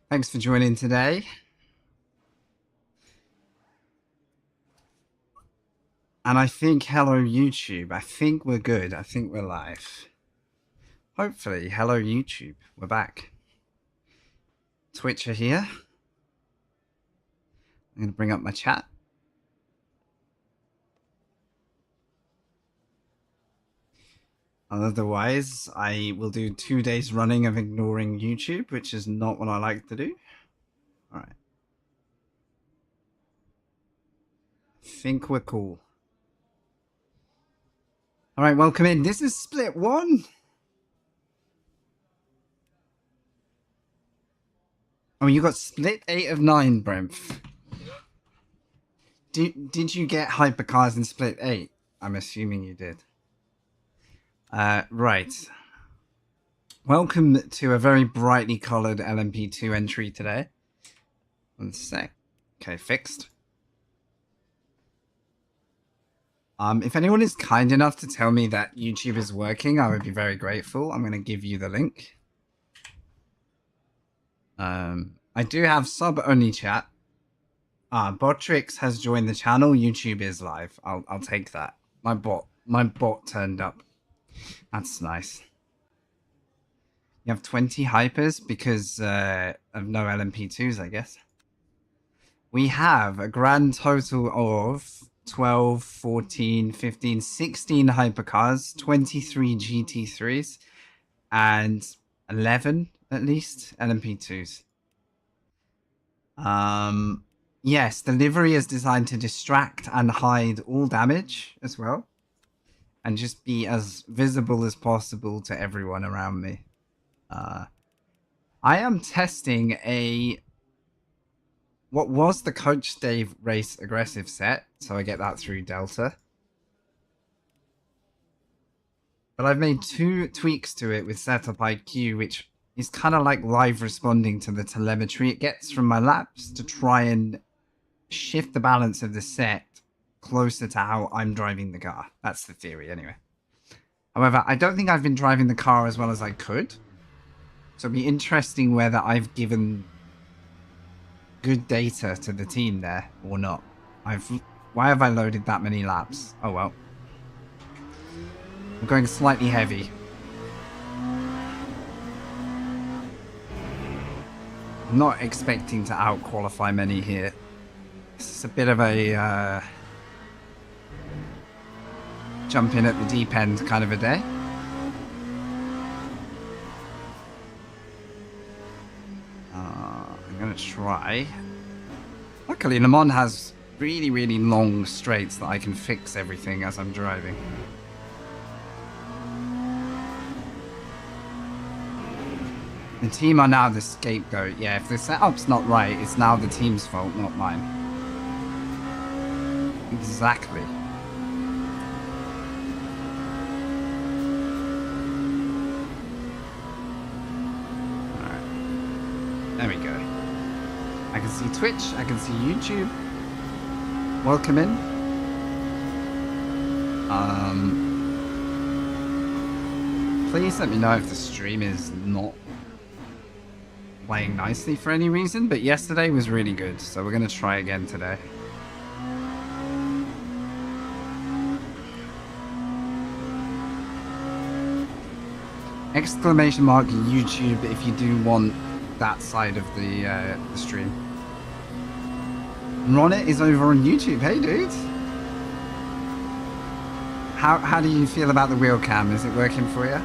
Thanks for joining today. And I think hello YouTube. I think we're good. I think we're live. Hopefully, hello YouTube. We're back. Twitch are here. I'm going to bring up my chat. Otherwise, I will do 2 days running of ignoring YouTube, which is not what I like to do. All right. I think we're cool. All right, welcome in. This is split 1. Oh, you got split 8 of 9, Bremph. Did you get hypercars in split 8? I'm assuming you did. Right. Welcome to a very brightly coloured LMP2 entry today. 1 sec. Okay, fixed. If anyone is kind enough to tell me that YouTube is working, I would be very grateful. I'm going to give you the link. I do have sub-only chat. Botrix has joined the channel. YouTube is live. I'll take that. My bot turned up. That's nice. You have 20 hypers because of no LMP2s, I guess. We have a grand total of 12, 14, 15, 16 hypercars, 23 GT3s, and 11, at least, LMP2s. Yes, the livery is designed to distract and hide all damage as well, and just be as visible as possible to everyone around me. I am testing what was the Coach Dave Race Aggressive set, so I get that through Delta. But I've made 2 tweaks to it with Setup IQ, which is kind of like live responding to the telemetry it gets from my laps to try and shift the balance of the set closer to how I'm driving the car. That's the theory, anyway. However, I don't think I've been driving the car as well as I could. So it'll be interesting whether I've given good data to the team there or not. Why have I loaded that many laps? Oh well. I'm going slightly heavy. I'm not expecting to out-qualify many here. This is a bit of a jump in at the deep end kind of a day. I'm going to try. Luckily, Le Mans has really, really long straights that I can fix everything as I'm driving. The team are now the scapegoat. Yeah, if the setup's not right, it's now the team's fault, not mine. Exactly. Alright. There we go. I can see Twitch, I can see YouTube. Welcome in. Please let me know if the stream is not playing nicely for any reason, but yesterday was really good, so we're going to try again today. Exclamation mark YouTube if you do want that side of the stream. Ronit is over on YouTube. Hey, dude. How do you feel about the wheel cam? Is it working for you?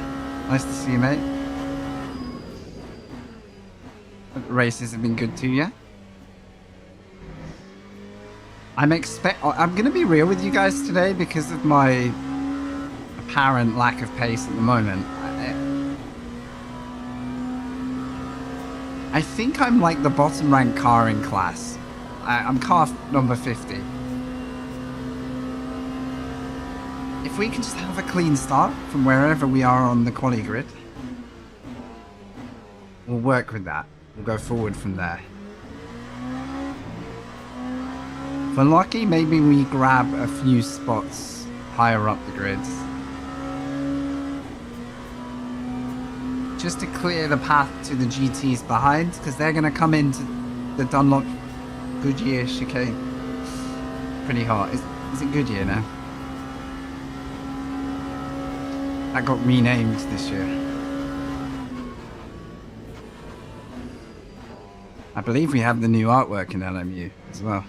Nice to see you, mate. Races have been good to you. I'm gonna be real with you guys today because of my apparent lack of pace at the moment. I think I'm like the bottom rank car in class. I'm car number 50. If we can just have a clean start from wherever we are on the quali grid, we'll work with that. We'll go forward from there. If we're lucky, maybe we grab a few spots higher up the grids. just to clear the path to the GTs behind, because they're going to come into the Dunlop Goodyear chicane pretty hard. Is it Goodyear now? That got renamed this year. I believe we have the new artwork in LMU as well.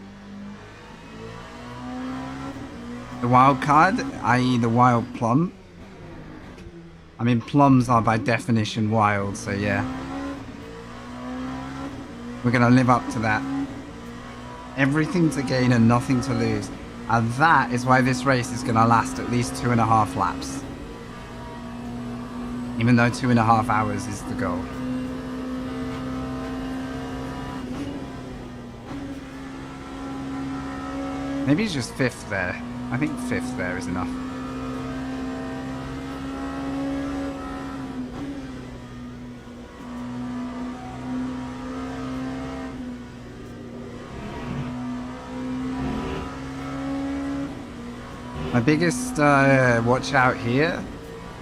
The wild card, i.e. the wild plum. I mean, plums are by definition wild, so yeah. We're going to live up to that. Everything to gain and nothing to lose. And that is why this race is going to last at least 2.5 laps. Even though 2.5 hours is the goal. Maybe it's just 5th there. I think 5th there is enough. My biggest watch out here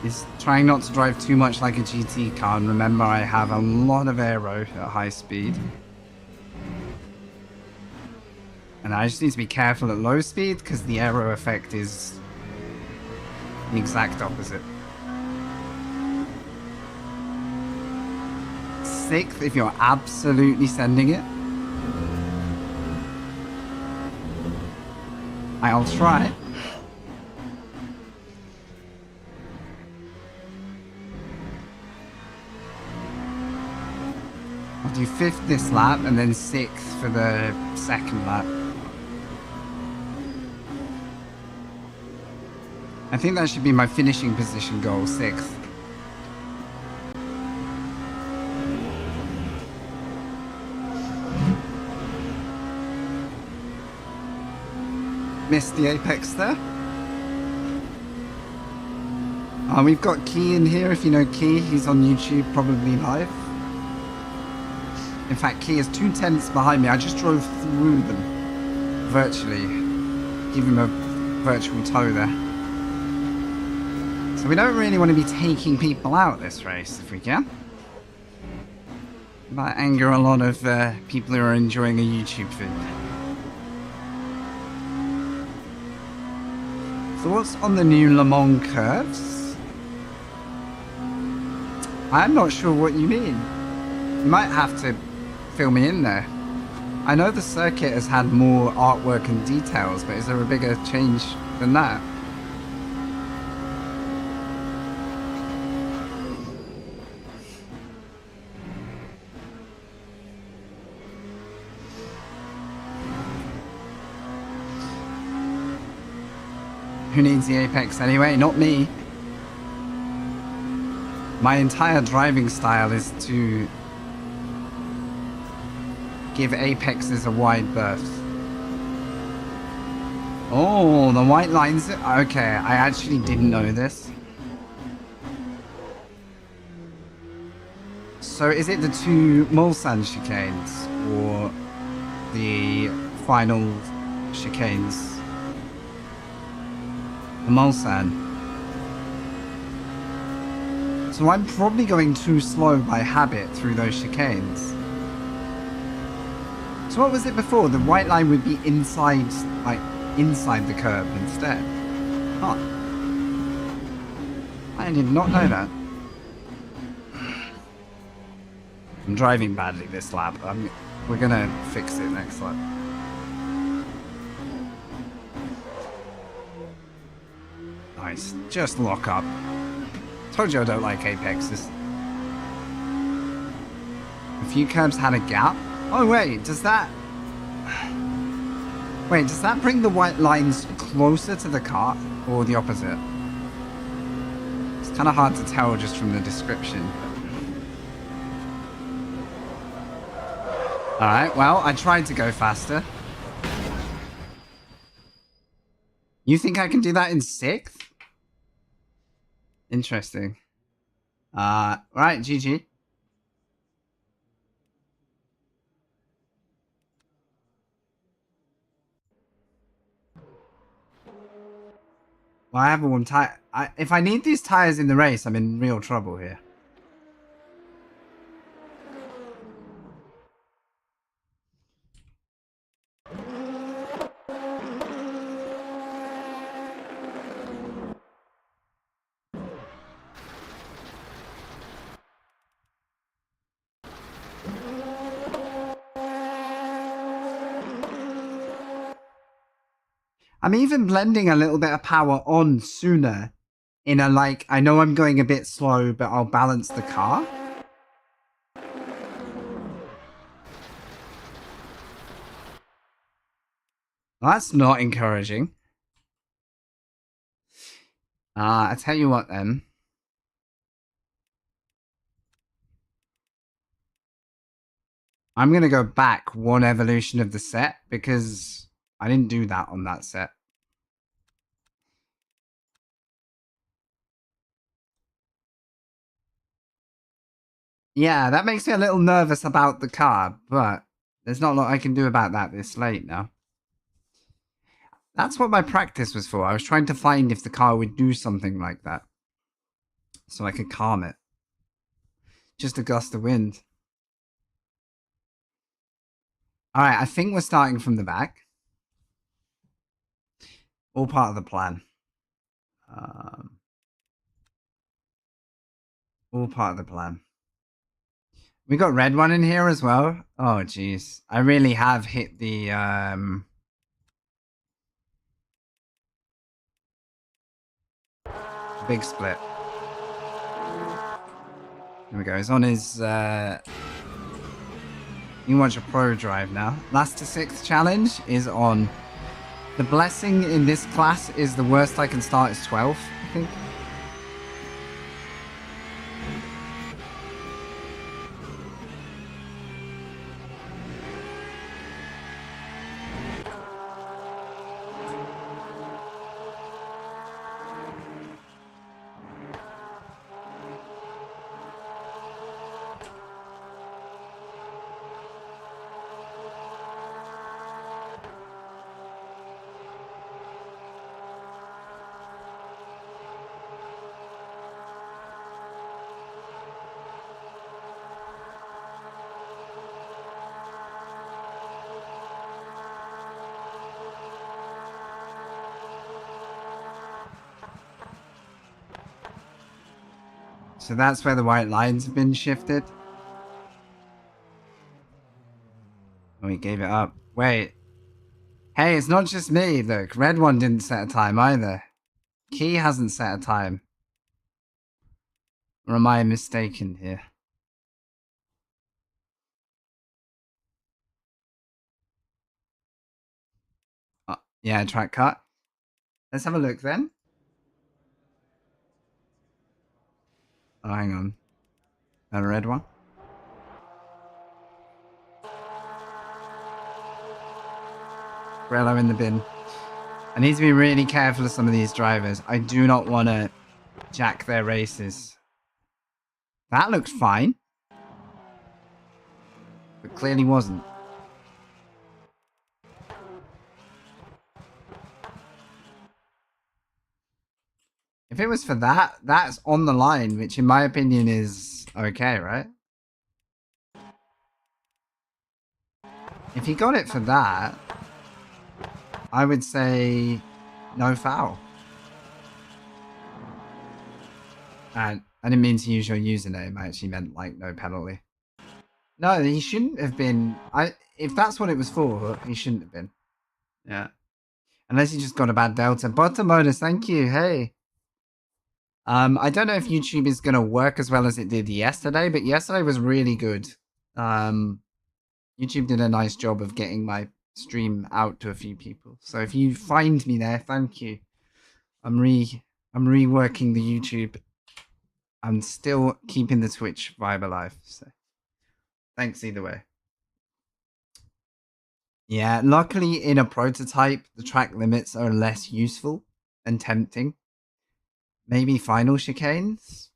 is trying not to drive too much like a GT car, and remember I have a lot of aero at high speed. And I just need to be careful at low speed because the aero effect is the exact opposite. 6th if you're absolutely sending it. I'll try. I'll do 5th this lap and then 6th for the 2nd lap. I think that should be my finishing position goal, 6th. Missed the apex there. We've got Key in here, if you know Key, he's on YouTube, probably live. In fact, Key is 2 tenths behind me. I just drove through them, virtually. Give him a virtual tow there. So we don't really want to be taking people out this race, if we can. Might anger a lot of people who are enjoying a YouTube vid. Thoughts on the new Le Mans curves? I'm not sure what you mean. You might have to fill me in there. I know the circuit has had more artwork and details, but is there a bigger change than that? Who needs the apex anyway? Not me. My entire driving style is to give apexes a wide berth. Oh, the white lines. Okay, I actually didn't know this. So is it the 2 Mulsanne chicanes or the final chicanes? The Mulsanne. So I'm probably going too slow by habit through those chicanes. So what was it before? The white line would be inside, like, inside the curb instead. Huh. I did not know that. I'm driving badly this lap. We're gonna fix it next lap. Nice. Just lock up. Told you I don't like apexes. A few curbs had a gap. Oh wait, does that... Wait, does that bring the white lines closer to the car? Or the opposite? It's kind of hard to tell just from the description. Alright, well, I tried to go faster. You think I can do that in 6th? Interesting. Right, GG. Well, I have a warm tire. If I need these tires in the race, I'm in real trouble here. I'm even blending a little bit of power on sooner in a like, I know I'm going a bit slow, but I'll balance the car. That's not encouraging. I tell you what then. I'm going to go back one evolution of the set because I didn't do that on that set. Yeah, that makes me a little nervous about the car, but there's not a lot I can do about that this late now. That's what my practice was for. I was trying to find if the car would do something like that so I could calm it. Just a gust of wind. All right, I think we're starting from the back. All part of the plan. All part of the plan. We got red one in here as well. Oh, jeez. I really have hit the... big split. Here we go. He's on his... You can watch a pro drive now. Last to sixth challenge is on. The blessing in this class is the worst I can start is 12, I think. So that's where the white lines have been shifted. Oh, he gave it up. Wait. Hey, it's not just me. Look, red one didn't set a time either. Key hasn't set a time. Or am I mistaken here? Yeah, track cut. Let's have a look then. Oh, hang on. That a red one? Grello in the bin. I need to be really careful of some of these drivers. I do not want to jack their races. That looked fine. But clearly wasn't. If it was for that, that's on the line, which in my opinion is okay, right? If he got it for that, I would say no foul. And I didn't mean to use your username. I actually meant like no penalty. No, he shouldn't have been. If that's what it was for, he shouldn't have been. Yeah. Unless he just got a bad delta. Bottomodus, thank you. Hey. I don't know if YouTube is going to work as well as it did yesterday, but yesterday was really good. YouTube did a nice job of getting my stream out to a few people. So if you find me there, thank you. I'm reworking the YouTube. I'm still keeping the Twitch vibe alive. So thanks either way. Yeah, luckily in a prototype, the track limits are less useful and tempting. Maybe final chicanes?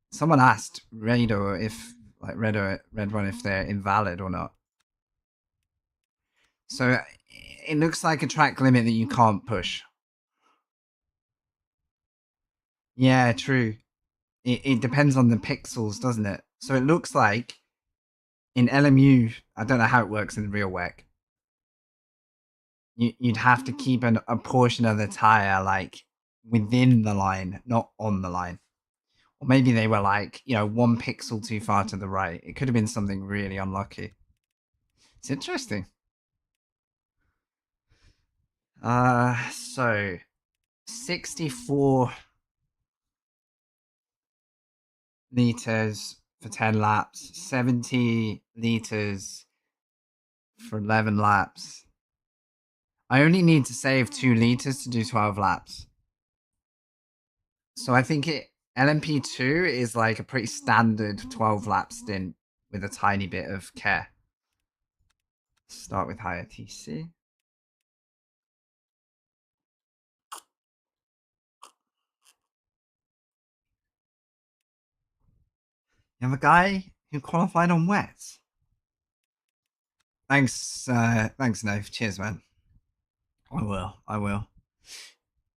Someone asked Rado if, like, Red One, if they're invalid or not. So it looks like a track limit that you can't push. Yeah, true. It depends on the pixels, doesn't it? So it looks like in LMU, I don't know how it works in real WEC. You'd have to keep a portion of the tire like within the line, not on the line. Or maybe they were like, 1 pixel too far to the right. It could have been something really unlucky. It's interesting. So 64 liters for 10 laps, 70 liters for 11 laps. I only need to save 2 liters to do 12 laps. So I think LMP2 is like a pretty standard 12 lap stint with a tiny bit of care. Start with higher TC. You have a guy who qualified on wets. Thanks, Nave. Cheers, man. I will.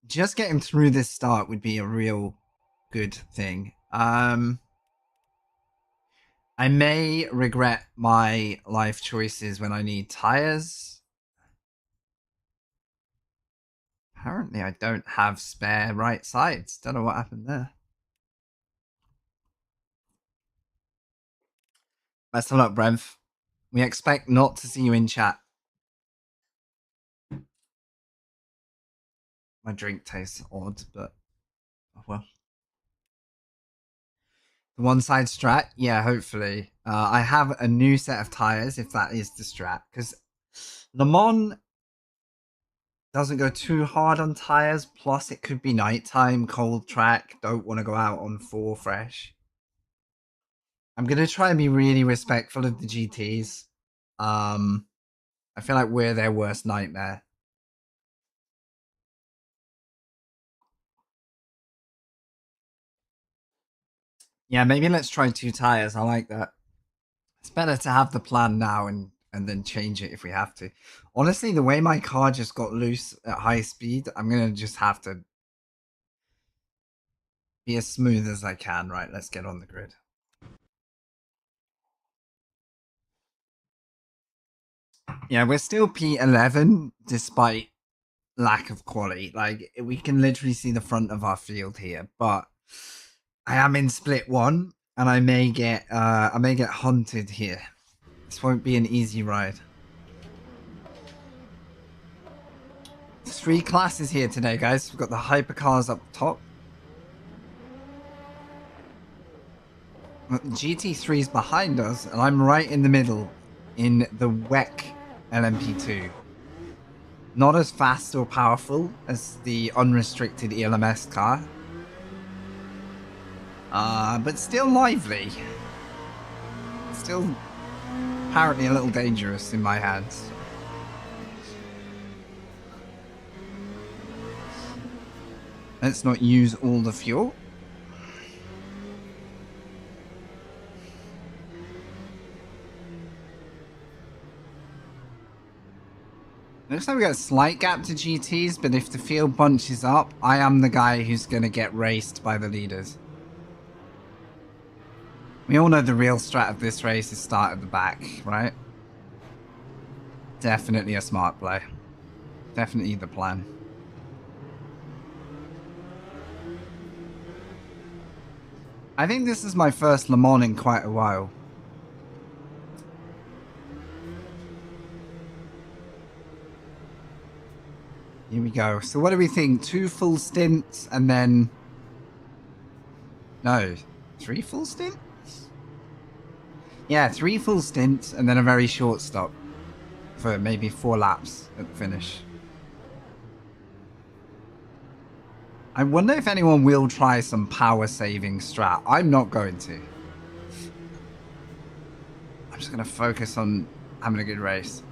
Just getting through this start would be a real good thing. I may regret my life choices when I need tires. Apparently, I don't have spare right sides. Don't know what happened there. Best of luck, Brev. We expect not to see you in chat. My drink tastes odd, but oh well. The one side strat? Yeah, hopefully. I have a new set of tires if that is the strat. Because Le Mans doesn't go too hard on tires. Plus, it could be nighttime, cold track. Don't want to go out on 4 fresh. I'm going to try and be really respectful of the GTs. I feel like we're their worst nightmare. Yeah, maybe let's try 2 tires. I like that. It's better to have the plan now and then change it if we have to. Honestly, the way my car just got loose at high speed, I'm going to just have to be as smooth as I can. Right, let's get on the grid. Yeah, we're still P11 despite lack of quality. Like, we can literally see the front of our field here, but I am in split 1 and I may get hunted here. This won't be an easy ride. 3 classes here today, guys. We've got the hypercars up top. GT3's behind us, and I'm right in the middle in the WEC LMP2. Not as fast or powerful as the unrestricted ELMS car. But still lively. Still apparently a little dangerous in my hands. Let's not use all the fuel. Looks like we got a slight gap to GTs, but if the field bunches up, I am the guy who's going to get raced by the leaders. We all know the real strat of this race is start at the back, right? Definitely a smart play. Definitely the plan. I think this is my first Le Mans in quite a while. Here we go. So what do we think? 2 full stints and then... No. 3 full stints? Yeah, 3 full stints and then a very short stop. For maybe 4 laps at the finish. I wonder if anyone will try some power-saving strat. I'm not going to. I'm just going to focus on having a good race.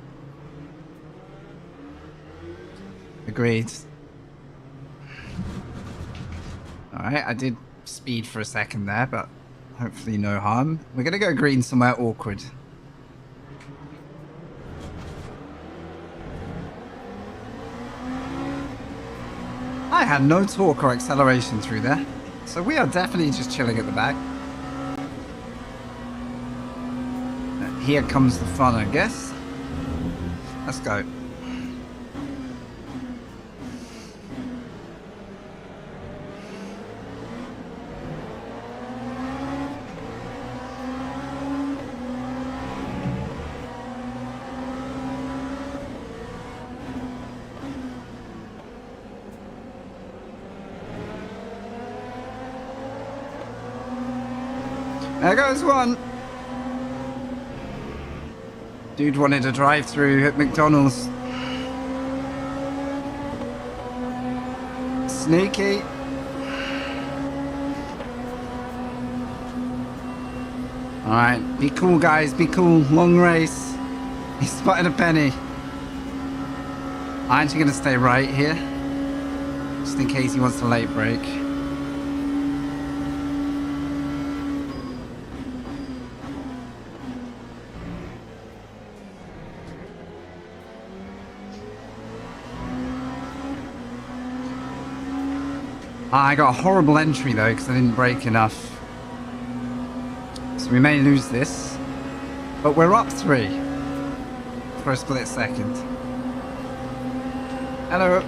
Agreed. Alright, I did speed for a second there, but hopefully no harm. We're going to go green somewhere awkward. I had no torque or acceleration through there, so we are definitely just chilling at the back. Here comes the fun, I guess. Let's go. There goes one. Dude wanted a drive-through at McDonald's. Sneaky. Alright, be cool guys, be cool. Long race. He's spotted a penny. I'm actually going to stay right here. Just in case he wants to late brake. I got a horrible entry though because I didn't brake enough. So we may lose this. But we're up 3. For a split second. Hello.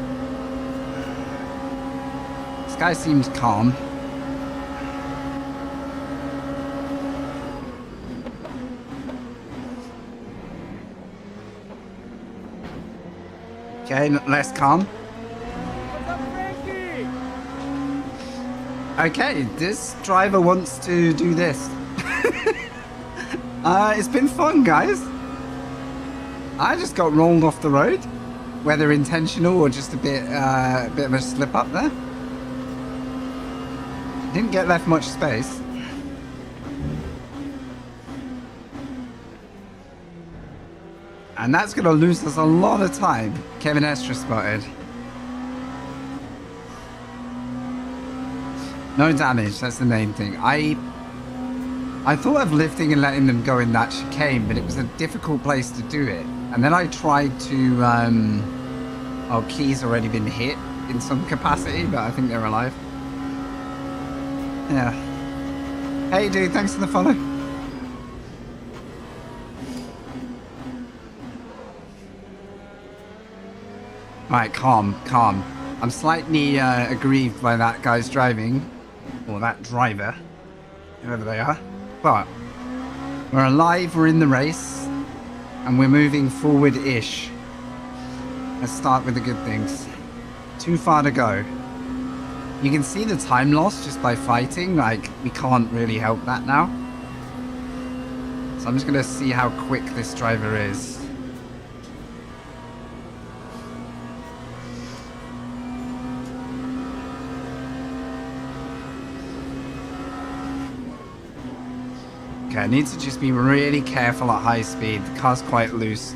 This guy seems calm. Okay, less calm. Okay, this driver wants to do this. It's been fun, guys. I just got rolled off the road, whether intentional or just a bit of a slip up there. Didn't get left much space. And that's going to lose us a lot of time. Kevin Estra spotted. No damage, that's the main thing. I thought of lifting and letting them go in that chicane, but it was a difficult place to do it. And then I tried to... Oh, Key's already been hit in some capacity, but I think they're alive. Yeah. Hey, dude, thanks for the follow. Right, calm, calm. I'm slightly aggrieved by that guy's driving. Or that driver. Whoever they are. But we're alive, we're in the race. And we're moving forward-ish. Let's start with the good things. Too far to go. You can see the time loss just by fighting. Like, we can't really help that now. So I'm just going to see how quick this driver is. Okay, I need to just be really careful at high speed. The car's quite loose.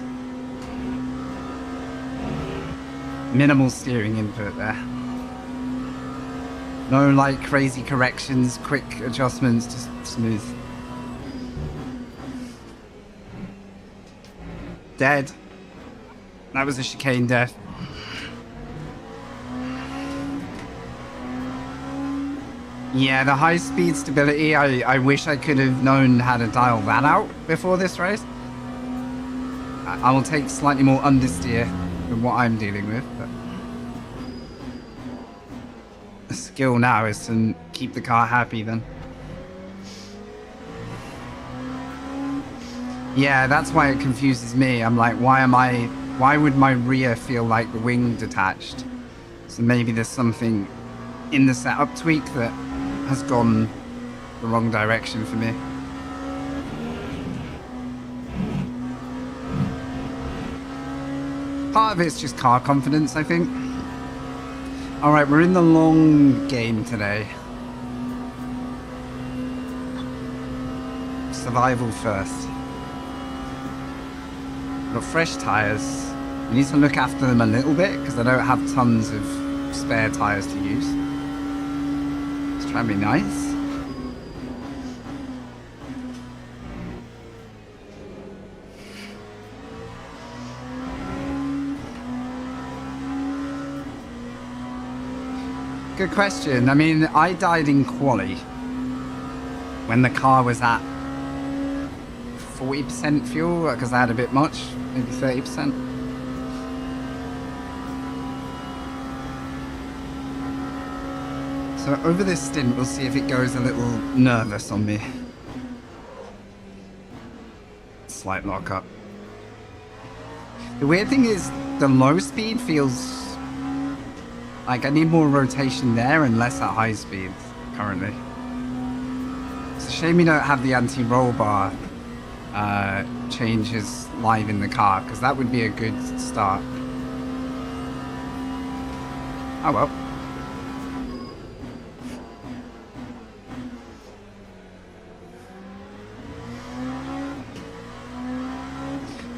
Minimal steering input there. No, like, crazy corrections, quick adjustments, just smooth. Dead. That was a chicane death. Yeah, the high-speed stability, I wish I could have known how to dial that out before this race. I will take slightly more understeer than what I'm dealing with, but... The skill now is to keep the car happy then. Yeah, that's why it confuses me. I'm like, why would my rear feel like the wing detached? So maybe there's something in the setup tweak that has gone the wrong direction for me. Part of it's just car confidence, I think. Alright, we're in the long game today. Survival first. Got fresh tyres. We need to look after them a little bit because I don't have tons of spare tyres to use. Let's try and be nice. Good question. I mean, I died in quali when the car was at 40% fuel because I had a bit much, maybe 30%. So over this stint, we'll see if it goes a little nervous on me. Slight lockup. The weird thing is, the low speed feels like I need more rotation there and less at high speed currently. It's a shame we don't have the anti-roll bar changes live in the car, because that would be a good start. Oh well.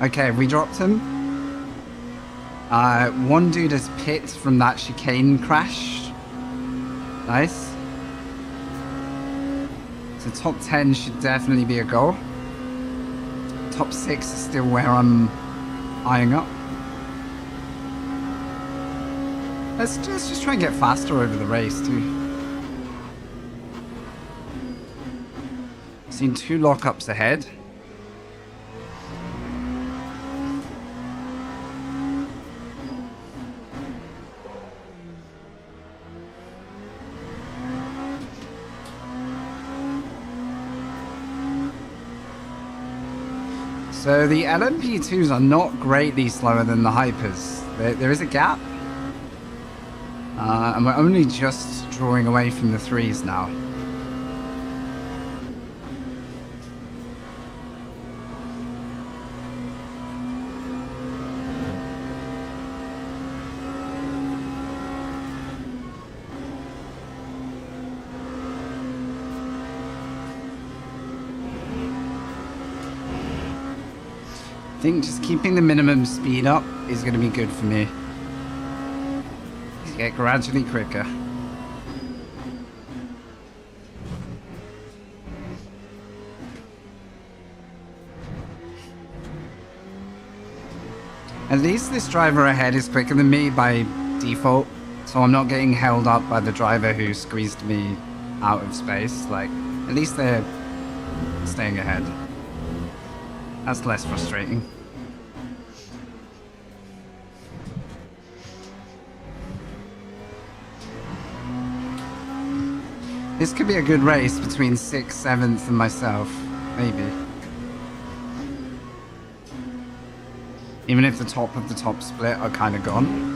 Okay, we dropped him. One dude has pit from that chicane crash. Nice. So top 10 should definitely be a goal. Top 6 is still where I'm eyeing up. Let's just try and get faster over the race too. Seen 2 lockups ahead. So the LMP2s are not greatly slower than the Hypers. There is a gap. And we're only just drawing away from the 3s now. I think just keeping the minimum speed up is going to be good for me. Get gradually quicker. At least this driver ahead is quicker than me by default, so I'm not getting held up by the driver who squeezed me out of space. Like, at least they're staying ahead. That's less frustrating. This could be a good race between 6th, 7th and myself. Maybe. Even if the top of the top split are kind of gone.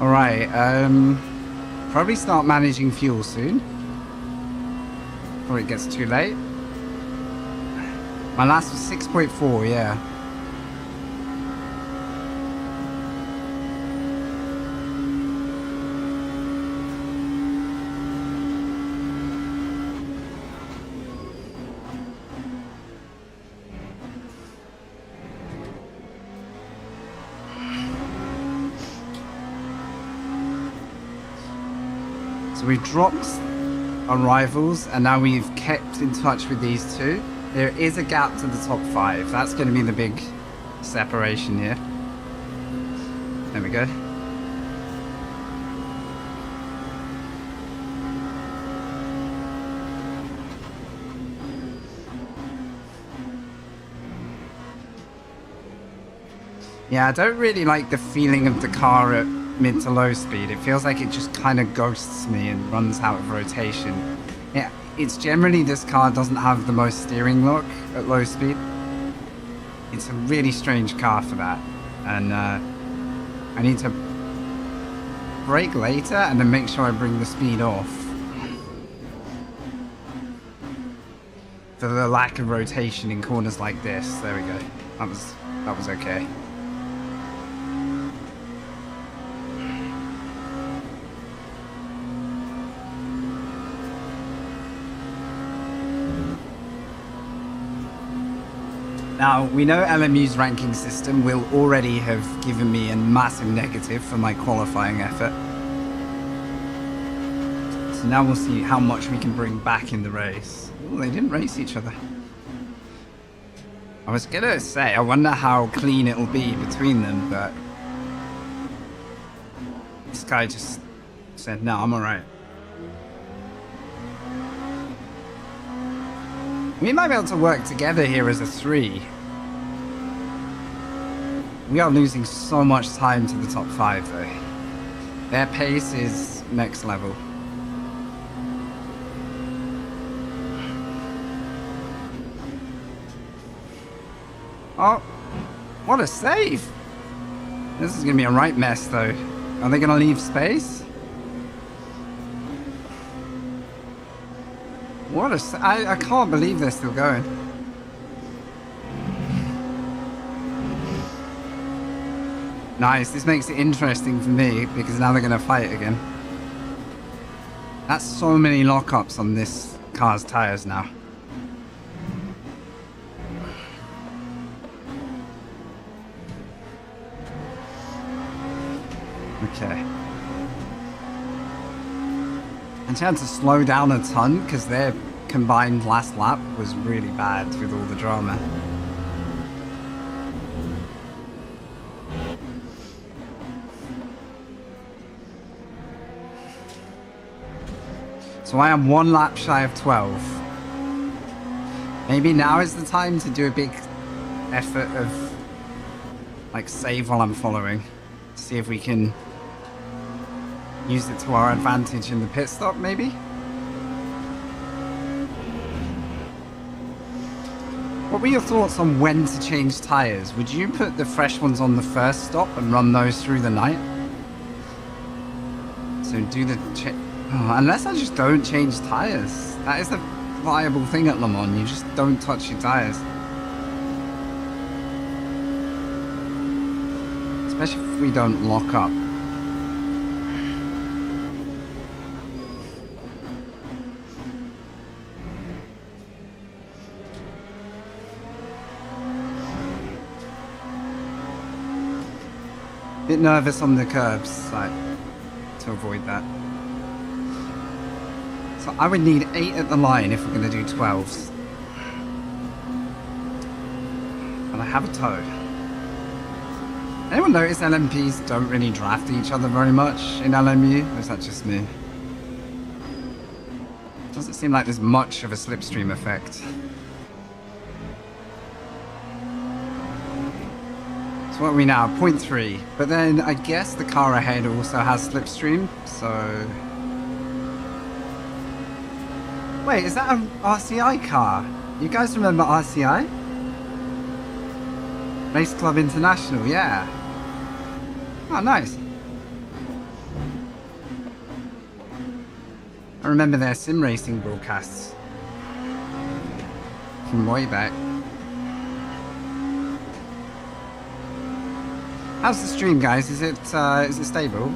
Alright, probably start managing fuel soon. Before it gets too late. My last was 6.4, yeah. So we've dropped our rivals, and now we've kept in touch with these 2. There is a gap to the top 5. That's going to be the big separation here. There we go. Yeah, I don't really like the feeling of the car at mid to low speed. It feels like it just kind of ghosts me and runs out of rotation. Yeah, it's generally this car doesn't have the most steering look at low speed. It's a really strange car for that. And I need to brake later and then make sure I bring the speed off. For the lack of rotation in corners like this. There we go. That was okay. Now, we know LMU's ranking system will already have given me a massive negative for my qualifying effort. So now we'll see how much we can bring back in the race. Ooh, they didn't race each other. I was gonna say, I wonder how clean it'll be between them, but this guy just said, no, I'm alright. We might be able to work together here as a 3. We are losing so much time to the top 5 though. Their pace is next level. Oh, what a save! This is going to be a right mess, though. Are they going to leave space? What a... I can't believe they're still going. Nice. This makes it interesting for me, because now they're going to fight again. That's so many lockups on this car's tires now. Okay. And she had to slow down a ton because their combined last lap was really bad with all the drama. So I am 1 lap shy of 12. Maybe now is the time to do a big effort of like save while I'm following. See if we can use it to our advantage in the pit stop, maybe? What were your thoughts on when to change tyres? Would you put the fresh ones on the first stop and run those through the night? So do the... unless I just don't change tyres. That is the viable thing at Le Mans. You just don't touch your tyres. Especially if we don't lock up. Bit nervous on the curbs, like, to avoid that. So I would need 8 at the line if we're going to do 12s. And I have a toe. Anyone notice LMPs don't really draft each other very much in LMU? Or is that just me? Doesn't seem like there's much of a slipstream effect. So what are we now? 0.3. But then I guess the car ahead also has slipstream, so... Wait, is that an RCI car? You guys remember RCI? Race Club International, yeah. Oh, nice. I remember their sim racing broadcasts from way back. How's the stream, guys? Is it stable?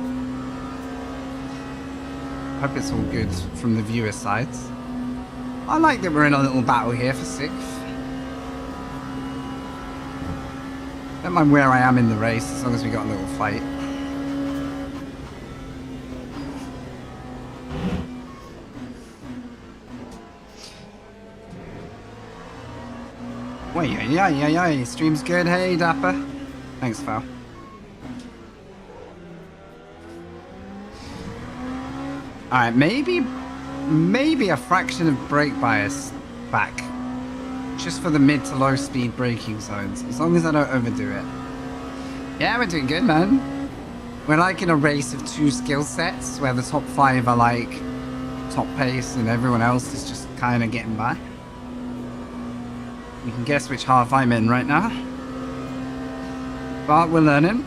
Hope it's all good from the viewer sides. I like that we're in a little battle here for 6th. Don't mind where I am in the race, as long as we got a little fight. Wait, yeah, stream's good. Hey, Dapper. Thanks, Val. Alright, maybe a fraction of brake bias back. Just for the mid to low speed braking zones, as long as I don't overdo it. Yeah, we're doing good, man. We're like in a race of 2 skill sets where the top 5 are like top pace and everyone else is just kind of getting by. You can guess which half I'm in right now. But we're learning.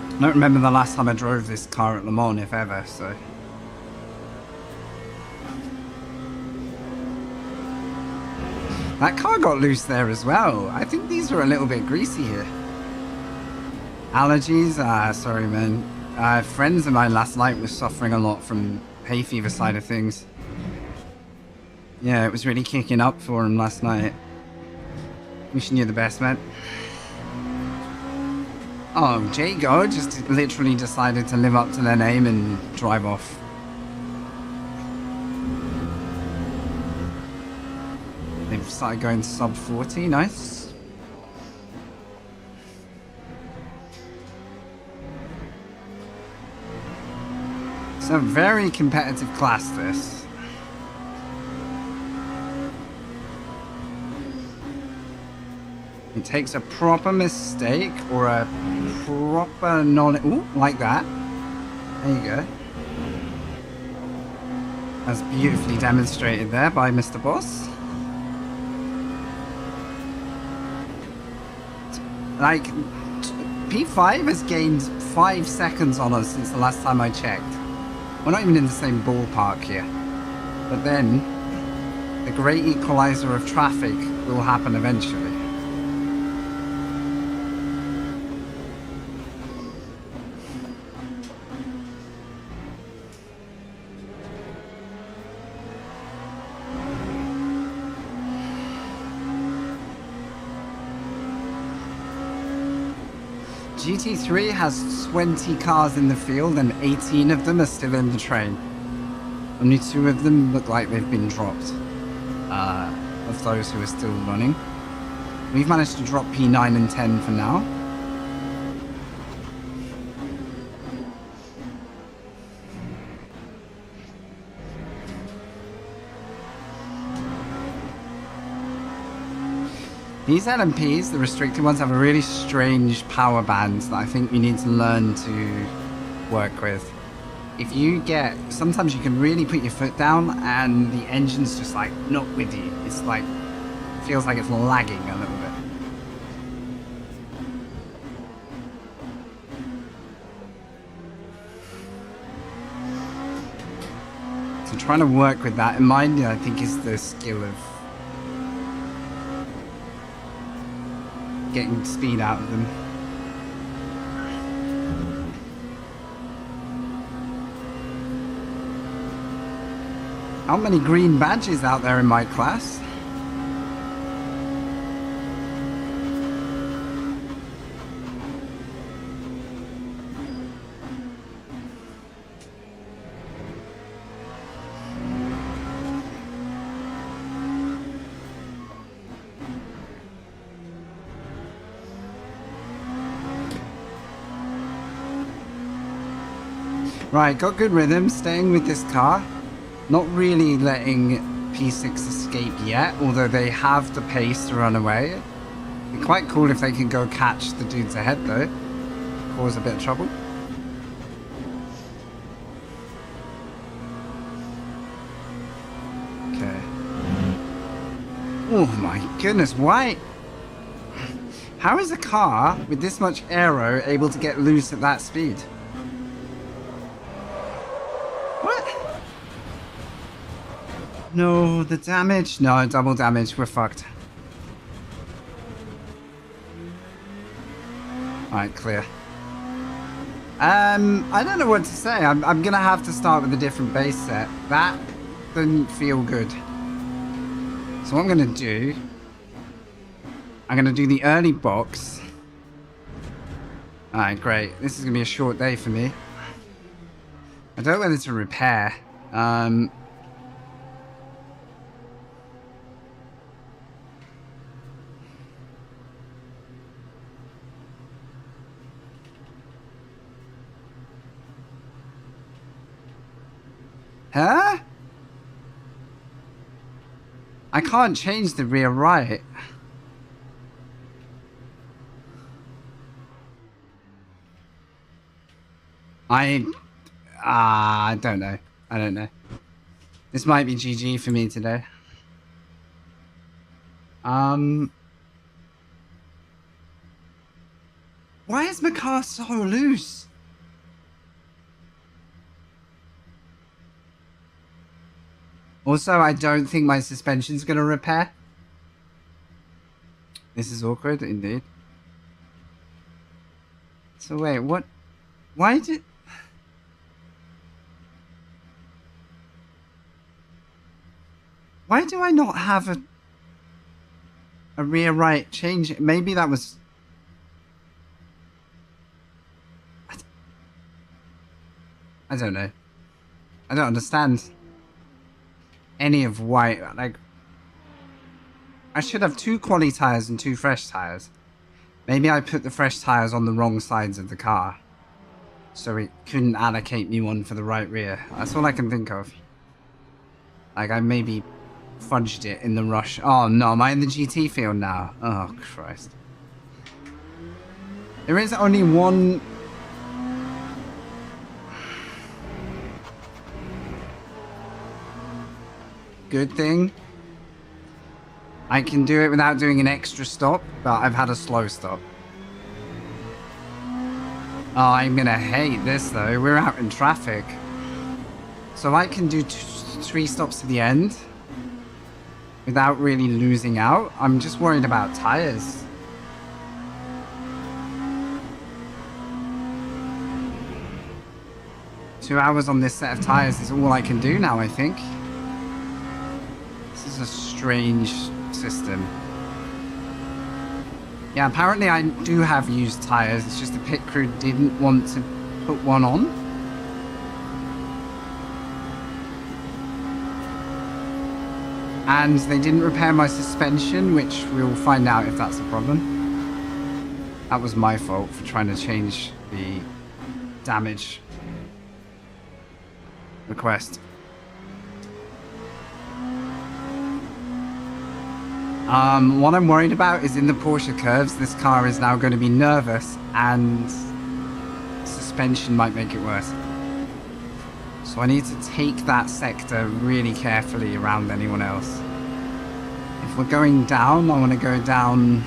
I don't remember the last time I drove this car at Le Mans, if ever, so... That car got loose there as well. I think these are a little bit greasy here. Allergies? Sorry, man. Friends of mine last night were suffering a lot from hay fever side of things. Yeah, it was really kicking up for him last night. Wishing you the best, man. Oh, Jago just literally decided to live up to their name and drive off. They've started going sub 40, nice. It's a very competitive class, this. It takes a proper mistake or a proper ooh, like that. There you go. As beautifully demonstrated there by Mr. Boss. Like, P5 has gained 5 seconds on us since the last time I checked. We're not even in the same ballpark here. But then, the great equalizer of traffic will happen eventually. GT3 has 20 cars in the field and 18 of them are still in the train. Only 2 of them look like they've been dropped, of those who are still running. We've managed to drop P9 and 10 for now. These LMPs, the restricted ones, have a really strange power band that I think you need to learn to work with. If you get... Sometimes you can really put your foot down and the engine's just like not with you. It's like... feels like it's lagging a little bit. So trying to work with that in mind, I think, is the skill of getting speed out of them. How many green badges out there in my class? Right, got good rhythm, staying with this car. Not really letting P6 escape yet, although they have the pace to run away. It'd be quite cool if they can go catch the dudes ahead though. Cause a bit of trouble. Okay. Oh my goodness, why? How is a car with this much aero able to get loose at that speed? No, the damage. No, double damage. We're fucked. Alright, clear. I don't know what to say. I'm gonna have to start with a different base set. That didn't feel good. So what I'm gonna do... I'm gonna do the early box. Alright, great. This is gonna be a short day for me. I don't know whether to repair. Huh? I can't change the rear right. I don't know. I don't know. This might be GG for me today. Why is my car so loose? Also, I don't think my suspension's gonna repair. This is awkward, indeed. So wait, what? Why did... Why do I not have a rear right change? Maybe that was... I don't know. I don't understand any of why. Like, I should have 2 quality tires and 2 fresh tires. Maybe I put the fresh tires on the wrong sides of the car, so it couldn't allocate me one for the right rear. That's all I can think of. Like, I maybe fudged it in the rush. Oh no, am I in the GT field now? Oh Christ. There is only one... good thing. I can do it without doing an extra stop, but I've had a slow stop. Oh, I'm gonna hate this though. We're out in traffic. So I can do 3 stops to the end without really losing out. I'm just worried about tires. Two hours on this set of tires is all I can do now, I think. This is a strange system. Yeah, apparently I do have used tires. It's just the pit crew didn't want to put one on. And they didn't repair my suspension, which we'll find out if that's a problem. That was my fault for trying to change the damage request. What I'm worried about is in the Porsche curves, this car is now going to be nervous and suspension might make it worse. So I need to take that sector really carefully around anyone else. If we're going down, I want to go down...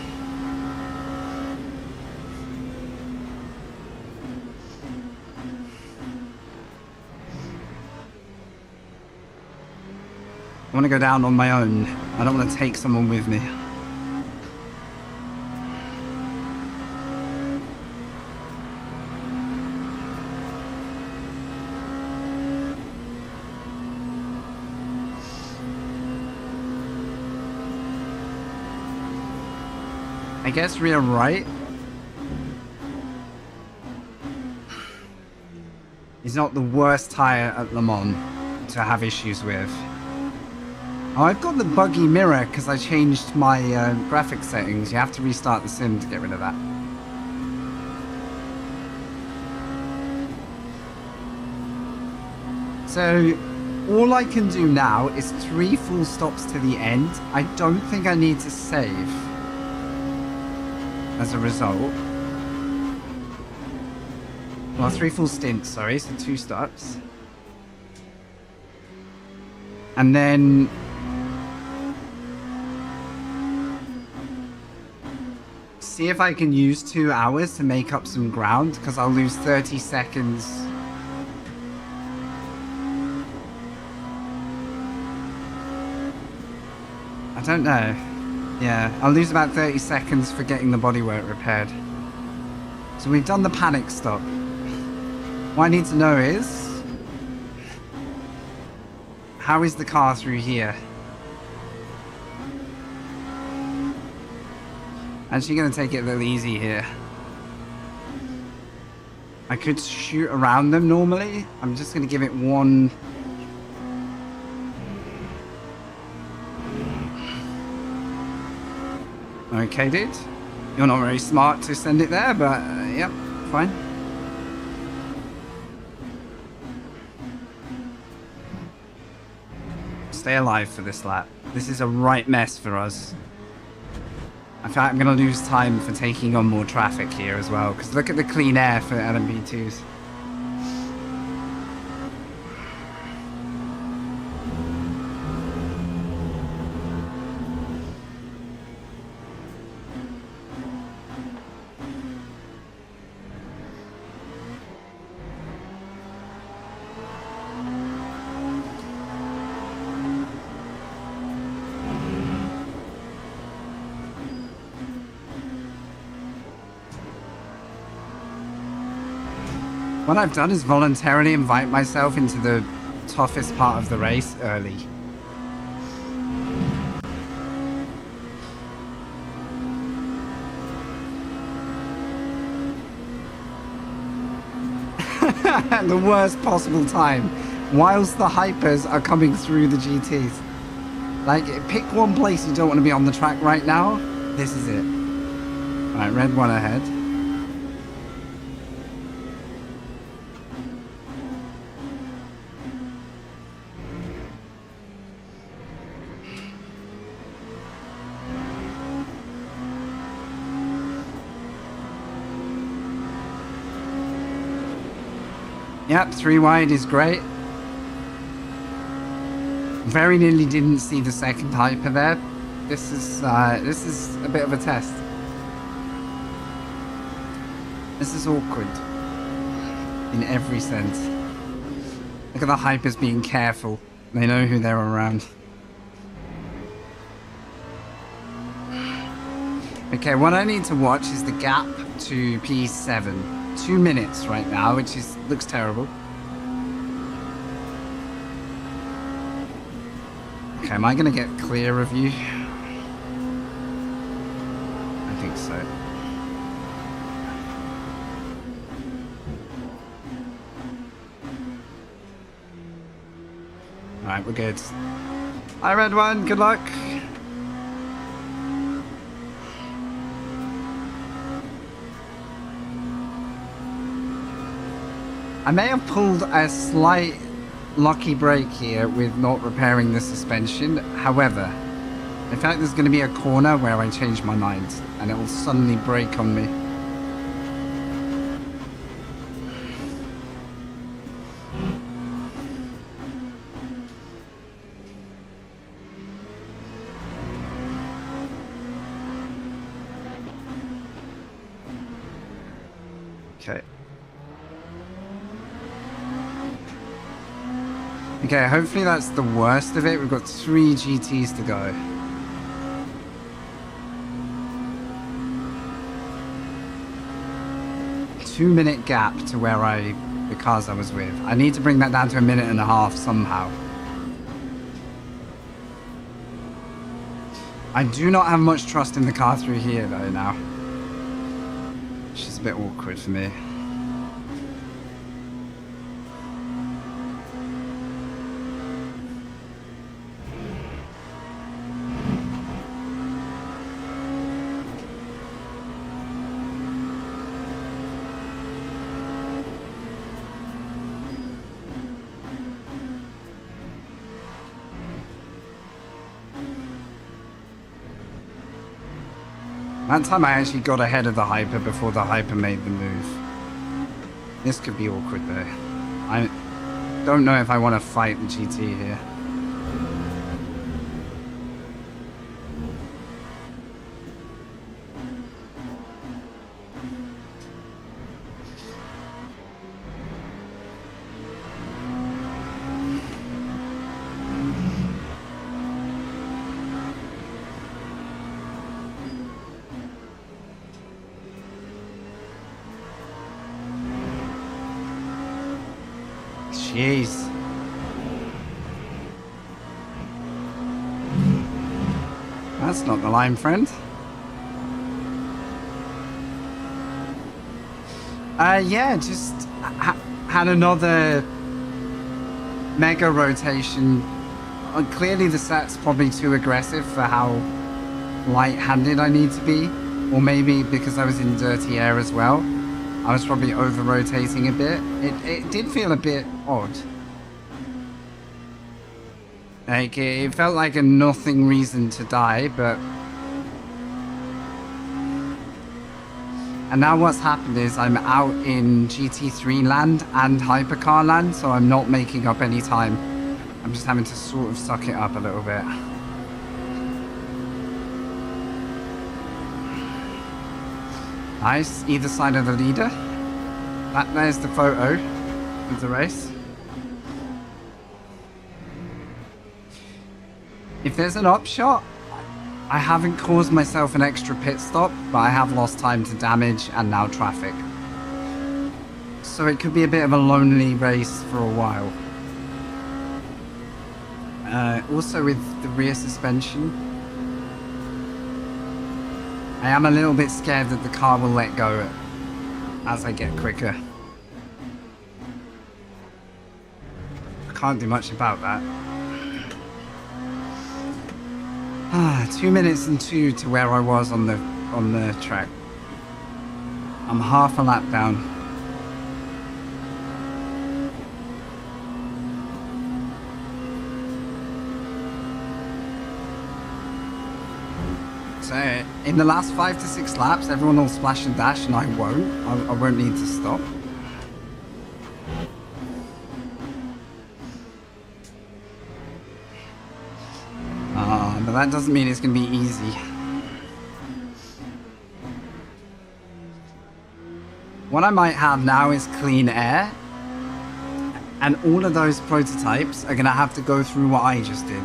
I want to go down on my own. I don't want to take someone with me. I guess rear right is not the worst tyre at Le Mans to have issues with. Oh, I've got the buggy mirror because I changed my graphics settings. You have to restart the sim to get rid of that. So, all I can do now is 3 full stops to the end. I don't think I need to save as a result. Well, 3 full stints, sorry, so 2 stops. And then... see if I can use 2 hours to make up some ground, because I'll lose 30 seconds. I don't know. Yeah, I'll lose about 30 seconds for getting the bodywork repaired. So we've done the panic stop. What I need to know is... how is the car through here? Actually going to take it a little easy here. I could shoot around them normally. I'm just going to give it one... okay, dude. You're not very smart to send it there, but yep, fine. Stay alive for this lap. This is a right mess for us. In fact, I'm going to lose time for taking on more traffic here as well, because look at the clean air for LMP2s. What I've done is voluntarily invite myself into the toughest part of the race early. At the worst possible time, whilst the hypers are coming through the GTs. Like, pick one place you don't want to be on the track right now. This is it. Alright, red one ahead. Yep, 3 wide is great. Very nearly didn't see the second hyper there. This is a bit of a test. This is awkward. in every sense. Look at the hypers being careful. They know who they're around. Okay, what I need to watch is the gap to P7. 2 minutes right now, which looks terrible. Okay, am I going to get clear of you? I think so. Alright, we're good. Hi, Red One, good luck. I may have pulled a slight lucky break here with not repairing the suspension. However, I feel like there's going to be a corner where I change my mind and it will suddenly break on me. Okay. Okay, hopefully that's the worst of it. We've got 3 GTs to go. Two-minute gap to where the cars I was with. I need to bring that down to 1.5 minutes somehow. I do not have much trust in the car through here though now. Which is a bit awkward for me. That time I actually got ahead of the hyper before the hyper made the move. This could be awkward though. I don't know if I want to fight the GT here. Jeez. That's not the line, friend. Yeah, just had another mega rotation. Clearly the set's probably too aggressive for how light-handed I need to be. Or maybe because I was in dirty air as well. I was probably over-rotating a bit. It did feel a bit odd. Like, it felt like a nothing reason to die, but... And now what's happened is I'm out in GT3 land and hypercar land, so I'm not making up any time. I'm just having to sort of suck it up a little bit. Nice, either side of the leader. There's the photo of the race. If there's an upshot, I haven't caused myself an extra pit stop, but I have lost time to damage and now traffic. So it could be a bit of a lonely race for a while. Also with the rear suspension, I am a little bit scared that the car will let go as I get quicker. I can't do much about that. 2 minutes and 2 to where I was on the track. I'm half a lap down. So in the last 5 to 6 laps, everyone will splash and dash, and I won't. I won't need to stop. But that doesn't mean it's going to be easy. What I might have now is clean air. And all of those prototypes are going to have to go through what I just did.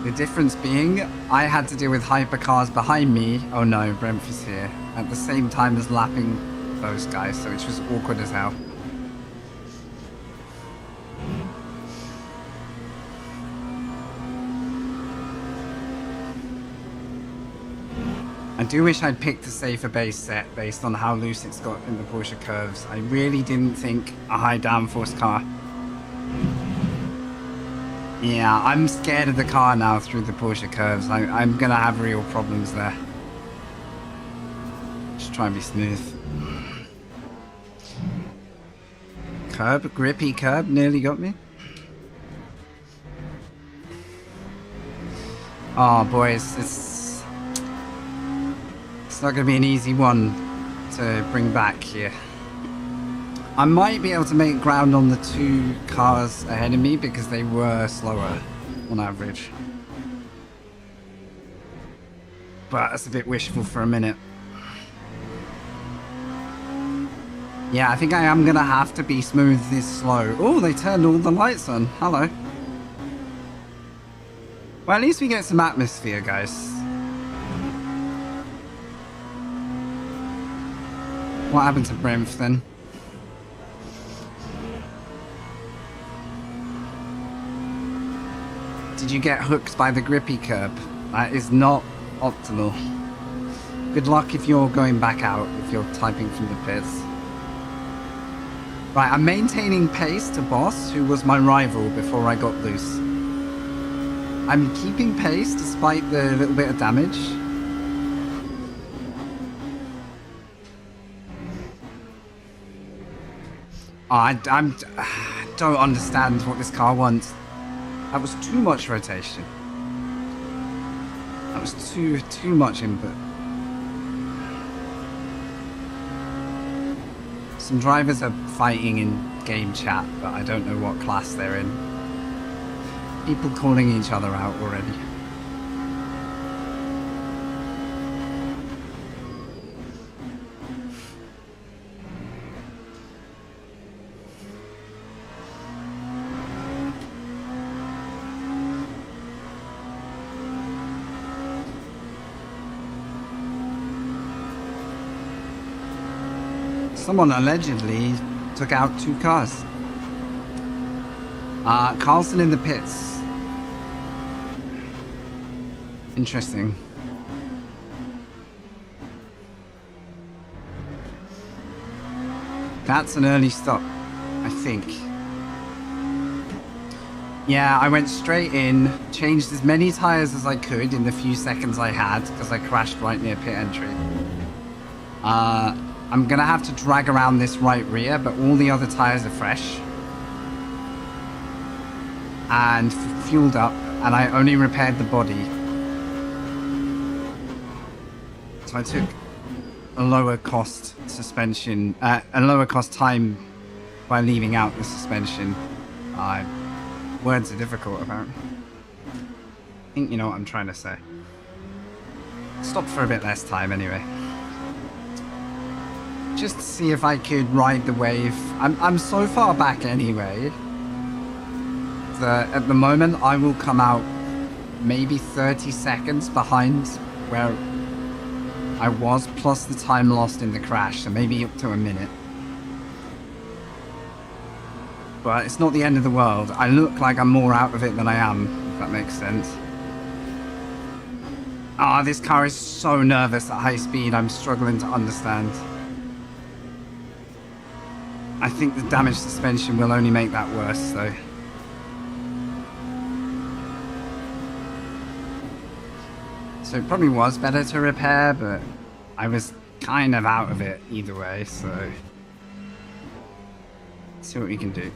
The difference being, I had to deal with hypercars behind me. Oh no, Bremf is here. At the same time as lapping those guys, so it's just awkward as hell. I do wish I'd picked a safer base set based on how loose it's got in the Porsche curves. I really didn't think a high downforce car. Yeah, I'm scared of the car now through the Porsche curves. I'm gonna have real problems there. Just try and be smooth. Curb, grippy curb, nearly got me. Oh boys, it's not gonna be an easy one to bring back here. I might be able to make ground on the 2 cars ahead of me because they were slower on average. But that's a bit wishful for a minute. Yeah, I think I am gonna have to be smooth this slow. Oh, they turned all the lights on. Hello. Well, at least we get some atmosphere, guys. What happened to Bremf then? Did you get hooked by the grippy curb? That is not optimal. Good luck if you're going back out, if you're typing from the pits. Right, I'm maintaining pace to Boss, who was my rival before I got loose. I'm keeping pace despite the little bit of damage. I don't understand what this car wants. That was too much rotation. That was too much input. Some drivers are fighting in game chat, but I don't know what class they're in. People calling each other out already. Someone allegedly took out 2 cars. Carlson in the pits. Interesting. That's an early stop, I think. Yeah, I went straight in, changed as many tires as I could in the few seconds I had, because I crashed right near pit entry. I'm gonna have to drag around this right rear, but all the other tires are fresh. And fueled up, and I only repaired the body. So I took a lower cost suspension, a lower cost time by leaving out the suspension. Words are difficult, apparently. I think you know what I'm trying to say. Stopped for a bit less time anyway. Just to see if I could ride the wave. I'm so far back anyway that at the moment I will come out maybe 30 seconds behind where I was, plus the time lost in the crash, so maybe up to a minute. But it's not the end of the world. I look like I'm more out of it than I am, if that makes sense. Ah, this car is so nervous at high speed, I'm struggling to understand. I think the damaged suspension will only make that worse, though. So it probably was better to repair, but I was kind of out of it either way, so... Let's see what we can do.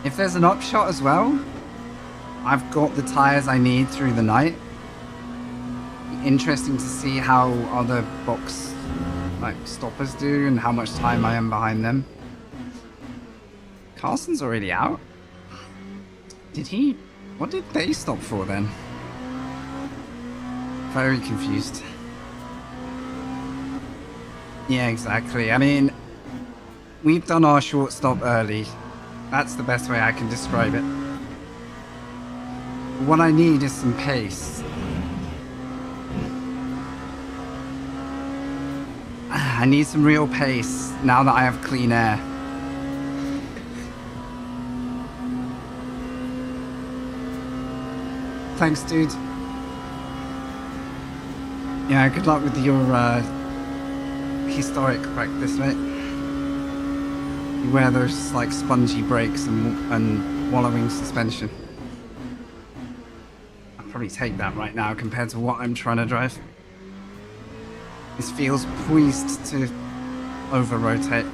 If there's an upshot as well, I've got the tires I need through the night. Interesting to see how other box stoppers do and how much time I am behind them. Carson's already out. Did he? What did they stop for then? very confused. Yeah, exactly. I mean, we've done our short stop early. That's the best way I can describe it. What I need is some pace. I need some real pace now that I have clean air. Thanks, dude. Yeah, good luck with your historic practice, mate. You wear those like spongy brakes and wallowing suspension. I'll probably take that right now compared to what I'm trying to drive. This feels poised to over-rotate.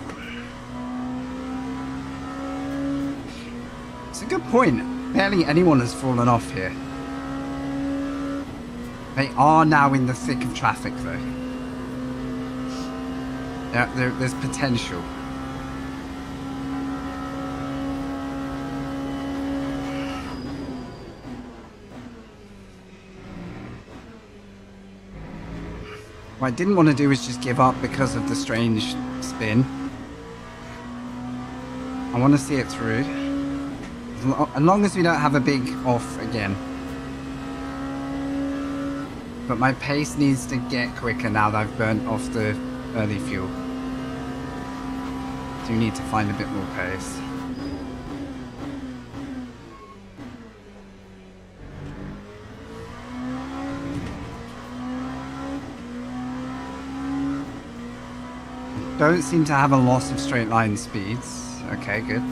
It's a good point. Barely anyone has fallen off here. They are now in the thick of traffic, though. There's potential. What I didn't want to do is just give up because of the strange spin. I want to see it through. As long as we don't have a big off again. But my pace needs to get quicker now that I've burnt off the early fuel. Do need to find a bit more pace. Don't seem to have a loss of straight line speeds. Okay, good.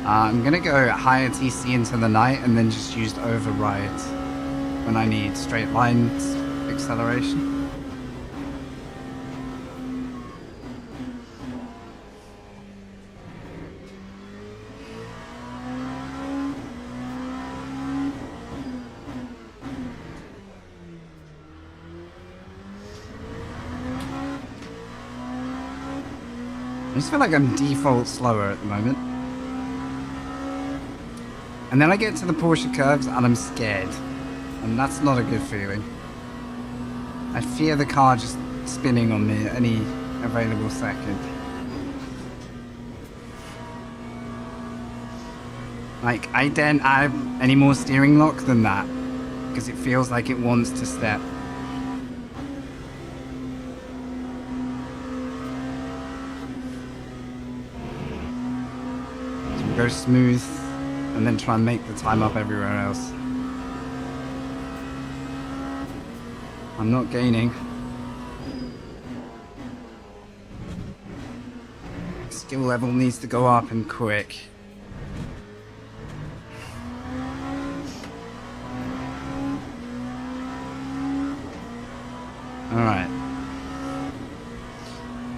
I'm gonna go higher TC into the night and then just use override when I need straight line acceleration. I just feel like I'm default slower at the moment. And then I get to the Porsche curves and I'm scared. And that's not a good feeling. I fear the car just spinning on me at any available second. Like, I daren't add any more steering lock than that. Because it feels like it wants to step. So we go smooth. And then try and make the time up everywhere else. I'm not gaining. Skill level needs to go up and quick. Alright.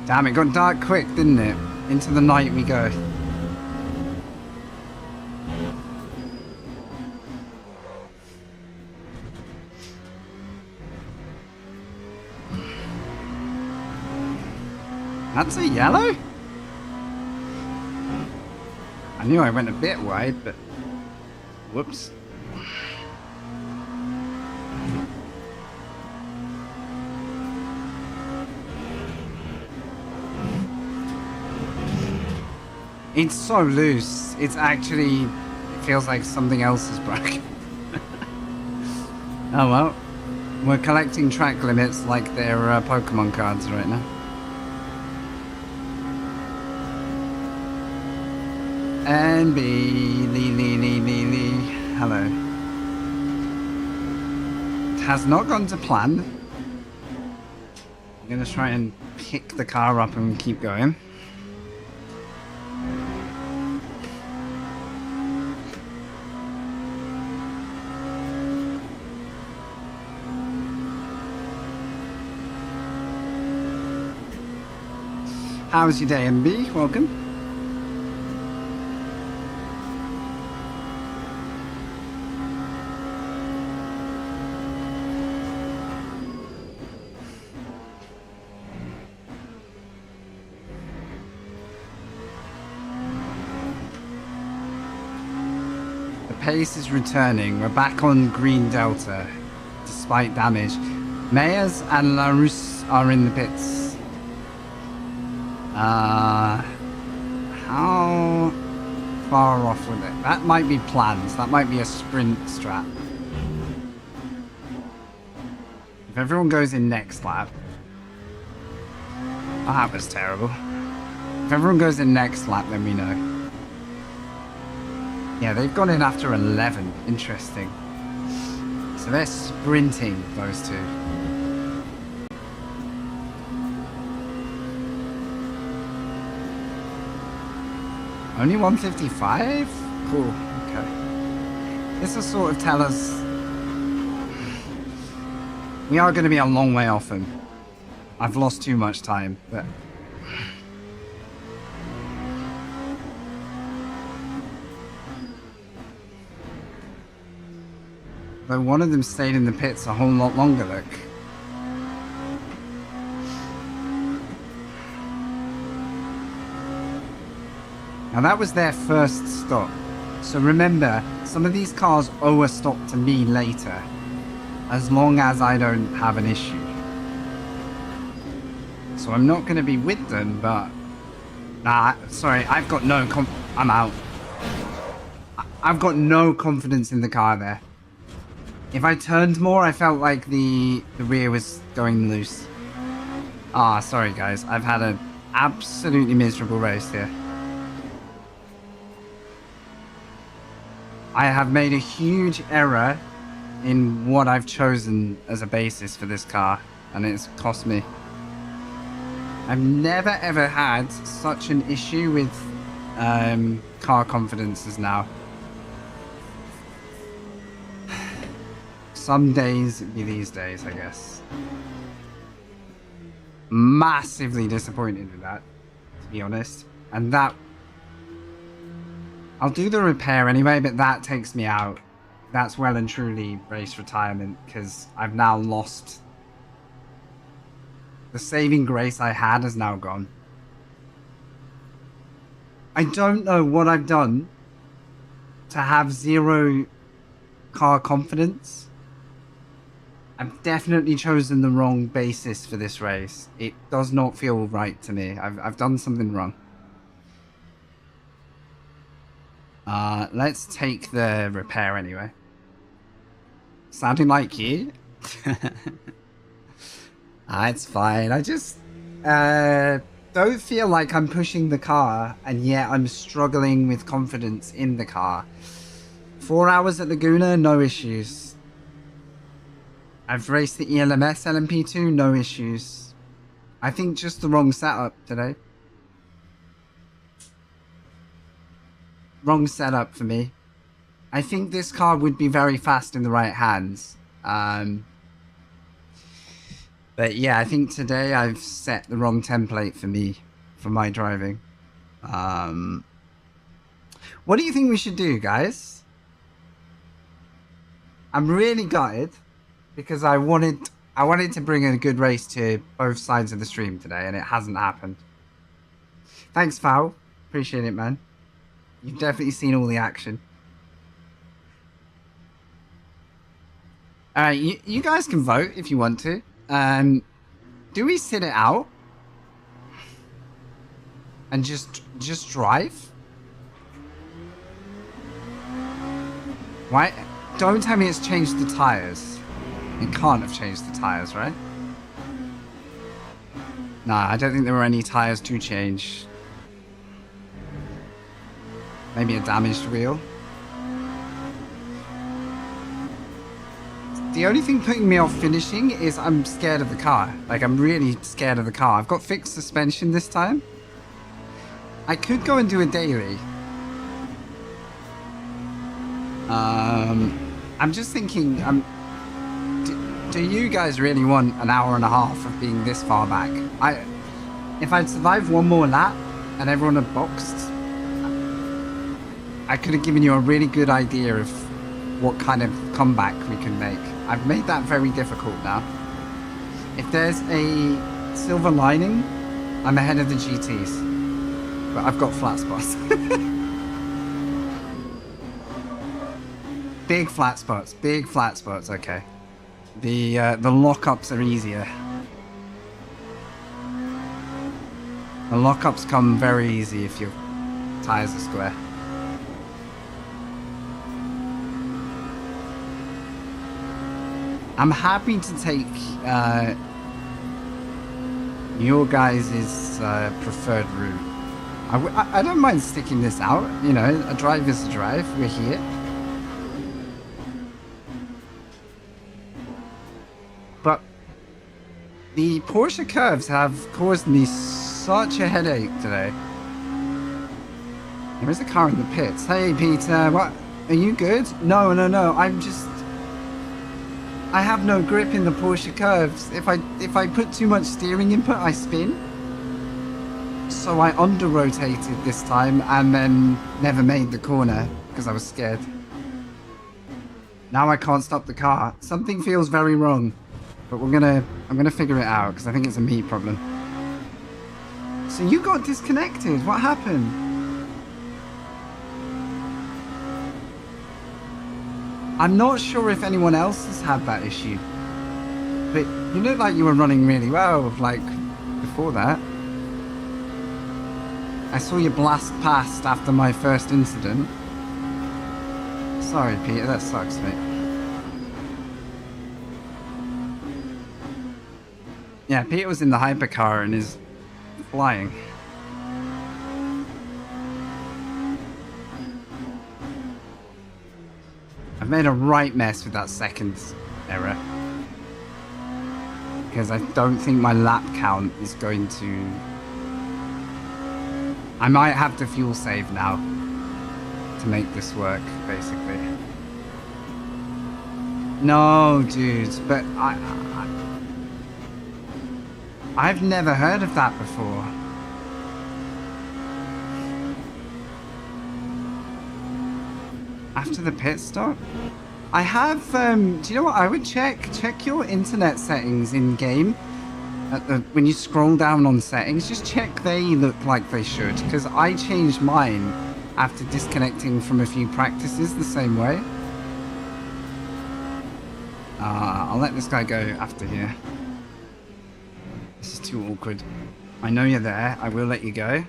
Damn, it got dark quick, didn't it? Into the night we go. That's a yellow? I knew I went a bit wide, but... Whoops. It's so loose. It's actually... It feels like something else is broken. Oh well. We're collecting track limits like they're Pokemon cards right now. And Lee. Hello. It has not gone to plan. I'm gonna try and pick the car up and keep going. How was your day, MB? Welcome. pace is returning. We're back on green delta, despite damage. Meyers and Larus are in the pits. How far off with it? That might be plans. That might be a sprint strat. If everyone goes in next lap... Oh, that was terrible. If everyone goes in next lap, then we know. Yeah, they've gone in after 11. Interesting. So they're sprinting, those two. Only 155? Cool, okay. This will sort of tell us... We are going to be a long way off him. I've lost too much time, but... Though one of them stayed in the pits a whole lot longer, look. Now that was their first stop. So remember, some of these cars owe a stop to me later. As long as I don't have an issue. So I'm not going to be with them, but... Nah, sorry, I've got no I'm out. I've got no confidence in the car there. If I turned more, I felt like the rear was going loose. Ah, sorry guys. I've had an absolutely miserable race here. I have made a huge error in what I've chosen as a basis for this car, and it's cost me. I've never ever had such an issue with car confidence as now. Some days be these days, I guess. Massively disappointed with that, to be honest. And that... I'll do the repair anyway, but that takes me out. That's well and truly race retirement, because I've now lost... The saving grace I had has now gone. I don't know what I've done to have zero car confidence. I've definitely chosen the wrong basis for this race. It does not feel right to me. I've done something wrong. Let's take the repair anyway. Sounding like you? It's fine. I just don't feel like I'm pushing the car, and yet I'm struggling with confidence in the car. 4 hours at Laguna, no issues. I've raced the ELMS LMP2, no issues. I think just the wrong setup today. Wrong setup for me. I think this car would be very fast in the right hands. But yeah, I think today I've set the wrong template for me, for my driving. What do you think we should do, guys? I'm really gutted because I wanted to bring a good race to both sides of the stream today, and it hasn't happened. Thanks, Foul. Appreciate it, man. You've definitely seen all the action. Alright, you guys can vote if you want to. Do we sit it out? And just drive? Why? Don't tell me it's changed the tires. It can't have changed the tires, right? Nah, I don't think there were any tires to change. Maybe a damaged wheel. The only thing putting me off finishing is I'm scared of the car. Like, I'm really scared of the car. I've got fixed suspension this time. I could go and do a daily. I'm just thinking, do you guys really want an hour and a half of being this far back? If I'd survived one more lap and everyone had boxed, I could have given you a really good idea of what kind of comeback we can make. I've made that very difficult now. If there's a silver lining, I'm ahead of the GTs. But I've got flat spots. Big flat spots. Big flat spots. Okay. The lockups are easier. The lockups come very easy if your tires are square. I'm happy to take your guys' preferred route. I don't mind sticking this out. You know, a drive is a drive. We're here. But the Porsche curves have caused me such a headache today. There is a car in the pits. Hey, Peter, what? Are you good? No, I'm just... I have no grip in the Porsche curves. If I put too much steering input, I spin. So I under-rotated this time and then never made the corner because I was scared. Now I can't stop the car. Something feels very wrong. But I'm gonna figure it out because I think it's a me problem. So you got disconnected. What happened? I'm not sure if anyone else has had that issue. But you look like you were running really well, like before that. I saw you blast past after my first incident. Sorry, Peter, that sucks, mate. Yeah, Peter was in the hypercar and is flying. I've made a right mess with that second error. Because I don't think my lap count is going to... I might have to fuel save now to make this work, basically. No, dude, but I've never heard of that before. After the pit stop? I have, do you know what? I would check your internet settings in game. When you scroll down on settings, just check they look like they should. Because I changed mine after disconnecting from a few practices the same way. I'll let this guy go after here. This is too awkward. I know you're there. I will let you go.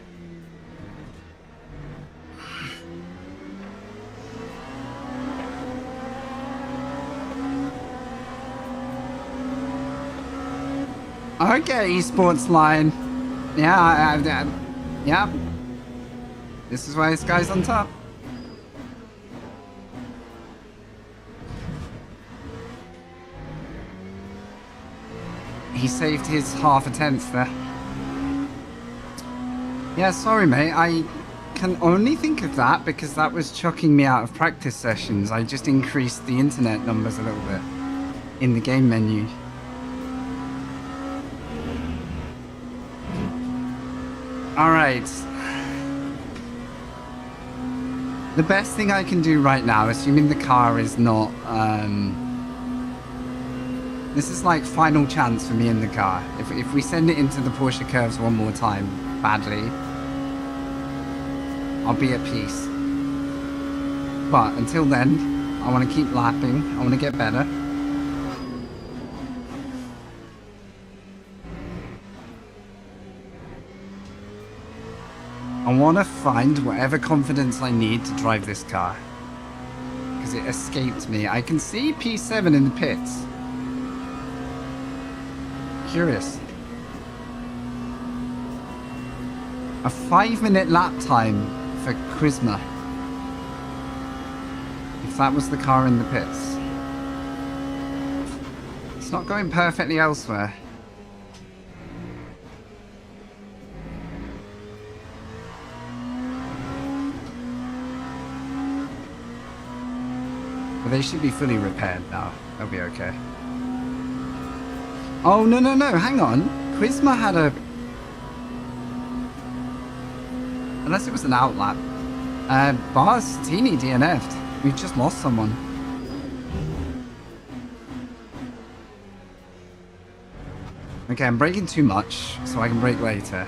Okay, esports line. Yeah, yeah. This is why this guy's on top. He saved his half a tenth there. Yeah, sorry, mate. I can only think of that because that was chucking me out of practice sessions. I just increased the internet numbers a little bit in the game menu. Alright. The best thing I can do right now, assuming the car is not... This is like final chance for me in the car. If we send it into the Porsche curves one more time, badly, I'll be at peace. But until then, I want to keep lapping. I want to get better. I want to find whatever confidence I need to drive this car. Because it escaped me. I can see P7 in the pits. Curious. A 5-minute lap time for Charisma. If that was the car in the pits. It's not going perfectly elsewhere. But they should be fully repaired now. They'll be okay. Oh, no, hang on. Quizma had a... Unless it was an outlap. Bars Teeny DNF'd. We've just lost someone. Okay, I'm braking too much, so I can brake later.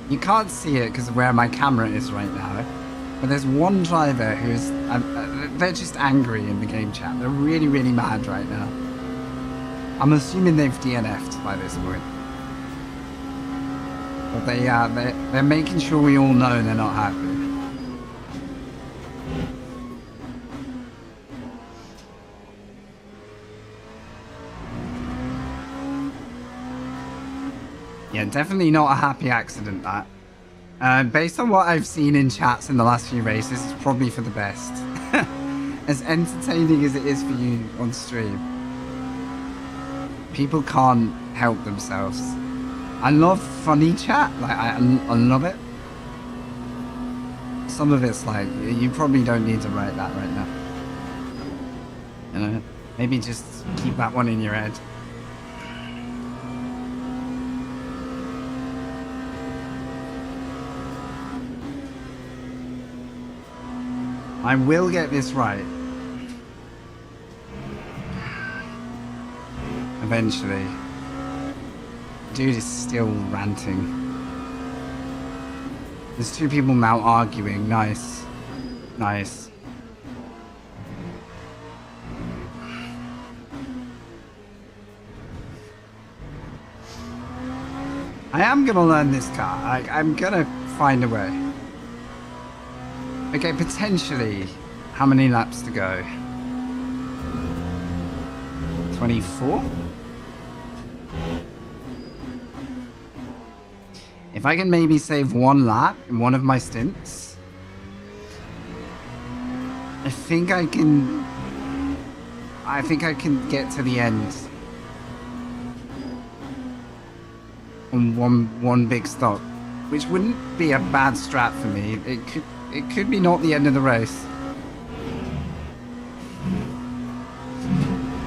You can't see it because of where my camera is right now. But there's one driver who's... they're just angry in the game chat. They're really, really mad right now. I'm assuming they've DNF'd by this point. But they're making sure we all know they're not happy. Yeah, definitely not a happy accident, that. Based on what I've seen in chats in the last few races, it's probably for the best. As entertaining as it is for you on stream. People can't help themselves. I love funny chat, like I love it. Some of it's like, you probably don't need to write that right now. You know, maybe just keep that one in your head. I will get this right. Eventually. Dude is still ranting. There's two people now arguing. Nice. Nice. I am gonna learn this car. I'm gonna find a way. Okay, potentially. How many laps to go? 24? If I can maybe save one lap in one of my stints, I think I can get to the end on one big stop, which wouldn't be a bad strat for me. It could be not the end of the race.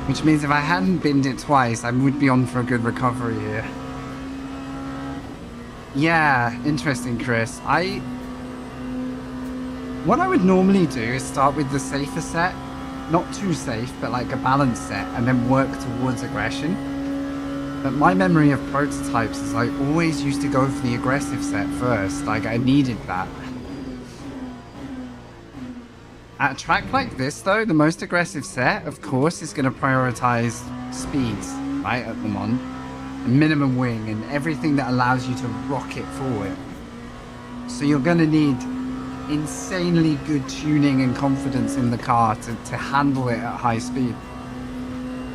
Which means if I hadn't binned it twice, I would be on for a good recovery here. Yeah, interesting, Chris. What I would normally do is start with the safer set. Not too safe, but like a balanced set, and then work towards aggression. But my memory of prototypes is I always used to go for the aggressive set first. Like, I needed that. At a track like this, though, the most aggressive set, of course, is going to prioritize speeds, right, at Le Mans. And minimum wing and everything that allows you to rocket forward. So you're going to need insanely good tuning and confidence in the car to handle it at high speed.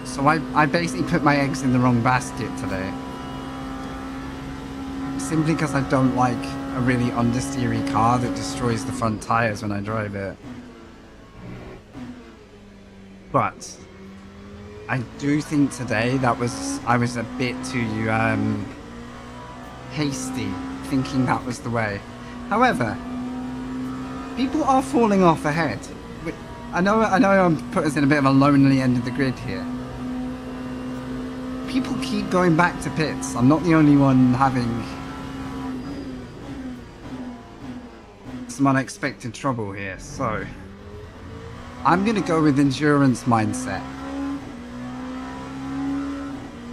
So I basically put my eggs in the wrong basket today. Simply because I don't like a really understeery car that destroys the front tires when I drive it. But I do think today I was a bit too hasty, thinking that was the way. However, people are falling off ahead. I know I'm put us in a bit of a lonely end of the grid here. People keep going back to pits. I'm not the only one having some unexpected trouble here, so I'm gonna go with endurance mindset.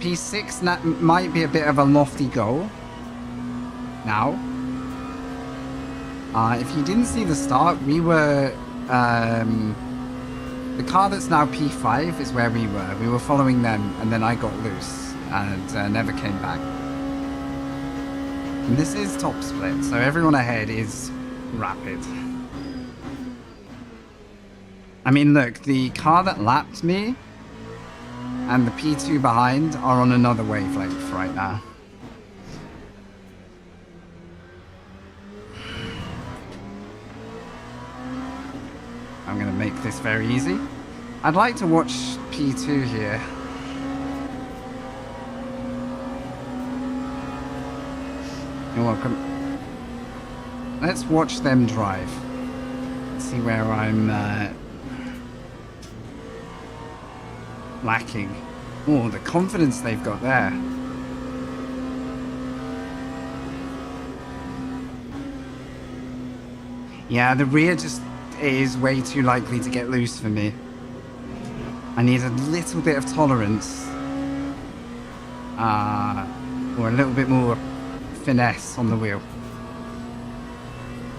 P6 might be a bit of a lofty goal. Now, if you didn't see the start, we were the car that's now P5 is where we were. We were following them, and then I got loose and never came back. And this is top split, so everyone ahead is rapid. I mean, look, the car that lapped me and the P2 behind are on another wavelength right now. I'm going to make this very easy. I'd like to watch P2 here. You're welcome. Let's watch them drive. Let's see where I'm lacking. Oh, the confidence they've got there. Yeah, the rear just is way too likely to get loose for me. I need a little bit of tolerance. Or a little bit more finesse on the wheel.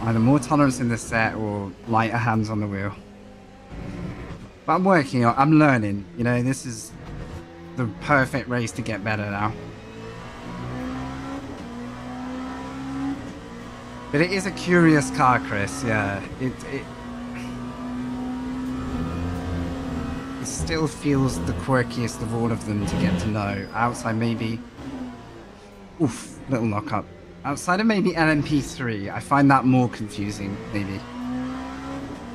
Either more tolerance in the set or lighter hands on the wheel. But I'm working on, I'm learning. You know, this is the perfect race to get better now. But it is a curious car, Chris. Yeah, it still feels the quirkiest of all of them to get to know. Outside maybe... Oof, little knock-up. Outside of maybe LMP3, I find that more confusing, maybe.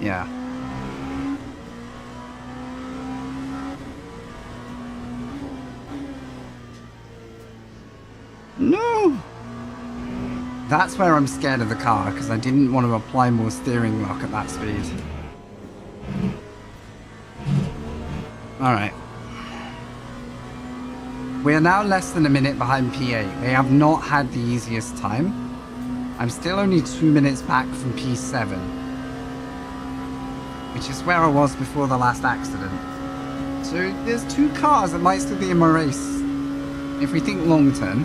Yeah. No! That's where I'm scared of the car, because I didn't want to apply more steering lock at that speed. Alright. We are now less than a minute behind P8. They have not had the easiest time. I'm still only 2 minutes back from P7. Which is where I was before the last accident. So there's 2 cars that might still be in my race. If we think long term.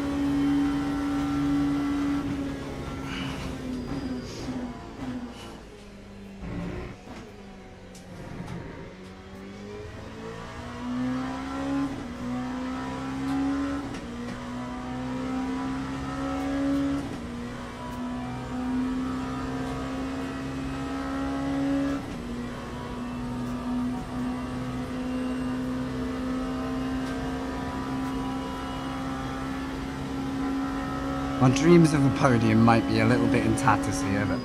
My dreams of a podium might be a little bit in tatters here, but...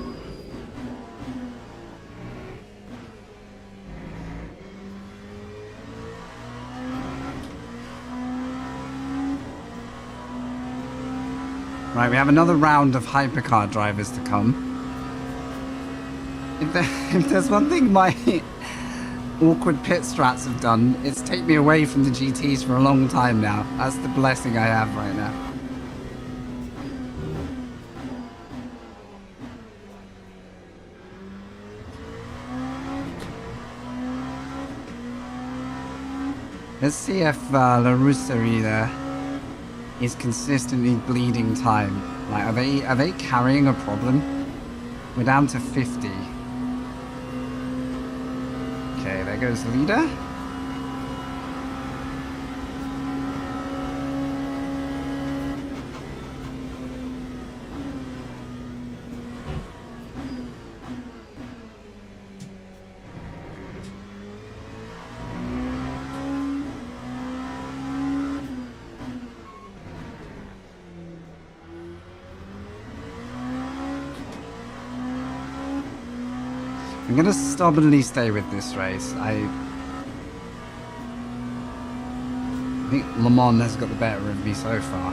Right, we have another round of hypercar drivers to come. If there's one thing my awkward pit strats have done, it's take me away from the GTs for a long time now. That's the blessing I have right now. Let's see if La Russerie there is consistently bleeding time. Like, are they carrying a problem? We're down to 50. Okay, there goes the leader. I'm gonna stubbornly stay with this race. I think Le Mans has got the better of me so far.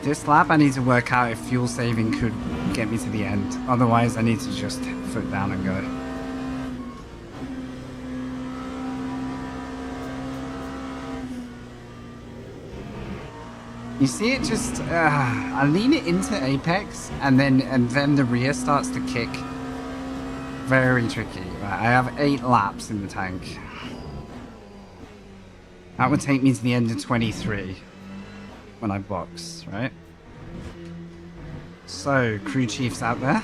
This lap I need to work out if fuel saving could get me to the end. Otherwise I need to just foot down and go. You see it just, I lean it into apex and then the rear starts to kick. Very tricky. Right, I have 8 laps in the tank. That would take me to the end of 23 when I box, right? So, crew chiefs out there.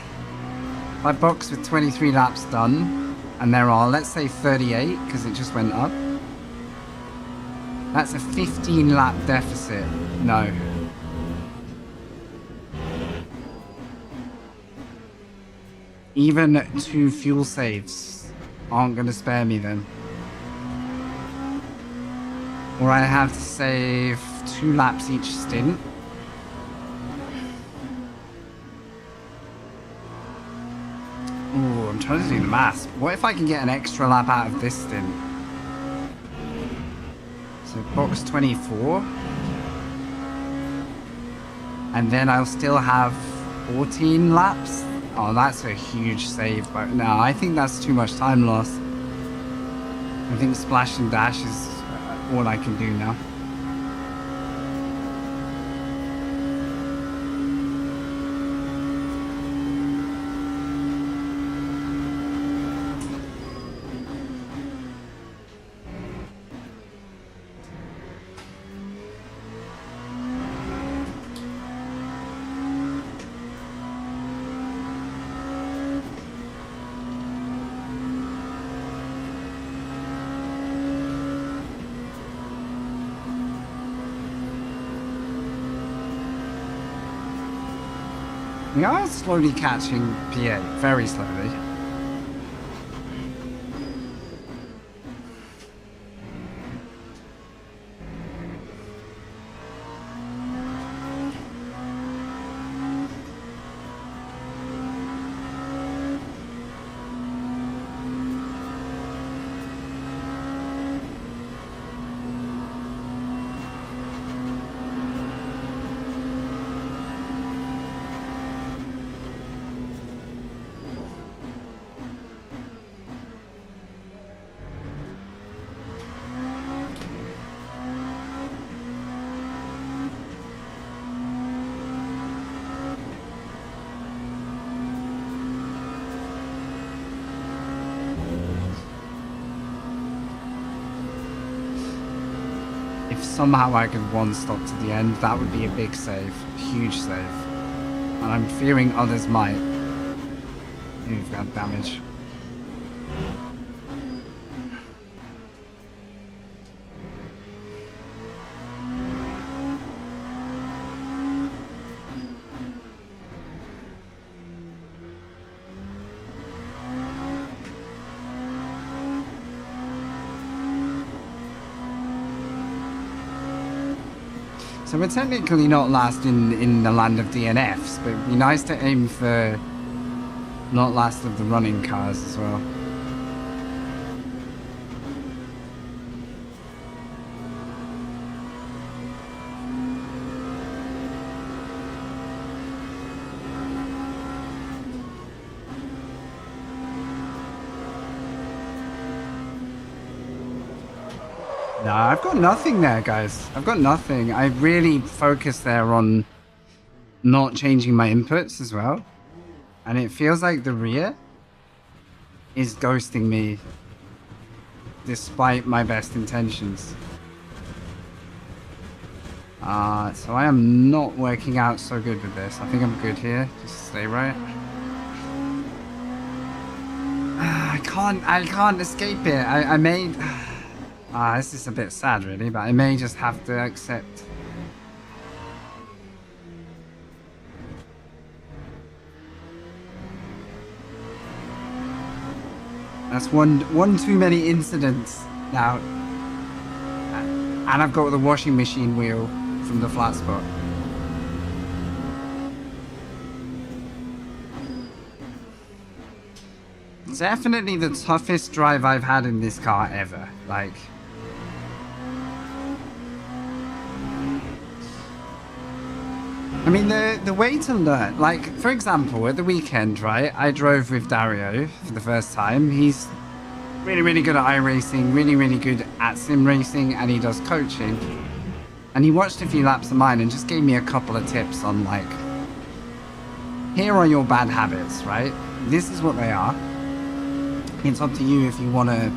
If I box with 23 laps done, and there are, let's say 38, because it just went up. That's a 15 lap deficit. No. Even 2 fuel saves aren't going to spare me then. Or I have to save 2 laps each stint. Ooh, I'm trying to do the maths. What if I can get an extra lap out of this stint? So box 24. And then I'll still have 14 laps. Oh, that's a huge save. But no, I think that's too much time loss. I think splash and dash is all I can do now. We are slowly catching P8, very slowly. If somehow I could one stop to the end, that would be a big save, a huge save. And I'm fearing others might. You've got damage. So we're technically not last in the land of DNFs, but it'd be nice to aim for not last of the running cars as well. No, I've got nothing there, guys. I've got nothing. I really focused there on not changing my inputs as well. And it feels like the rear is ghosting me despite my best intentions. So I am not working out so good with this. I think I'm good here. Just stay right. I can't escape it. I made... this is a bit sad really, but I may just have to accept. That's one too many incidents now. And I've got the washing machine wheel from the flat spot. Definitely the toughest drive I've had in this car ever. Like... I mean, the way to learn, like, for example, at the weekend, right, I drove with Dario for the first time. He's really, really good at iRacing, really, really good at sim racing, and he does coaching. And he watched a few laps of mine and just gave me a couple of tips on, like, here are your bad habits, right? This is what they are. It's up to you if you want to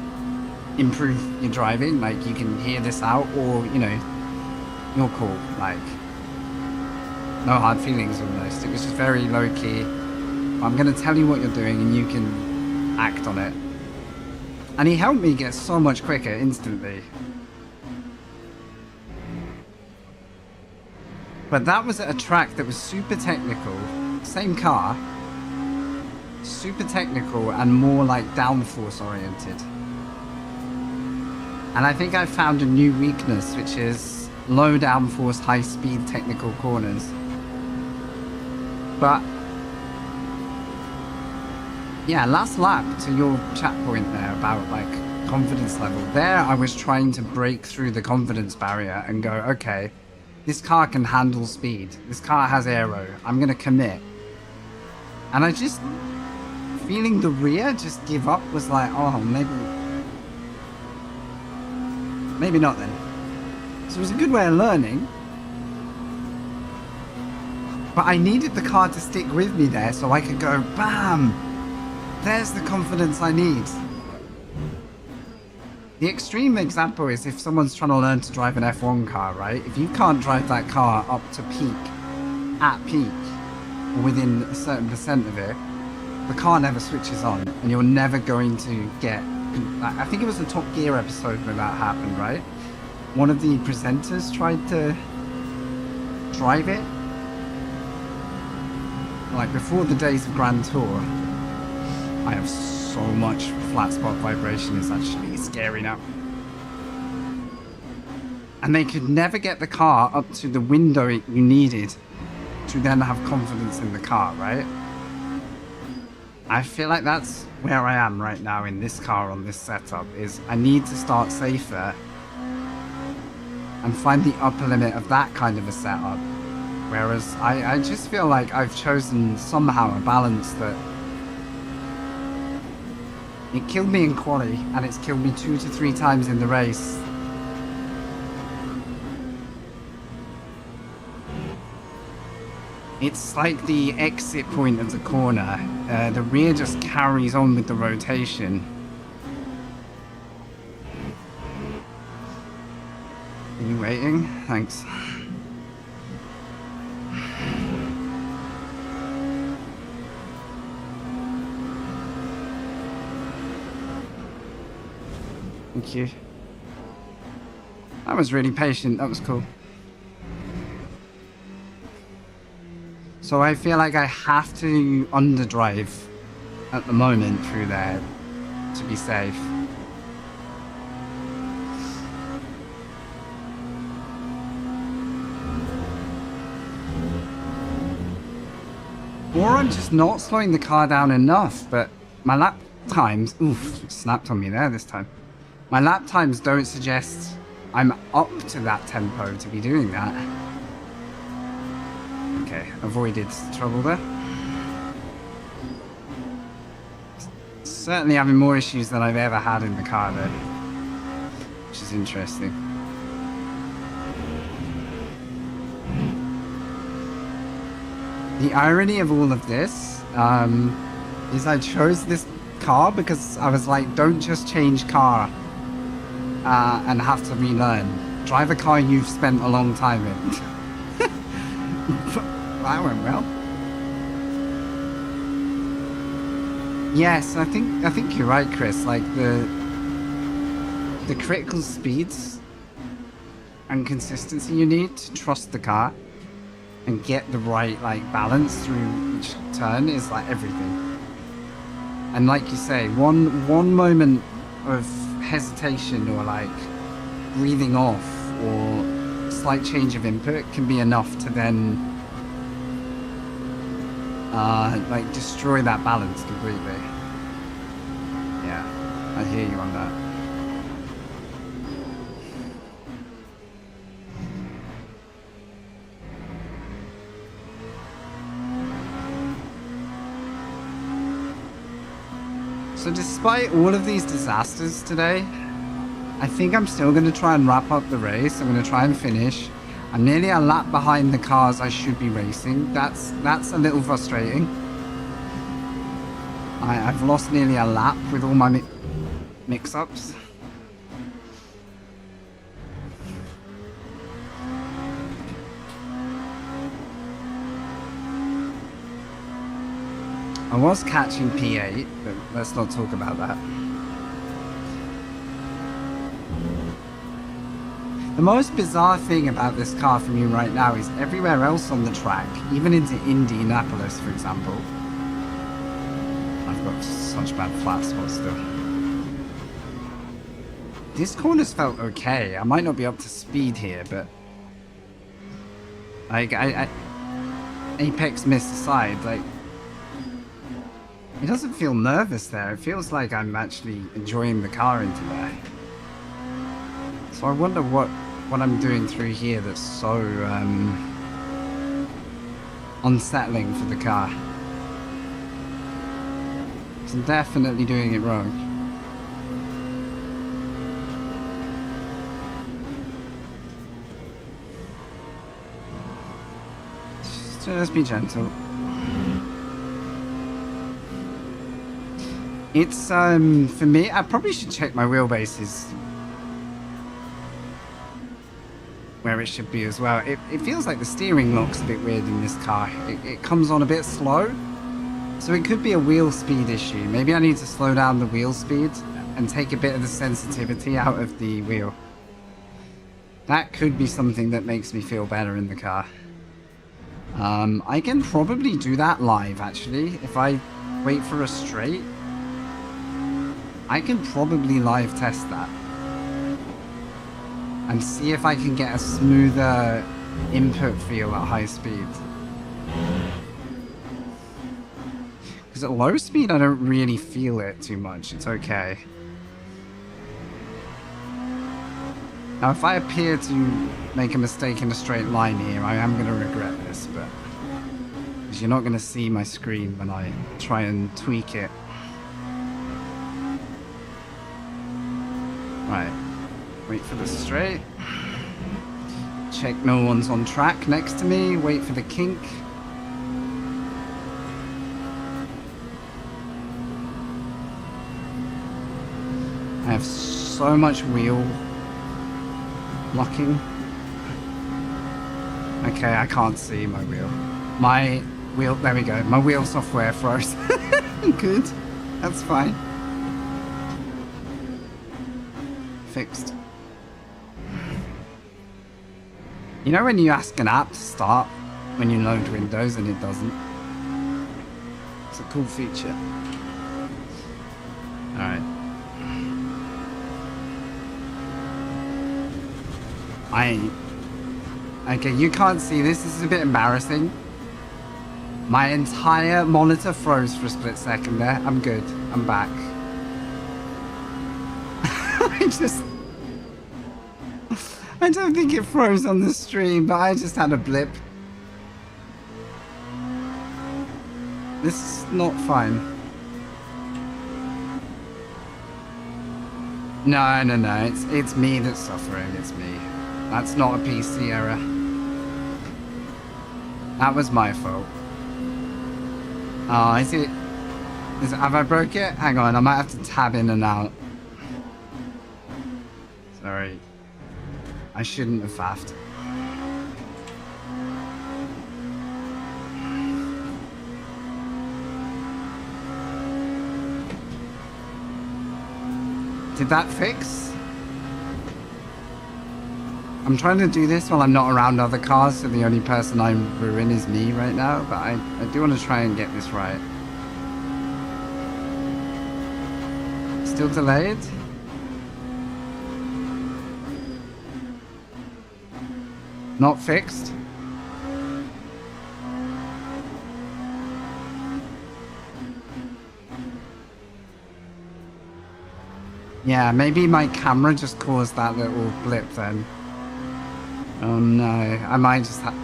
improve your driving, like, you can hear this out, or, you know, you're cool, like... No hard feelings almost. It was just very low-key. I'm going to tell you what you're doing and you can act on it. And he helped me get so much quicker instantly. But that was at a track that was super technical. Same car. Super technical and more like downforce oriented. And I think I found a new weakness, which is low downforce, high speed technical corners. But yeah, last lap, to your chat point there about like confidence level, there I was trying to break through the confidence barrier and go, okay, this car can handle speed, this car has aero, I'm gonna commit. And I just, feeling the rear just give up was like, oh, maybe not then. So it was a good way of learning. But I needed the car to stick with me there so I could go, bam! There's the confidence I need. The extreme example is if someone's trying to learn to drive an F1 car, right? If you can't drive that car up to at peak, or within a certain percent of it, the car never switches on, and you're never going to get... I think it was the Top Gear episode where that happened, right? One of the presenters tried to drive it, like before the days of Grand Tour, I have so much flat spot vibration, it's actually scary now. And they could never get the car up to the window you needed to then have confidence in the car, right? I feel like that's where I am right now in this car on this setup, is I need to start safer and find the upper limit of that kind of a setup. Whereas I just feel like I've chosen somehow a balance that it killed me in quali and it's killed me 2 to 3 times in the race. It's like the exit point of the corner. The rear just carries on with the rotation. Are you waiting? Thanks. Thank you. That was really patient. That was cool. So I feel like I have to underdrive at the moment through there to be safe. Or I'm just not slowing the car down enough, but my lap times... Oof, snapped on me there this time. My lap times don't suggest I'm up to that tempo to be doing that. Okay, avoided trouble there. Certainly having more issues than I've ever had in the car though, which is interesting. The irony of all of this is I chose this car because I was like, don't just change car and have to relearn. Drive a car you've spent a long time in. That went well. Yes, I think you're right, Chris. Like the critical speeds and consistency you need to trust the car and get the right like balance through each turn is like everything. And like you say, one moment of hesitation or like breathing off or slight change of input can be enough to then like destroy that balance completely. Yeah, I hear you on that. So despite all of these disasters today, I think I'm still going to try and wrap up the race. I'm going to try and finish. I'm nearly a lap behind the cars I should be racing. That's a little frustrating. I've lost nearly a lap with all my mix-ups. I was catching P8, but let's not talk about that. The most bizarre thing about this car for me right now is everywhere else on the track, even into Indianapolis, for example. I've got such bad flat spots still. This corner's felt okay. I might not be up to speed here, but like Apex missed aside, like it doesn't feel nervous there. It feels like I'm actually enjoying the car into there. So I wonder what I'm doing through here that's so unsettling for the car. I'm definitely doing it wrong. Just be gentle. It's for me, I probably should check my wheelbases where it should be as well. It feels like the steering lock's a bit weird in this car. It comes on a bit slow, so it could be a wheel speed issue. Maybe I need to slow down the wheel speed and take a bit of the sensitivity out of the wheel. That could be something that makes me feel better in the car. I can probably do that live, actually. If I wait for a straight, I can probably live test that. And see if I can get a smoother input feel at high speed. Because at low speed, I don't really feel it too much. It's okay. Now, if I appear to make a mistake in a straight line here, I am going to regret this, but... because you're not going to see my screen when I try and tweak it. Right. Wait for the straight. Check no one's on track next to me. Wait for the kink. I have so much wheel locking. Okay, I can't see my wheel. My wheel, there we go. My wheel software froze. Good. That's fine. Fixed. You know when you ask an app to start when you load Windows and it doesn't? It's a cool feature. Alright. Okay, you can't see this. This is a bit embarrassing. My entire monitor froze for a split second there. I'm good. I'm back. I don't think it froze on the stream, but I just had a blip. This is not fine. No. It's me that's suffering. It's me. That's not a PC error. That was my fault. Oh, is it... have I broke it? Hang on, I might have to tab in and out. Sorry. I shouldn't have faffed. Did that fix? I'm trying to do this while I'm not around other cars, so the only person I ruin is me right now, but I do want to try and get this right. Still delayed? Not fixed? Yeah, maybe my camera just caused that little blip then. Oh no, I might just have...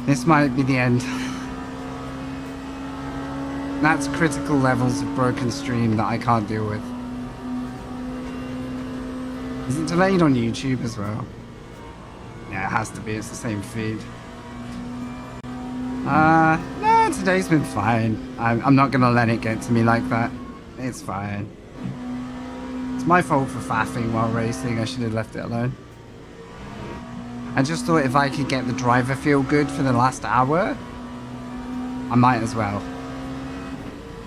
this might be the end. That's critical levels of broken stream that I can't deal with. Is it delayed on YouTube as well? Yeah, it has to be. It's the same feed. No, today's been fine. I'm not gonna let it get to me like that. It's fine. It's my fault for faffing while racing. I should have left it alone. I just thought if I could get the driver feel good for the last hour, I might as well.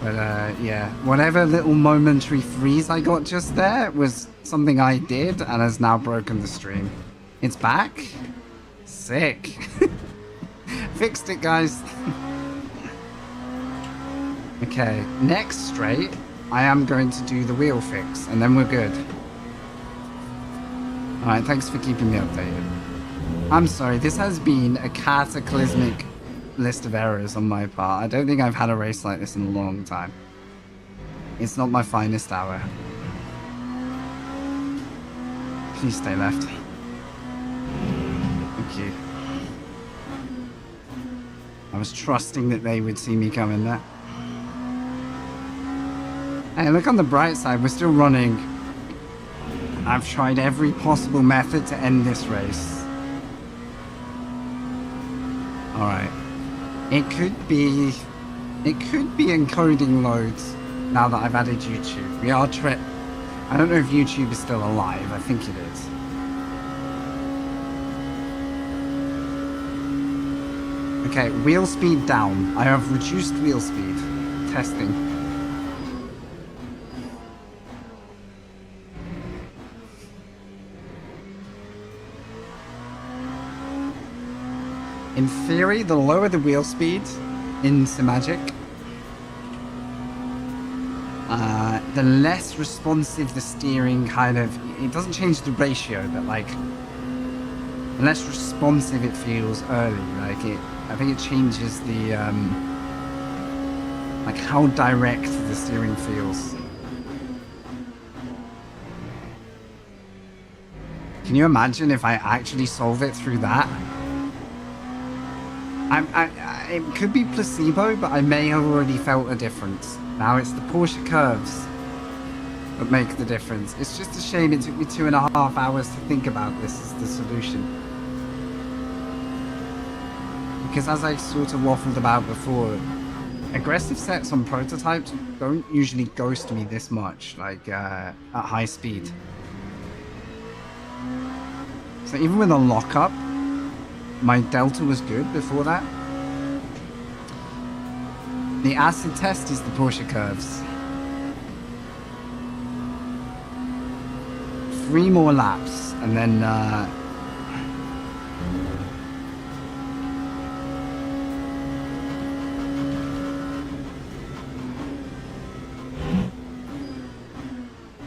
But yeah, whatever little momentary freeze I got just there was something I did and has now broken the stream. It's back? Sick. Fixed it, guys. Okay, next straight, I am going to do the wheel fix, and then we're good. Alright, thanks for keeping me updated. I'm sorry, this has been a cataclysmic list of errors on my part. I don't think I've had a race like this in a long time. It's not my finest hour. Please stay left. Thank you. I was trusting that they would see me coming there. Hey, look on the bright side, we're still running. I've tried every possible method to end this race. Alright. It could be encoding loads now that I've added YouTube. We are I don't know if YouTube is still alive. I think it is. Okay, wheel speed down. I have reduced wheel speed. Testing. In theory, the lower the wheel speed in Simagic, the less responsive the steering kind of... It doesn't change the ratio, but like... the less responsive it feels early. Like I think it changes the... like how direct the steering feels. Can you imagine if I actually solve it through that? It could be placebo, but I may have already felt a difference. Now it's the Porsche curves that make the difference. It's just a shame it took me 2.5 hours to think about this as the solution. Because as I sort of waffled about before, aggressive sets on prototypes don't usually ghost me this much, like at high speed. So even with a lockup, my delta was good before that. The acid test is the Porsche curves. 3 more laps, and then I'm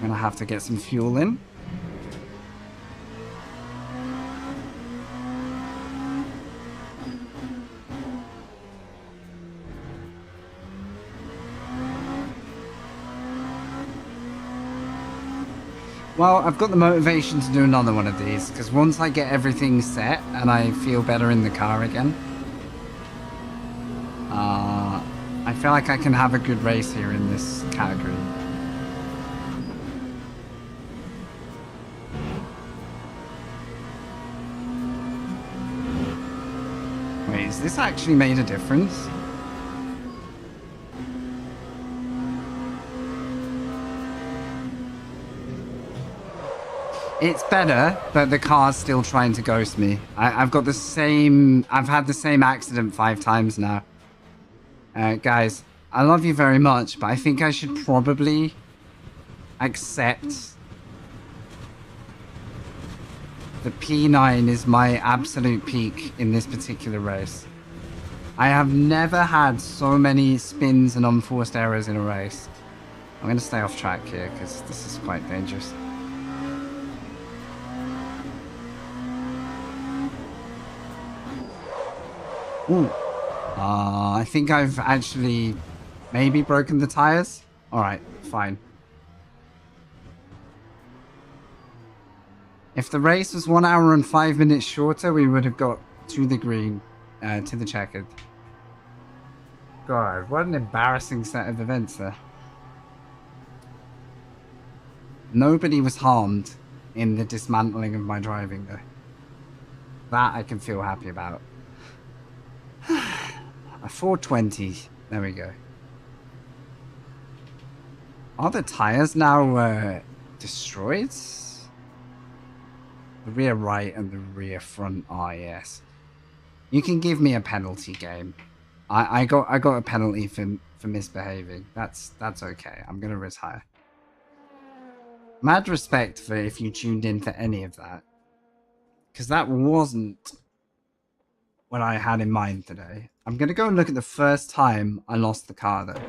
gonna have to get some fuel in. Well, I've got the motivation to do another one of these, because once I get everything set and I feel better in the car again, I feel like I can have a good race here in this category. Wait, has this actually made a difference? It's better, but the car's still trying to ghost me. I've got the same... I've had the same accident 5 times now. Guys, I love you very much, but I think I should probably accept the P9 is my absolute peak in this particular race. I have never had so many spins and unforced errors in a race. I'm going to stay off track here, because this is quite dangerous. Ooh. I think I've actually maybe broken the tires. Alright, fine. If the race was 1 hour and 5 minutes shorter, we would have got to the green, to the checkered. God, what an embarrassing set of events there. Nobody was harmed in the dismantling of my driving, though. That I can feel happy about. A 420. There we go. Are the tires now destroyed? The rear right and the rear front are, yes. You can give me a penalty game. I got a penalty for misbehaving. That's okay. I'm gonna retire. Mad respect for if you tuned in for any of that. Because that wasn't what I had in mind today. I'm gonna go and look at the first time I lost the car though.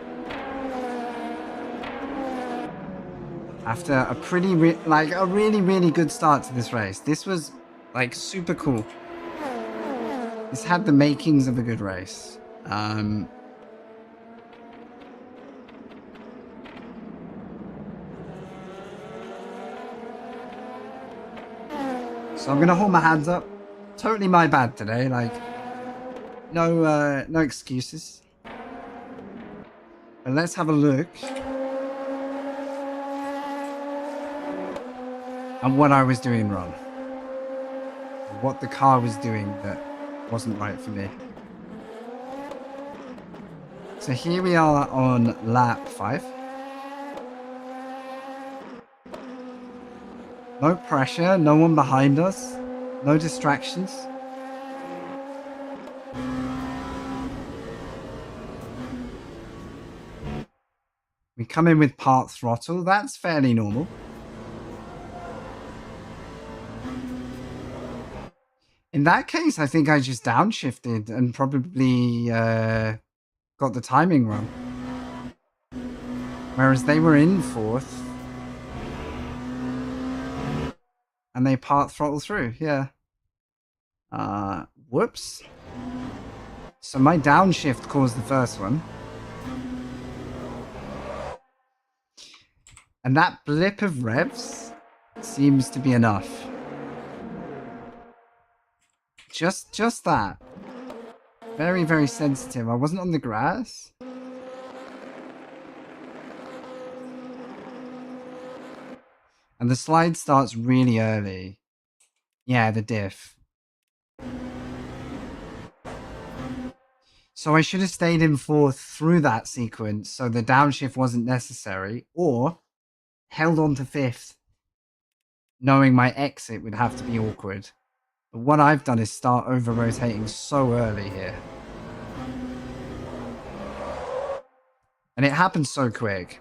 After a pretty, really good start to this race. This was like super cool. This had the makings of a good race. So I'm gonna hold my hands up. Totally my bad today, like no excuses. But let's have a look at what I was doing wrong. What the car was doing that wasn't right for me. So here we are on lap 5. No pressure, no one behind us, no distractions. We come in with part throttle, that's fairly normal. In that case, I think I just downshifted and probably got the timing wrong. Whereas they were in fourth. And they part throttle through, yeah. Whoops. So my downshift caused the first one. And that blip of revs seems to be enough. Just that. Very, very sensitive. I wasn't on the grass. And the slide starts really early. Yeah, the diff. So I should have stayed in fourth through that sequence so the downshift wasn't necessary, or held on to fifth, knowing my exit would have to be awkward. But what I've done is start over-rotating so early here. And it happened so quick.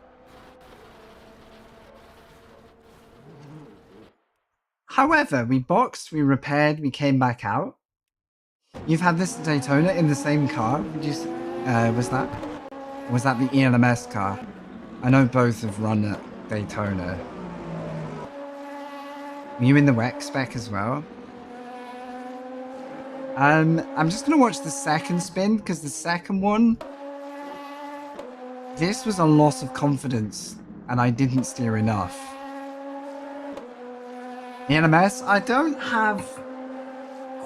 However, we boxed, we repaired, we came back out. You've had this Daytona in the same car? Was that the ELMS car? I know both have run at Daytona. Were you in the WEC spec as well? I'm just gonna watch the second spin because the second one, this was a loss of confidence and I didn't steer enough. ELMS, I don't have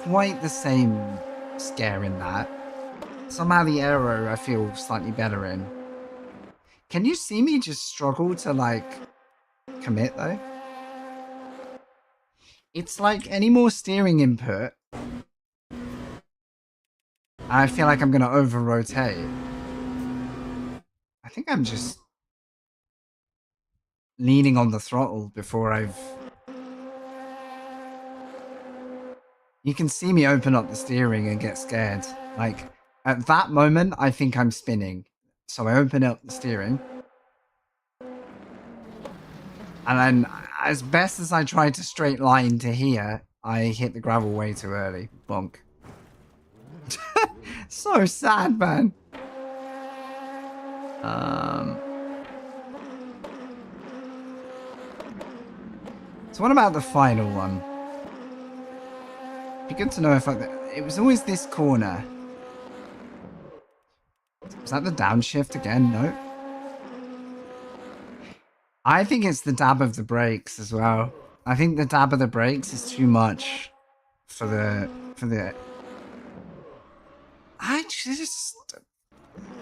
quite the same scare in that. Somehow the aero I feel slightly better in. Can you see me just struggle to like commit though? It's like any more steering input, I feel like I'm gonna over rotate. I think I'm just leaning on the throttle before I've... You can see me open up the steering and get scared. Like, at that moment, I think I'm spinning. So I open up the steering. And then, as best as I try to straight line to here, I hit the gravel way too early. Bonk. So sad, man. So what about the final one? Be good to know if it was always this corner. Was that the downshift again? No. I think it's the dab of the brakes as well. I think the dab of the brakes is too much for the I just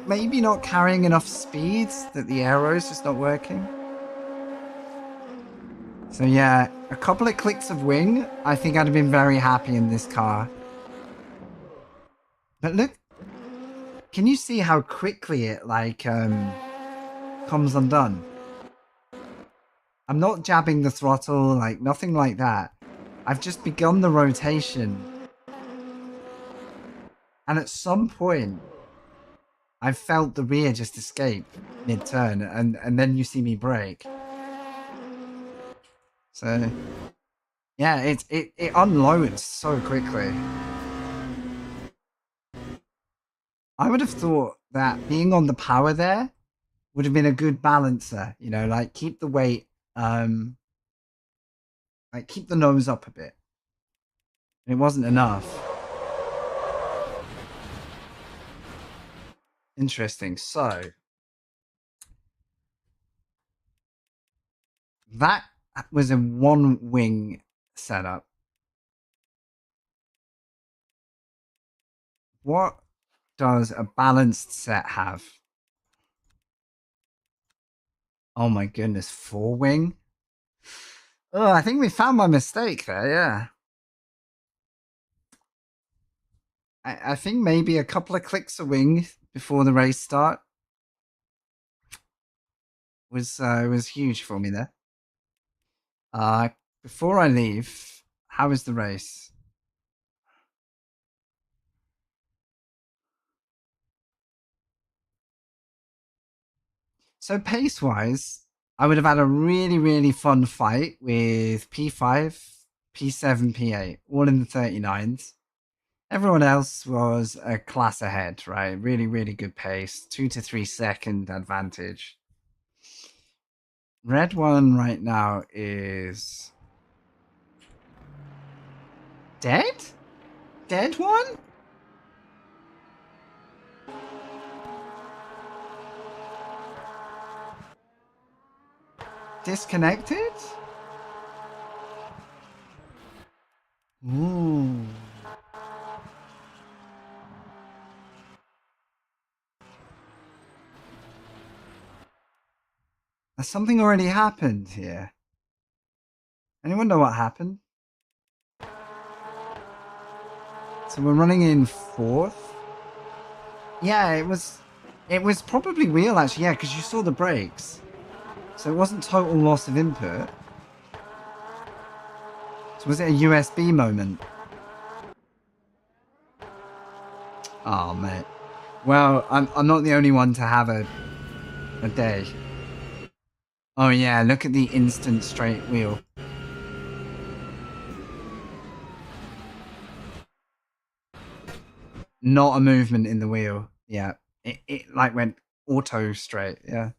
maybe not carrying enough speed that the aero is just not working. So yeah, a couple of clicks of wing, I think I'd have been very happy in this car. But look, can you see how quickly it like comes undone? I'm not jabbing the throttle, like nothing like that. I've just begun the rotation. And at some point, I felt the rear just escape mid-turn, and then you see me brake. So, yeah, it unloads so quickly. I would have thought that being on the power there would have been a good balancer, you know, like keep the weight, like keep the nose up a bit. And it wasn't enough. Interesting. So that was a one wing setup. What does a balanced set have? Oh my goodness, 4 wing? Oh, I think we found my mistake there, yeah. I think maybe a couple of clicks of wing before the race start was huge for me there. Before I leave, how is the race? So pace-wise, I would have had a really, really fun fight with P5, P7, P8, all in the 39s. Everyone else was a class ahead, right? Really, really good pace. 2 to 3 second advantage. Red one right now is dead? Dead one? Disconnected? Ooh. Has something already happened here? Anyone know what happened? So we're running in 4th? Yeah, it was probably wheel actually, yeah, because you saw the brakes. So it wasn't total loss of input. So was it a USB moment? Oh, mate. Well, I'm not the only one to have a day. Oh yeah, look at the instant straight wheel. Not a movement in the wheel. Yeah, it like went auto straight. Yeah.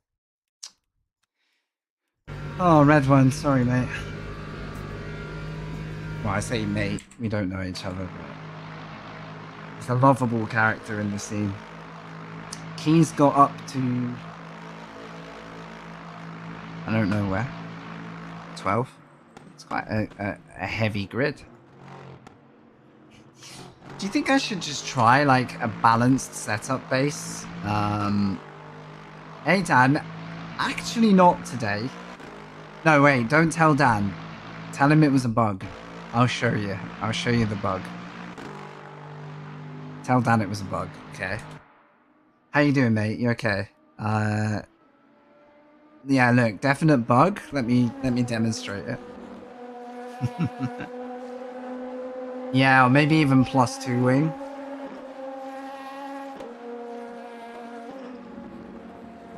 Oh, red one. Sorry, mate. Well, I say mate. We don't know each other, but he's a lovable character in the scene. Keys got up to I don't know where. 12. It's quite a heavy grid. Do you think I should just try like a balanced setup base? Hey Dan, actually not today. No, wait, don't tell Dan. Tell him it was a bug. I'll show you. I'll show you the bug. Tell Dan it was a bug, okay? How you doing, mate? You okay? Yeah, look, definite bug. Let me demonstrate it. Yeah, or maybe even +2 wing.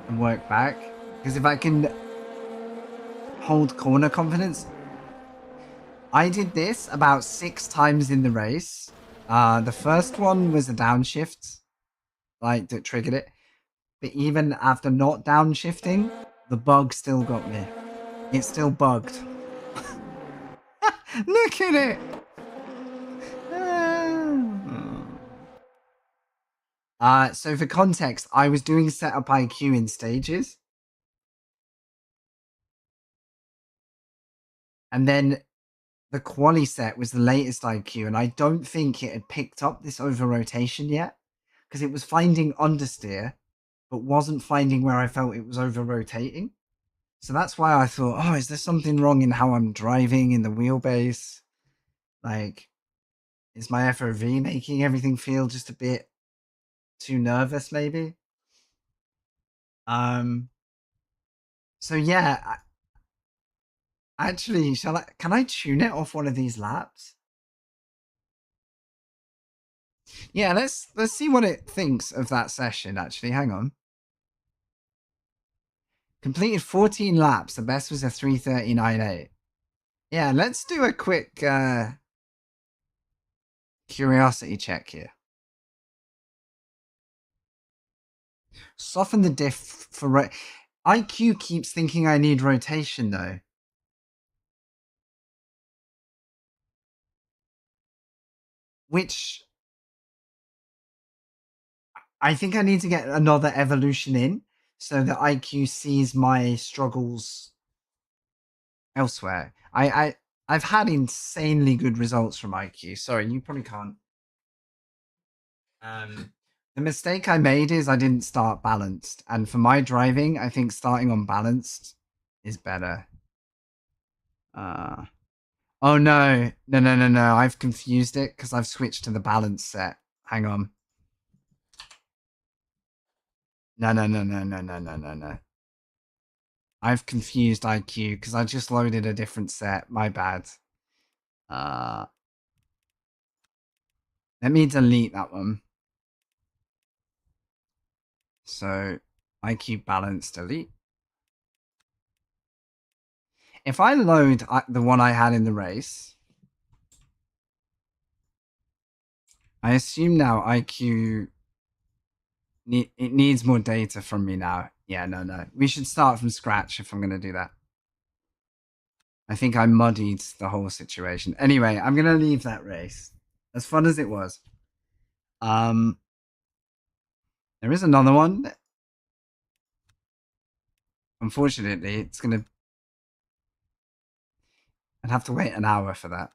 And work back. Because if I can hold corner confidence. I did this about 6 times in the race. The first one was a downshift, like that triggered it. But even after not downshifting, the bug still got me. It's still bugged. Look at it! So for context, I was doing setup IQ in stages. And then the quali set was the latest IQ, and I don't think it had picked up this over rotation yet. Because it was finding understeer, but wasn't finding where I felt it was over rotating. So that's why I thought, oh, is there something wrong in how I'm driving in the wheelbase? Like, is my FOV making everything feel just a bit too nervous, maybe? So yeah, actually, can I tune it off one of these laps? Yeah, let's see what it thinks of that session, actually. Hang on. Completed 14 laps. The best was a 3:39.8. Yeah, let's do a quick curiosity check here. Soften the diff for IQ keeps thinking I need rotation though. Which I think I need to get another evolution in so that IQ sees my struggles elsewhere. I've had insanely good results from IQ. Sorry, you probably can't. The mistake I made is I didn't start balanced, and for my driving, I think starting on balanced is better. Oh no, no! I've confused it because I've switched to the balance set. Hang on. No. I've confused IQ because I just loaded a different set. My bad. Let me delete that one. So IQ balance delete. If I load the one I had in the race, I assume now IQ... it needs more data from me now. Yeah, no. We should start from scratch if I'm going to do that. I think I muddied the whole situation. Anyway, I'm going to leave that race. As fun as it was. There is another one. Unfortunately, it's going to... I'd have to wait an hour for that.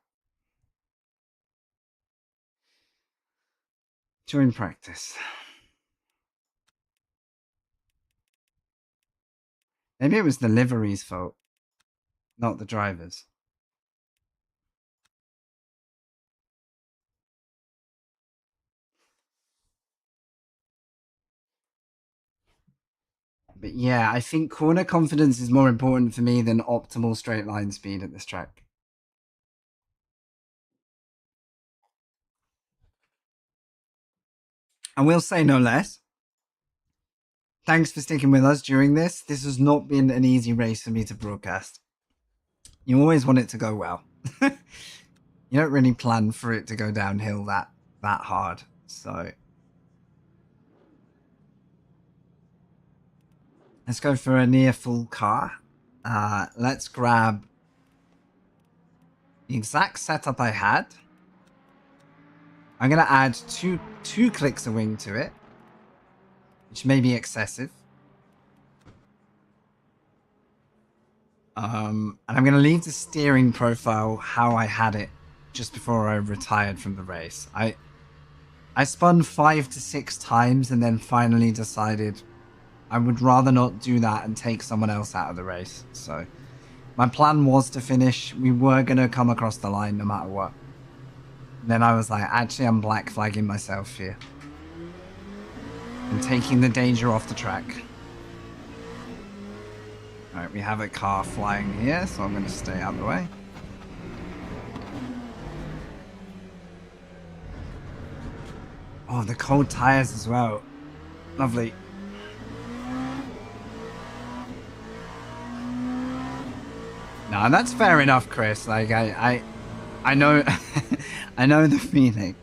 Join practice. Maybe it was the livery's fault, not the driver's. But yeah, I think corner confidence is more important for me than optimal straight line speed at this track. I will say no less. Thanks for sticking with us during this. This has not been an easy race for me to broadcast. You always want it to go well. You don't really plan for it to go downhill that hard. So let's go for a near full car. Let's grab the exact setup I had. I'm going to add two clicks of wing to it, which may be excessive. And I'm going to leave the steering profile how I had it just before I retired from the race. I spun 5 to 6 times and then finally decided I would rather not do that and take someone else out of the race. So my plan was to finish. We were going to come across the line no matter what. And then I was like, actually, I'm black flagging myself here and taking the danger off the track. Alright, we have a car flying here, so I'm going to stay out of the way. Oh, the cold tires as well. Lovely. No, that's fair enough, Chris. Like, I know, I know the feeling.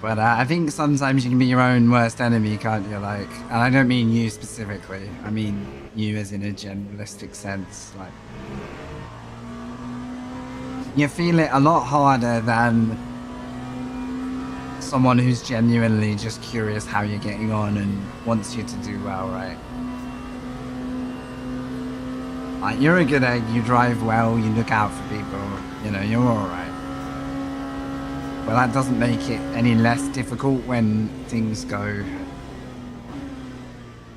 But I think sometimes you can be your own worst enemy, can't you? Like, and I don't mean you specifically. I mean you as in a generalistic sense. Like, you feel it a lot harder than someone who's genuinely just curious how you're getting on and wants you to do well, right? Like, you're a good egg, you drive well, you look out for people, you know, you're alright. But that doesn't make it any less difficult when things go...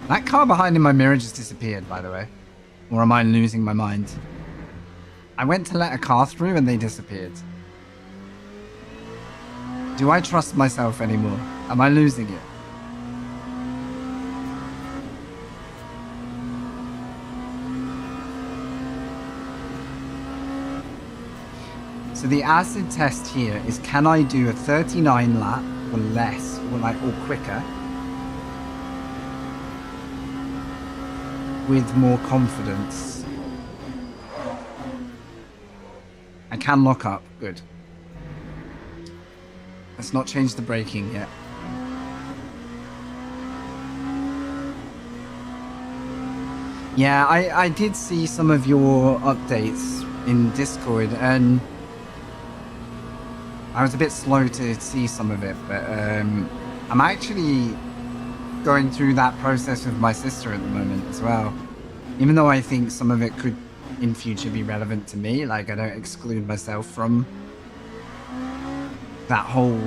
That car behind in my mirror just disappeared, by the way. Or am I losing my mind? I went to let a car through and they disappeared. Do I trust myself anymore? Am I losing it? So the acid test here is, can I do a 39 lap or less, or quicker, with more confidence? I can lock up. Good. Let's not change the braking yet. Yeah, I did see some of your updates in Discord, and I was a bit slow to see some of it, but I'm actually going through that process with my sister at the moment as well. Even though I think some of it could in future be relevant to me, like, I don't exclude myself from that whole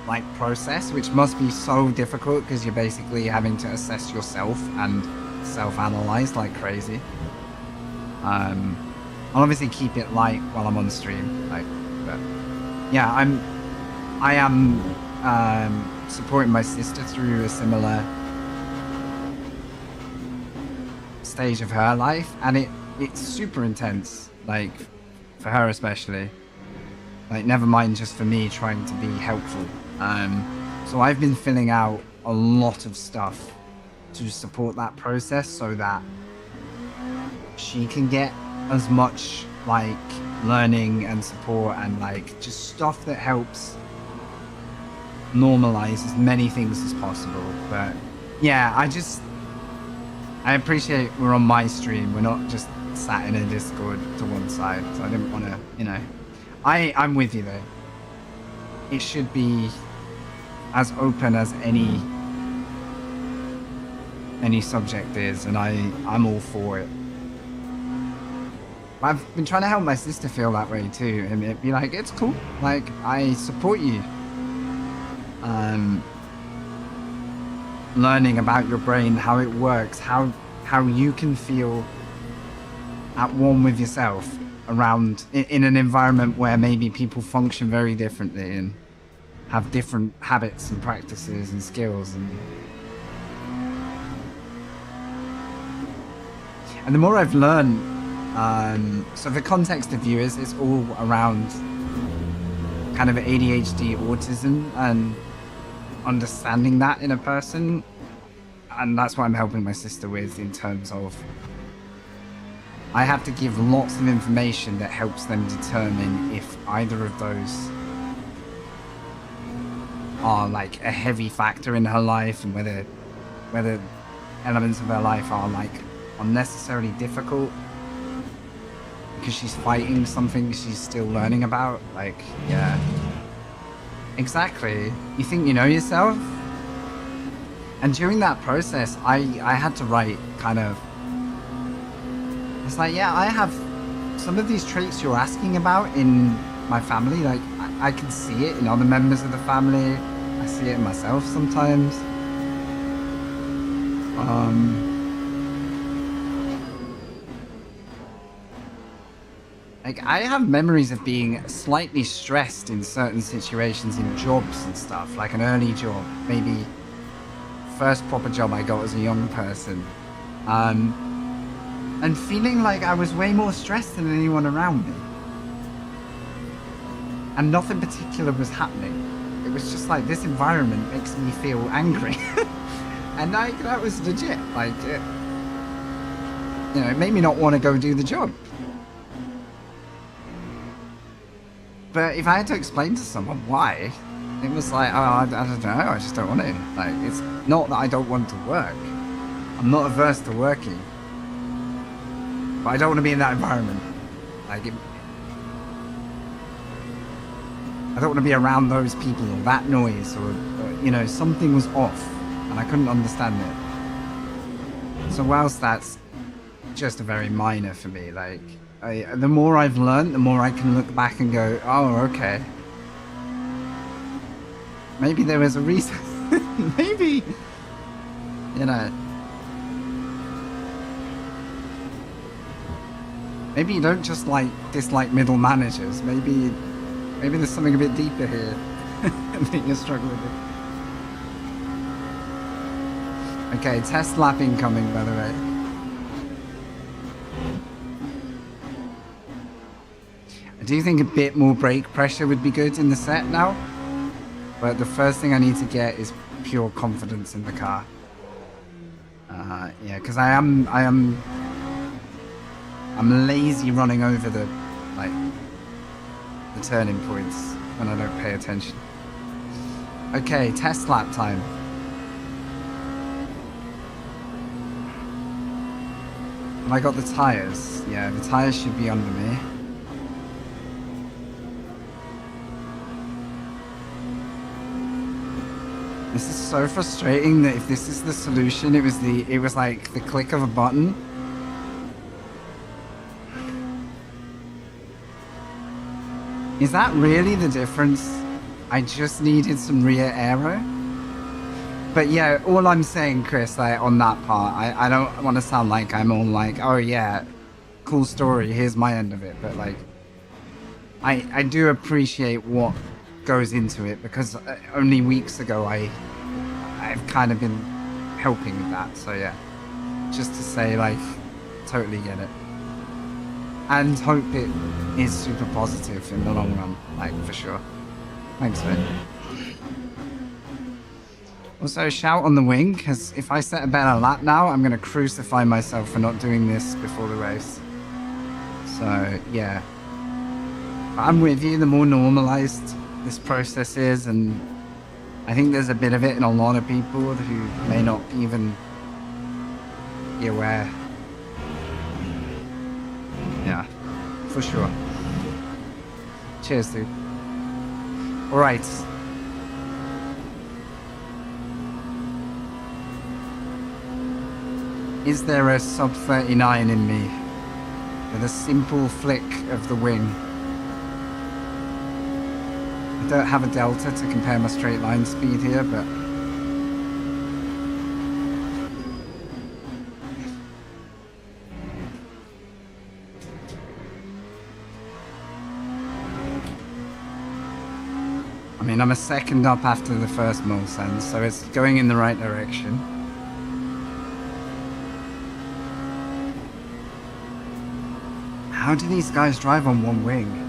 like process, which must be so difficult because you're basically having to assess yourself and self-analyze like crazy. I'll obviously keep it light while I'm on the stream, like, but yeah, I am supporting my sister through a similar stage of her life, and it's super intense, like, for her especially. Like, never mind just for me trying to be helpful. So I've been filling out a lot of stuff to support that process so that she can get as much like learning and support and like just stuff that helps normalize as many things as possible. But yeah, I appreciate we're on my stream. We're not just sat in a Discord to one side. So I didn't want to, you know, I'm with you though. It should be as open as any subject is, and I'm all for it. I've been trying to help my sister feel that way too, and it'd be like, it's cool, like I support you. Learning about your brain, how it works, how you can feel at one with yourself around in an environment where maybe people function very differently and have different habits and practices and skills, and the more I've learned, so the context of viewers is all around kind of ADHD, autism, and understanding that in a person, and that's what I'm helping my sister with in terms of I have to give lots of information that helps them determine if either of those are like a heavy factor in her life, and whether elements of her life are like unnecessarily difficult because she's fighting something she's still learning about. Like, yeah, exactly. You think you know yourself, and during that process I had to write kind of, it's like, yeah, I have some of these traits you're asking about in my family. Like I can see it in other members of the family. I see it in myself sometimes. Like I have memories of being slightly stressed in certain situations in jobs and stuff, like an early job, maybe first proper job I got as a young person. And feeling like I was way more stressed than anyone around me. And nothing particular was happening. It was just like, this environment makes me feel angry. And like, that was legit. Like, it made me not want to go do the job. But if I had to explain to someone why, it was like, oh, I don't know, I just don't want to. Like, it's not that I don't want to work. I'm not averse to working. But I don't want to be in that environment. Like, I don't want to be around those people or that noise or something was off and I couldn't understand it. So whilst that's just a very minor for me, like, the more I've learned, the more I can look back and go, oh, okay. Maybe there was a reason. Maybe, maybe you don't just dislike middle managers. Maybe there's something a bit deeper here that you're struggling with. Okay, test lap incoming, by the way. I do think a bit more brake pressure would be good in the set now. But the first thing I need to get is pure confidence in the car. Yeah, because I'm lazy running over the turning points when I don't pay attention. Okay, test lap time. Have I got the tires? Yeah, the tires should be under me. This is so frustrating that if this is the solution, it was like the click of a button. Is that really the difference? I just needed some rear aero. But yeah, all I'm saying, Chris, on that part, I don't want to sound like I'm all like, oh yeah, cool story, here's my end of it. But I do appreciate what goes into it, because only weeks ago I've kind of been helping with that. So yeah, just to say, totally get it. And hope it is super positive in the long run, for sure. Thanks, mate. Also, shout on the wing, because if I set a better lap now, I'm going to crucify myself for not doing this before the race. So, yeah. I'm with you, the more normalized this process is, and I think there's a bit of it in a lot of people who may not even be aware. Yeah, for sure. Cheers, dude. Alright. Is there a sub 39 in me? With a simple flick of the wing. I don't have a delta to compare my straight line speed here, but... I mean, I'm a second up after the first Mulsanne, so it's going in the right direction. How do these guys drive on one wing?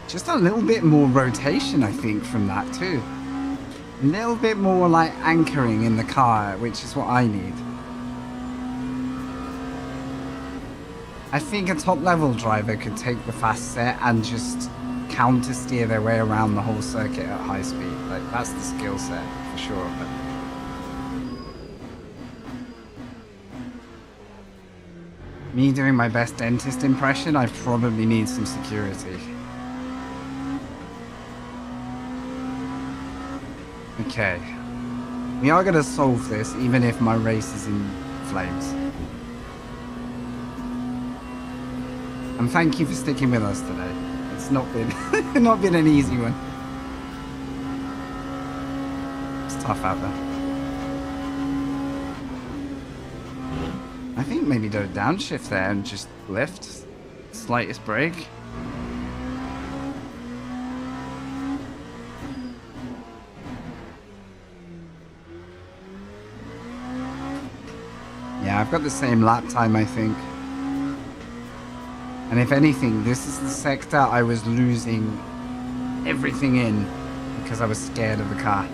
Just a little bit more rotation, I think, from that too. A little bit more like anchoring in the car, which is what I need. I think a top level driver could take the fast set and just counter steer their way around the whole circuit at high speed. Like, that's the skill set for sure. But... me doing my best dentist impression, I probably need some security. Okay. We are going to solve this, even if my race is in flames. And thank you for sticking with us today. It's not been not been an easy one. It's tough out there. I think maybe do a downshift there and just lift. Slightest brake. Yeah, I've got the same lap time, I think. And if anything, this is the sector I was losing everything in because I was scared of the car.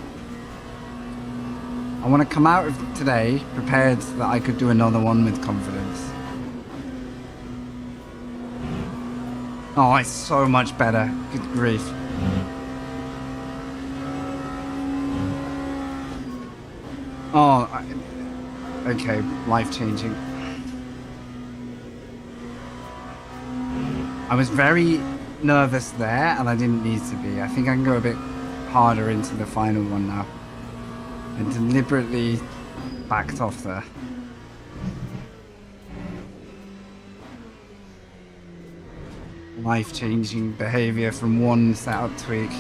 I want to come out of today prepared that I could do another one with confidence. Oh, it's so much better. Good grief. Oh, okay, life-changing. I was very nervous there, and I didn't need to be. I think I can go a bit harder into the final one now. I deliberately backed off there. Life-changing behavior from one setup tweak.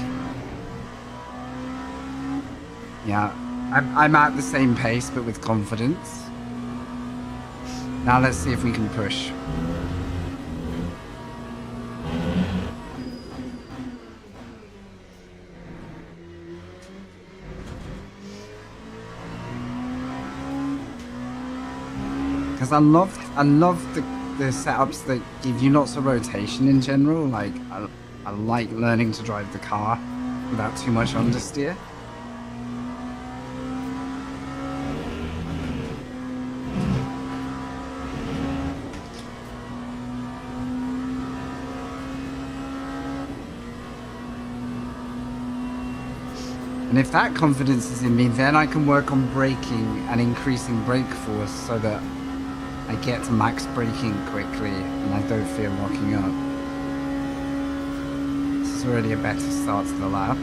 Yeah, I'm at the same pace, but with confidence. Now let's see if we can push. Because I love the setups that give you lots of rotation in general. Like, I like learning to drive the car without too much understeer. And if that confidence is in me, then I can work on braking and increasing brake force so that I get to max braking quickly and I don't feel locking up. This is already a better start to the lap.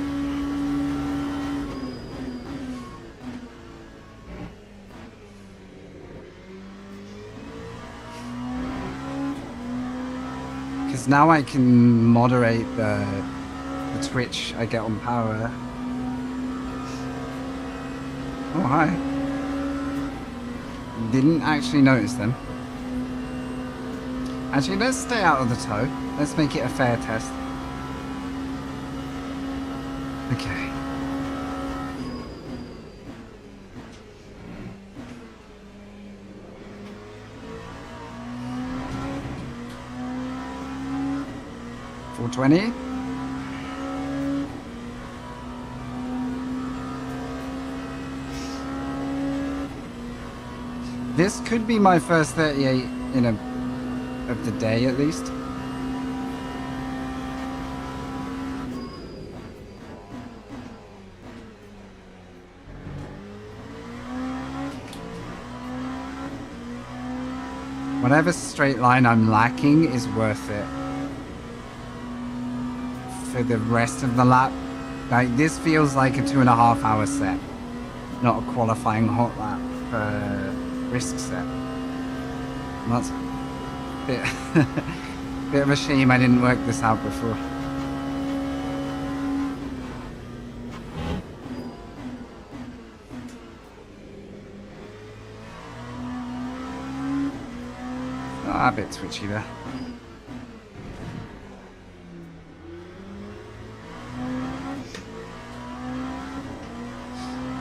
Because now I can moderate the twitch I get on power. Oh, hi. Didn't actually notice them. Actually, let's stay out of the toe. Let's make it a fair test. Okay. 420. This could be my first 38 of the day at least. Whatever straight line I'm lacking is worth it for the rest of the lap. Like, this feels like a 2.5 hour set, not a qualifying hot lap risk set. And that's a bit of a shame I didn't work this out before. A bit twitchy there.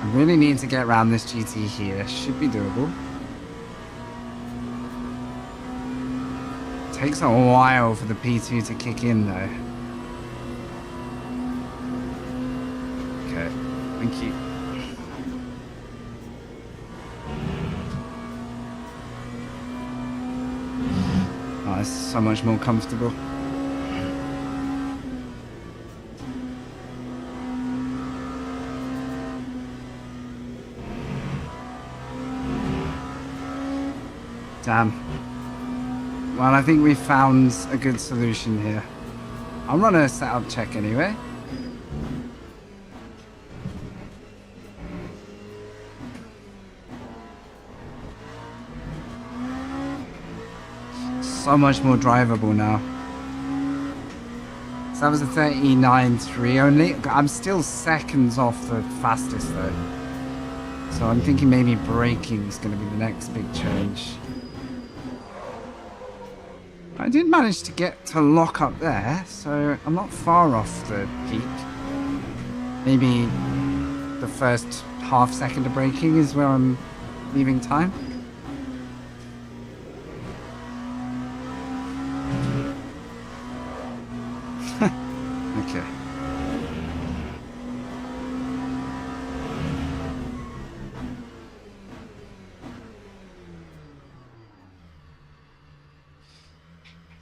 I really need to get around this GT here. Should be doable. Takes a while for the P2 to kick in though. Okay, thank you. Oh, this is so much more comfortable. Damn. Well, I think we found a good solution here. I'll run a setup check anyway. So much more drivable now. So that was a 39.3 only. I'm still seconds off the fastest though. So I'm thinking maybe braking is going to be the next big change. I did manage to get to lock up there, so I'm not far off the peak. Maybe the first half second of braking is where I'm leaving time. Okay.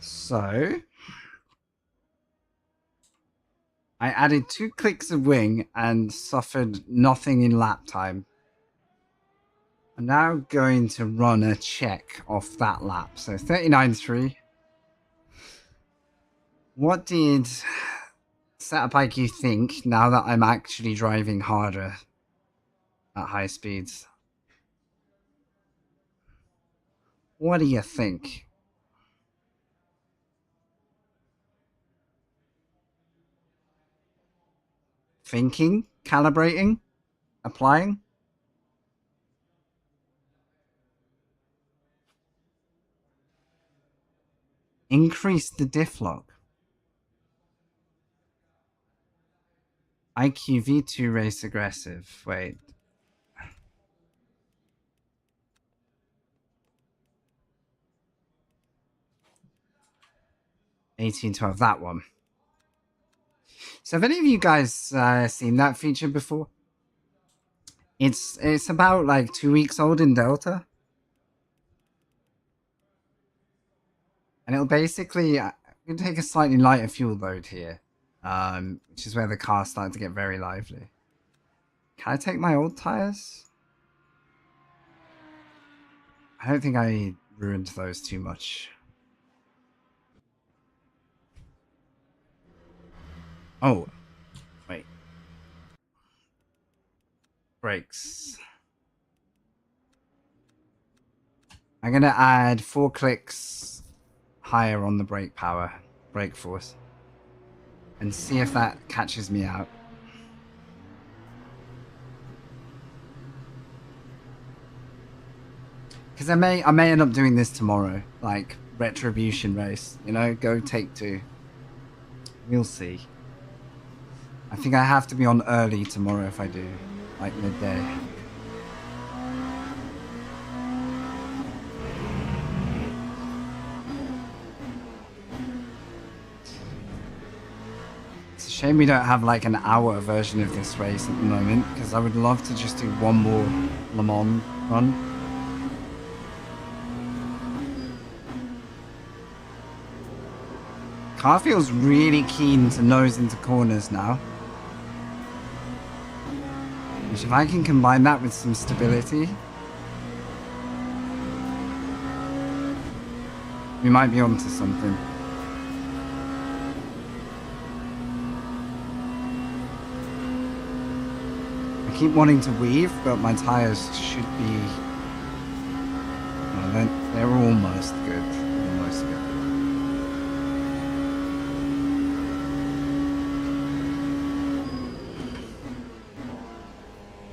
So I added 2 clicks of wing and suffered nothing in lap time. I'm now going to run a check off that lap. So 39.3. What did Setup IQ think now that I'm actually driving harder at high speeds? What do you think? Thinking? Calibrating? Applying? Increase the diff lock. IQ V2 race aggressive. Wait. $18.12, that one. So have any of you guys seen that feature before? It's about like 2 weeks old in Delta. And it'll basically take a slightly lighter fuel load here. Which is where the car started to get very lively. Can I take my old tires? I don't think I ruined those too much. Oh, wait. Brakes. I'm going to add 4 clicks higher on the brake power, brake force, and see if that catches me out. Because I may end up doing this tomorrow, like retribution race, you know, go take 2. We'll see. I think I have to be on early tomorrow if I do, like midday. Shame we don't have like an hour version of this race at the moment, because I would love to just do one more Le Mans run. Car feels really keen to nose into corners now. Which if I can combine that with some stability, we might be onto something. I keep wanting to weave, but my tires should be... No, they're almost good. Almost good.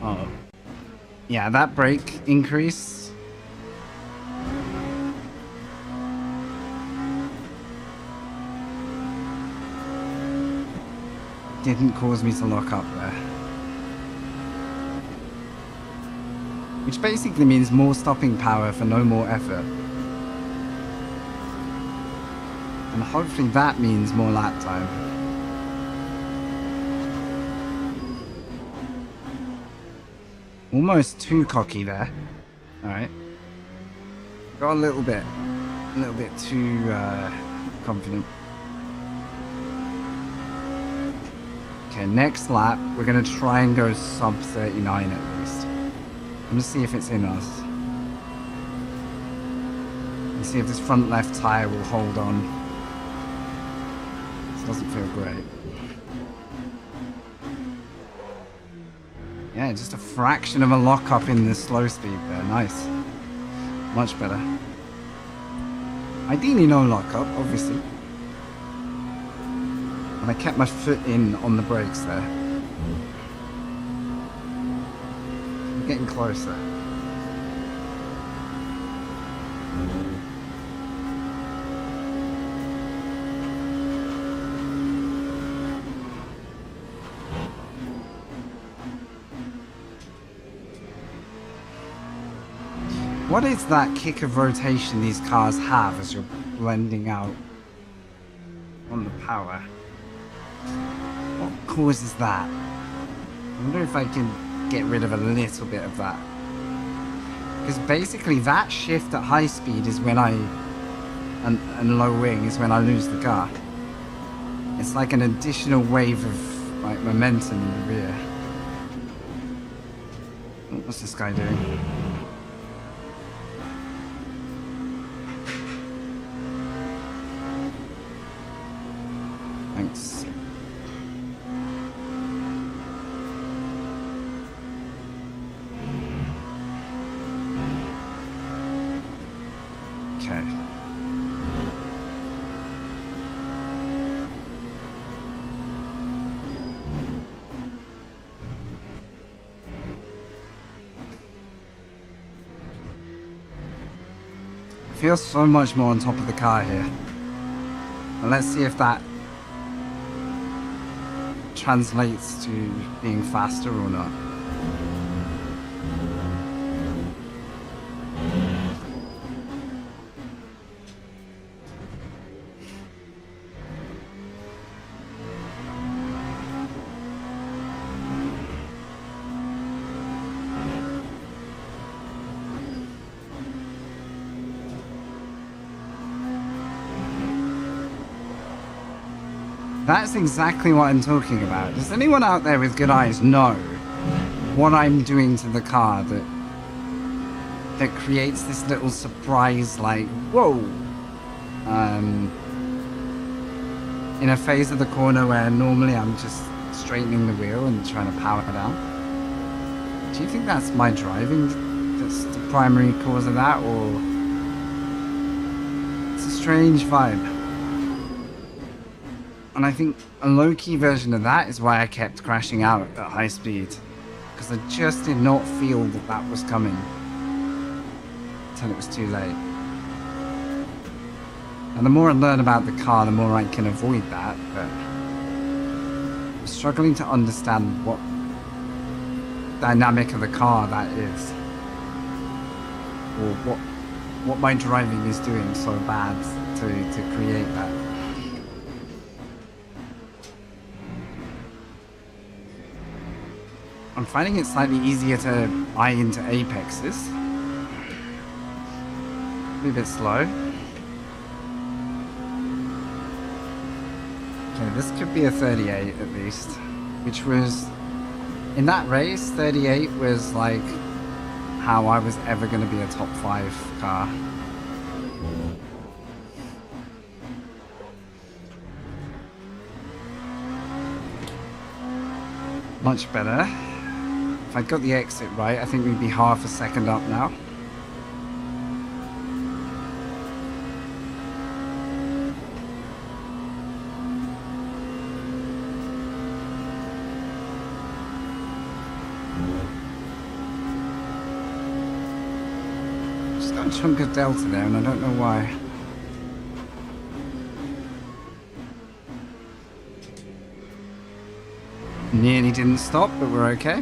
Oh. Yeah, that brake increase. Didn't cause me to lock up there. Which basically means more stopping power for no more effort. And hopefully that means more lap time. Almost too cocky there. Alright. Got a little bit too confident. Okay, next lap, we're going to try and go sub 39 at least. I'm going to see if it's in us. And see if this front left tyre will hold on. This doesn't feel great. Yeah, just a fraction of a lock-up in the slow speed there. Nice. Much better. Ideally no lock-up, obviously. And I kept my foot in on the brakes there. I'm getting closer. What is that kick of rotation these cars have as you're blending out on the power? What causes that? I wonder if I can get rid of a little bit of that. Because basically that shift at high speed is when and low wing is when I lose the car. It's like an additional wave of like momentum in the rear. What's this guy doing? Thanks. Okay. I feel so much more on top of the car here. And let's see if that translates to being faster or not. That's exactly what I'm talking about. Does anyone out there with good eyes know what I'm doing to the car that creates this little surprise, like, whoa, in a phase of the corner where normally I'm just straightening the wheel and trying to power it down? Do you think that's my driving that's the primary cause of that, or it's a strange vibe? And I think a low-key version of that is why I kept crashing out at high speed. Because I just did not feel that that was coming. Until it was too late. And the more I learn about the car, the more I can avoid that. But I'm struggling to understand what dynamic of the car that is. Or what my driving is doing so bad to create that. I'm finding it slightly easier to eye into apexes. Be a bit slow. Okay, this could be a 38 at least, which was, in that race, 38 was like how I was ever going to be a top 5 car. Much better. If I got the exit right, I think we'd be half a second up now. Just got a chunk of delta there, and I don't know why. Nearly didn't stop, but we're okay.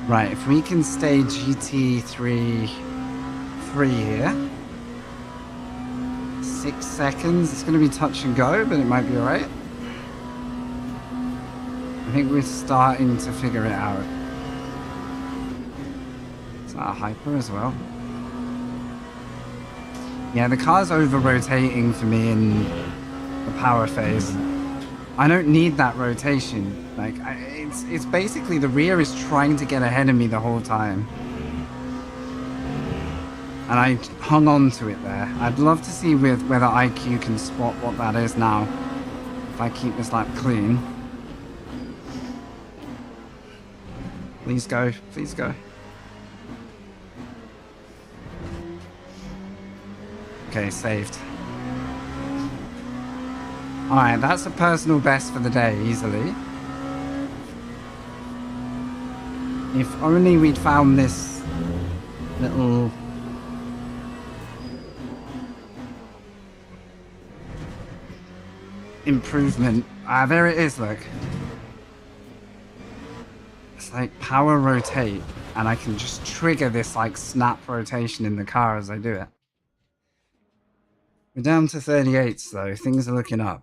Right, if we can stay GT3 free here. 6 seconds. It's going to be touch and go, but it might be alright. I think we're starting to figure it out. Is that a hyper as well? Yeah, the car's over-rotating for me in the power phase. I don't need that rotation. Like, it's basically the rear is trying to get ahead of me the whole time. And I hung on to it there. I'd love to see whether IQ can spot what that is now. If I keep this lap clean. Please go. Please go. Okay, saved. Alright, that's a personal best for the day, easily. If only we'd found this little... improvement. Ah, there it is, look. It's like power rotate, and I can just trigger this like snap rotation in the car as I do it. We're down to 38s though, things are looking up.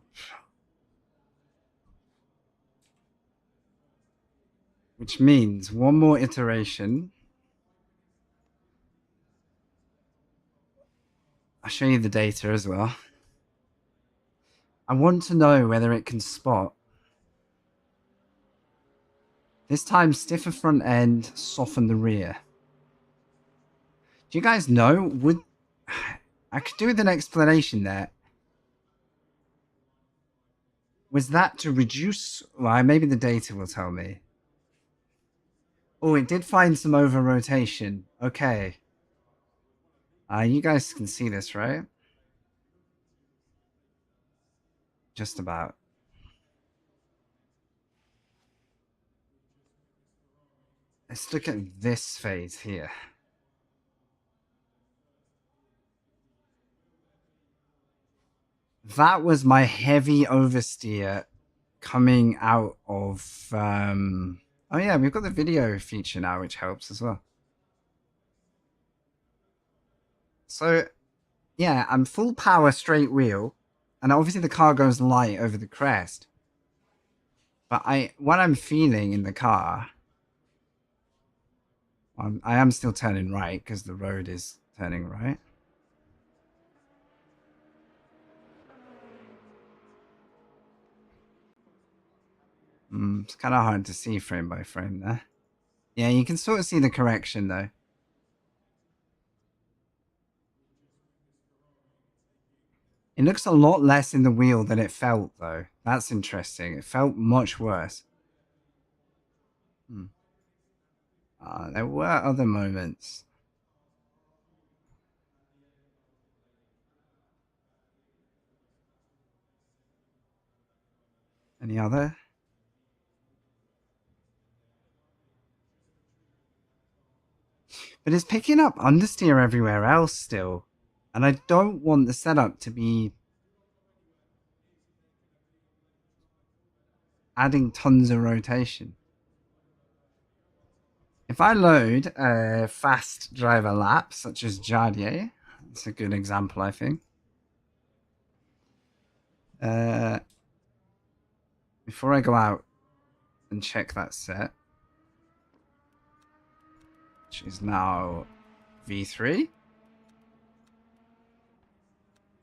Which means one more iteration. I'll show you the data as well. I want to know whether it can spot. This time, stiffer front end, soften the rear. Do you guys know? Would I could do with an explanation there. Was that to reduce? Well, maybe the data will tell me. Oh, it did find some over rotation. Okay. You guys can see this, right? Just about. Let's look at this phase here. That was my heavy oversteer coming out of... Oh yeah, we've got the video feature now, which helps as well. So, yeah, I'm full power straight wheel. And obviously the car goes light over the crest. But what I'm feeling in the car... I am still turning right because the road is turning right. It's kind of hard to see frame by frame there. Yeah, you can sort of see the correction though. It looks a lot less in the wheel than it felt though. That's interesting. It felt much worse. There were other moments. Any other? But it's picking up understeer everywhere else still. And I don't want the setup to be adding tons of rotation. If I load a fast driver lap, such as Jardier, that's a good example, I think. Before I go out and check that set, which is now V3.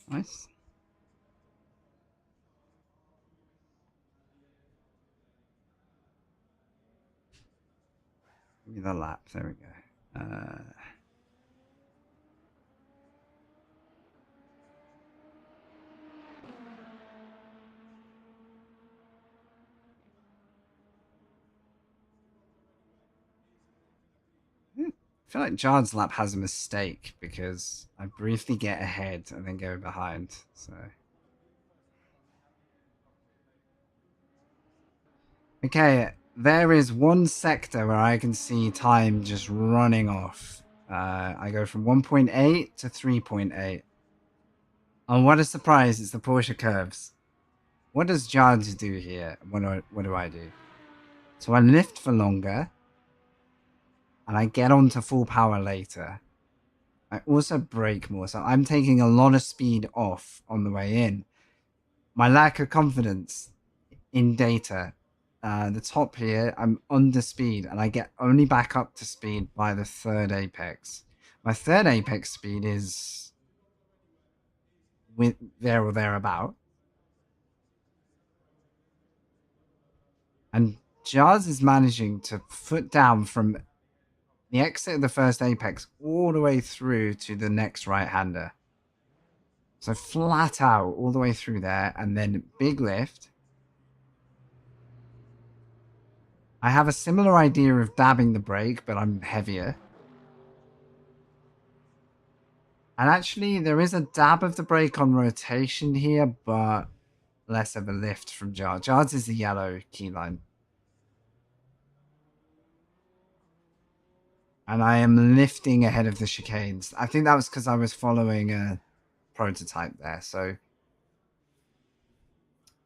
Nice. Give me the lap. There we go. I feel like Jard's lap has a mistake because I briefly get ahead and then go behind. So. Okay, there is one sector where I can see time just running off. I go from 1.8 to 3.8. Oh, what a surprise, it's the Porsche curves. What does Jard's do here? What do I do? So I lift for longer. And I get onto full power later. I also brake more, so I'm taking a lot of speed off on the way in. My lack of confidence in data. The top here, I'm under speed, and I get only back up to speed by the third apex. My third apex speed is there or thereabout. And Jars is managing to foot down from the exit of the first apex all the way through to the next right-hander. So flat out all the way through there, and then big lift. I have a similar idea of dabbing the brake, but I'm heavier. And actually, there is a dab of the brake on rotation here, but less of a lift from Jard. Jard's is the yellow keyline. And I am lifting ahead of the chicanes. I think that was because I was following a prototype there, so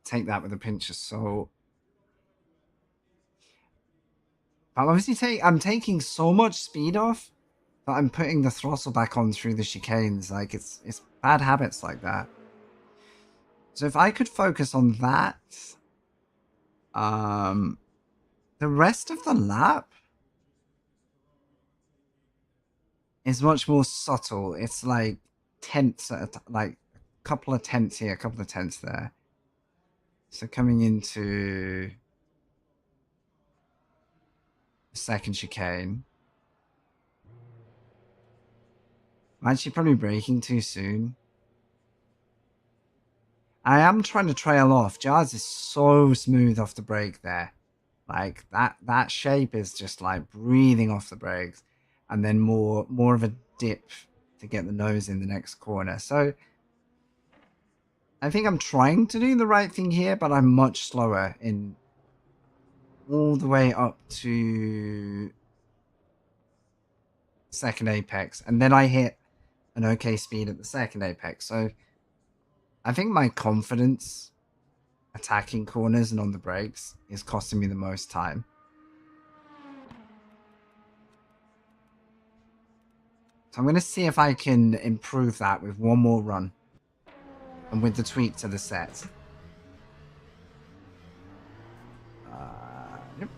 take that with a pinch of salt. But obviously, I'm taking so much speed off that I'm putting the throttle back on through the chicanes. Like, it's bad habits like that. So if I could focus on that, the rest of the lap is much more subtle. It's like tenths, like a couple of tenths here, a couple of tenths there. So coming into the second chicane. I'm actually probably braking too soon. I am trying to trail off. Jars is so smooth off the brake there. Like that shape is just like breathing off the brakes, and then more of a dip to get the nose in the next corner. So I think I'm trying to do the right thing here, but I'm much slower in all the way up to second apex, and then I hit an okay speed at the second apex. So I think my confidence attacking corners and on the brakes is costing me the most time. So I'm going to see if I can improve that with one more run. And with the tweak to the set. Yep.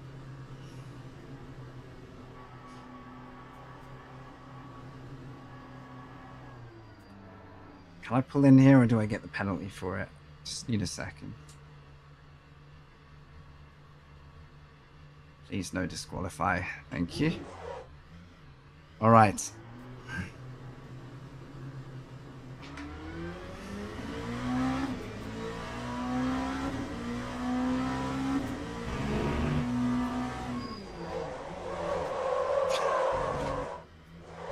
Can I pull in here or do I get the penalty for it? Just need a second. Please no disqualify. Thank you. All right.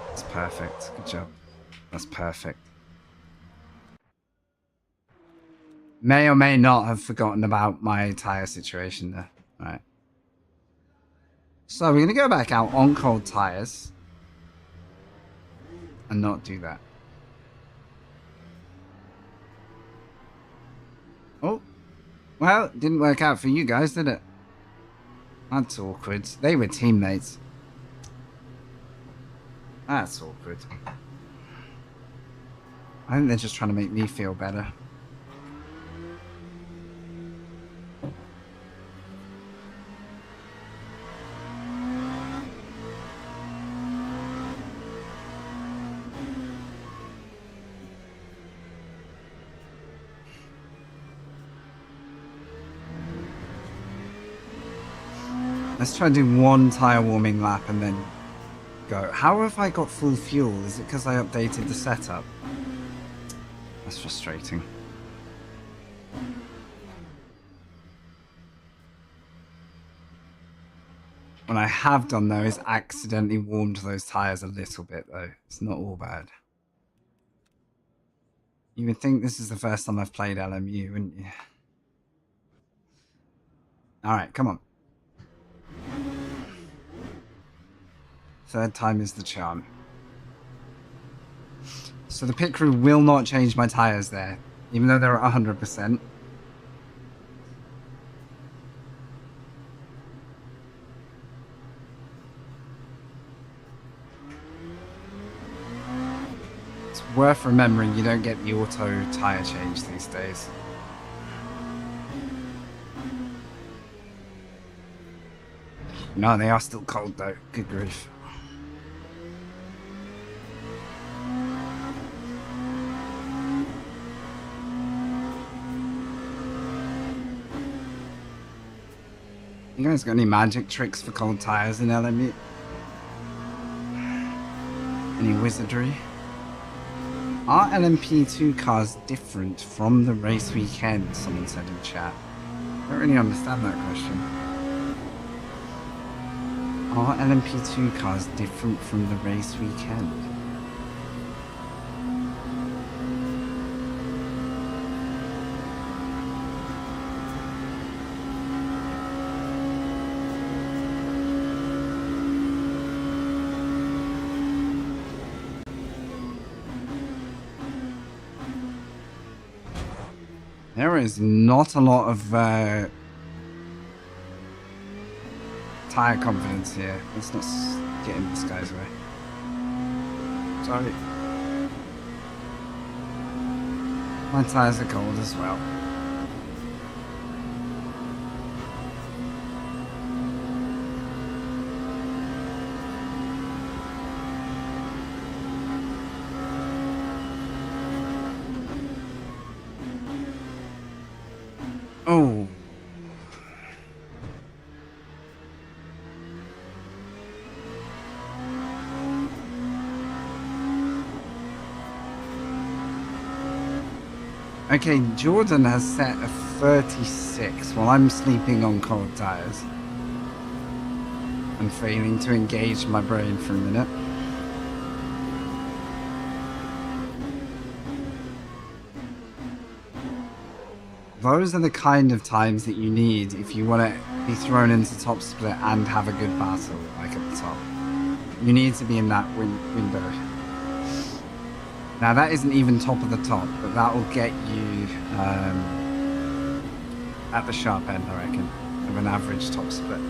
That's perfect. Good job. That's perfect. May or may not have forgotten about my tire situation there. All right. So we're going to go back out on cold tires and not do that. Oh, well, it didn't work out for you guys, did it? That's awkward. They were teammates. That's awkward. I think they're just trying to make me feel better. Let's try and do one tyre warming lap and then go. How have I got full fuel? Is it because I updated the setup? That's frustrating. What I have done though is accidentally warmed those tyres a little bit though. It's not all bad. You would think this is the first time I've played LMU, wouldn't you? Alright, come on. Third time is the charm. So the pit crew will not change my tyres there, even though they're at 100%. It's worth remembering you don't get the auto tyre change these days. No, they are still cold though. Good grief. You guys got any magic tricks for cold tires in LMU? Any wizardry? Are LMP2 cars different from the race weekend? Someone said in chat. I don't really understand that question. Are LMP2 cars different from the race weekend? There is not a lot of tyre confidence here. Let's not get in this guy's way. Sorry. My tyres are cold as well. Oh. Okay, Jordan has set a 36 while I'm sleeping on cold tires and failing to engage my brain for a minute. Those are the kind of times that you need if you want to be thrown into top split and have a good battle, like at the top. You need to be in that window. Now that isn't even top of the top, but that will get you at the sharp end, I reckon, of an average top split.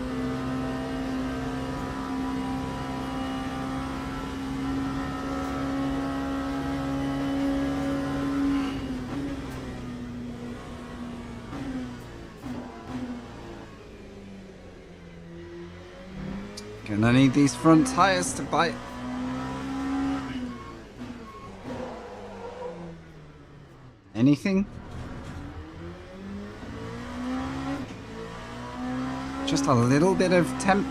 Gonna need these front tires to bite. Anything? Just a little bit of temp.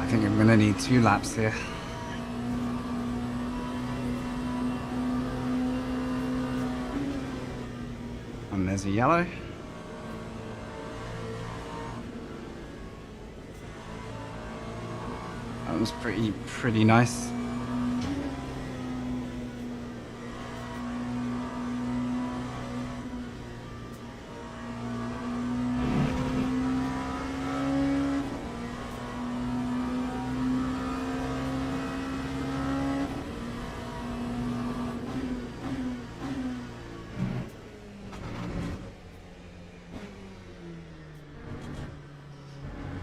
I think I'm gonna need 2 laps here. And there's a yellow. That was pretty nice.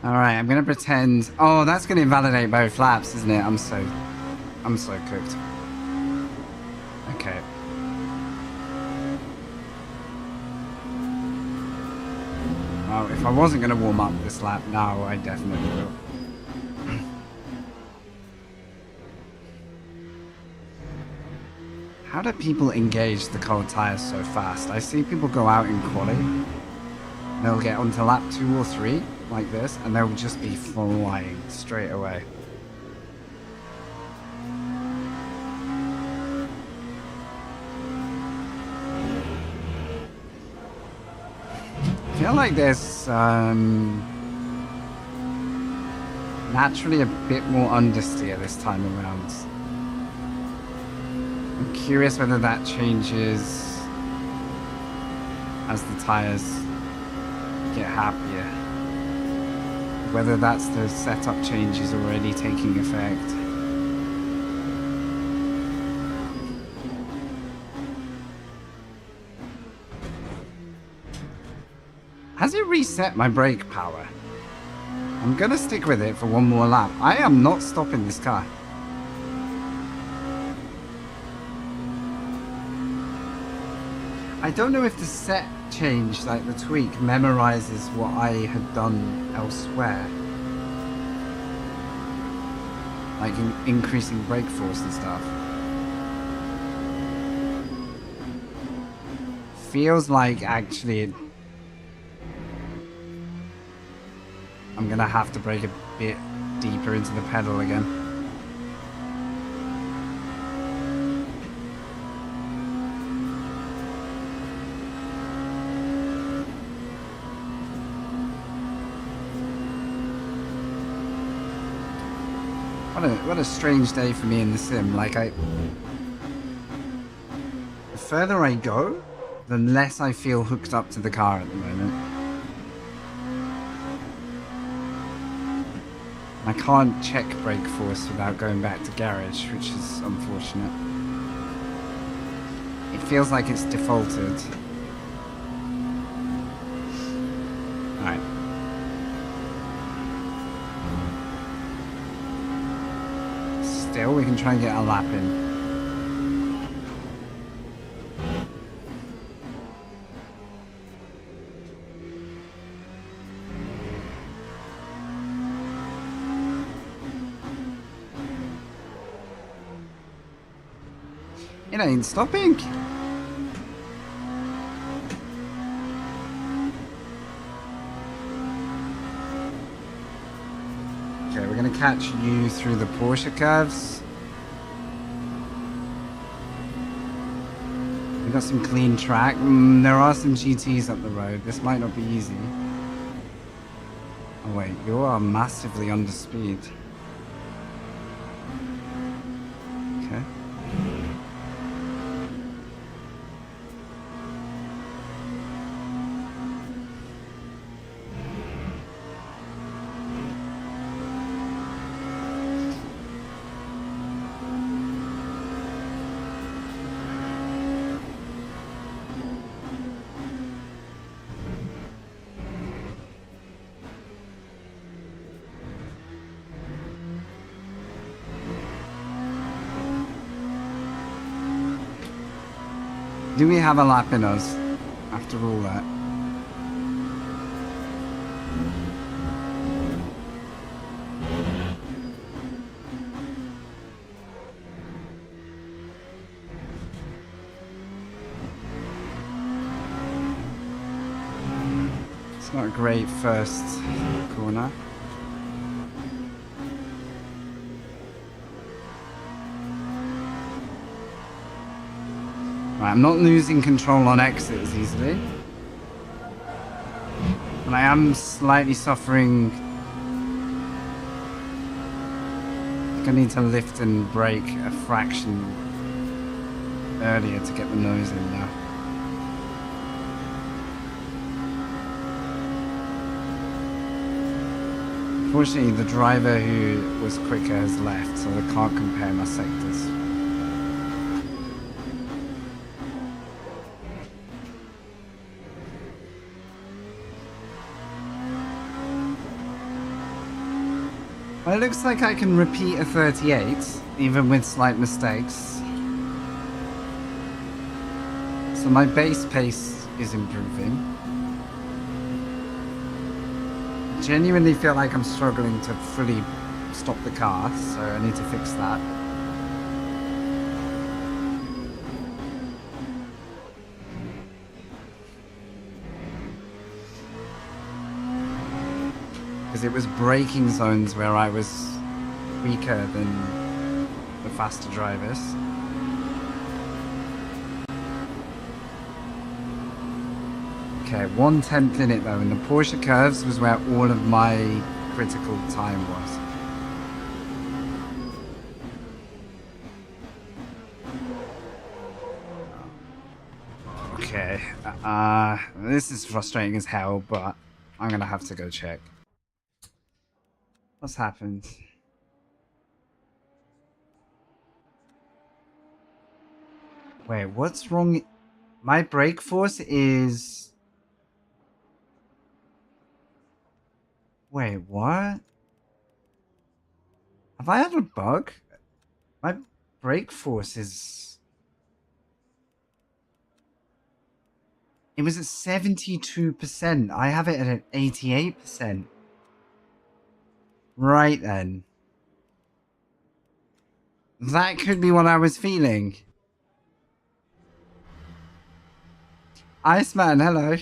Alright, I'm gonna pretend. Oh, that's gonna invalidate both laps, isn't it? I'm so cooked. Okay. Well, if I wasn't gonna warm up this lap, now I definitely will. How do people engage the cold tires so fast? I see people go out in quali. They'll get onto lap 2 or 3 like this, and they'll just be flying straight away. I feel like there's naturally a bit more understeer this time around. I'm curious whether that changes as the tires get happier. Whether that's the setup changes already taking effect. Has it reset my brake power? I'm gonna stick with it for one more lap. I am not stopping this car. I don't know if the set change, like the tweak, memorizes what I had done elsewhere. Like increasing brake force and stuff. Feels like actually I'm gonna have to brake a bit deeper into the pedal again. What a strange day for me in the sim. Like the further I go, the less I feel hooked up to the car at the moment. I can't check brake force without going back to garage, which is unfortunate. It feels like it's defaulted. Alright. Still, we can try and get a lap in. It ain't stopping. Okay, we're gonna catch you through the Porsche curves. We got some clean track. There are some GTs up the road. This might not be easy. Oh wait, you are massively under speed. Okay. Do we have a lap in us after all that? It's not a great first corner. Right, I'm not losing control on exits easily. And I am slightly suffering. I think I need to lift and brake a fraction earlier to get the nose in now. Unfortunately, the driver who was quicker has left, so I can't compare my sectors. Well, it looks like I can repeat a 38, even with slight mistakes. So my base pace is improving. I genuinely feel like I'm struggling to fully stop the car, so I need to fix that. Because it was braking zones where I was weaker than the faster drivers. Okay, 1/10 in it though, and the Porsche curves was where all of my critical time was. Okay, this is frustrating as hell, but I'm gonna have to go check. What's happened? Wait, what's wrong? My brake force is... Wait, what? Have I had a bug? My brake force is... It was at 72%. I have it at 88%. Right then. That could be what I was feeling. Iceman, hello.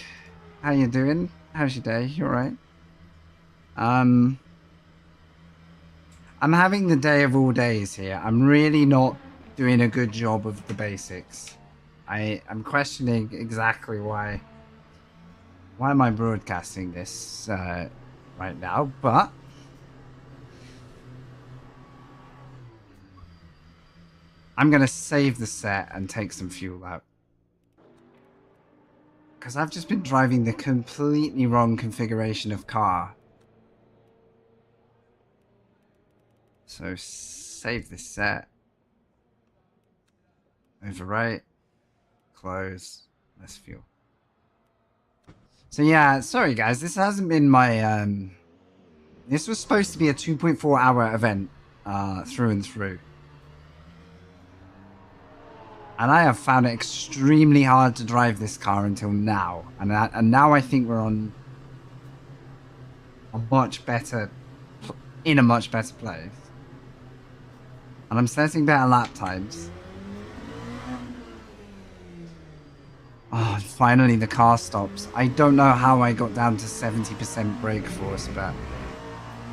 How you doing? How's your day? You alright? I'm having the day of all days here. I'm really not doing a good job of the basics. I'm questioning exactly why am I broadcasting this right now, but I'm gonna save the set and take some fuel out. Because I've just been driving the completely wrong configuration of car. So save this set. Overwrite. Close. Less fuel. So yeah, sorry guys, this hasn't been my... This was supposed to be a 2.4 hour event through and through. And I have found it extremely hard to drive this car until now. And now I think we're on a much better... in a much better place. And I'm setting better lap times. Oh, finally the car stops. I don't know how I got down to 70% brake force, but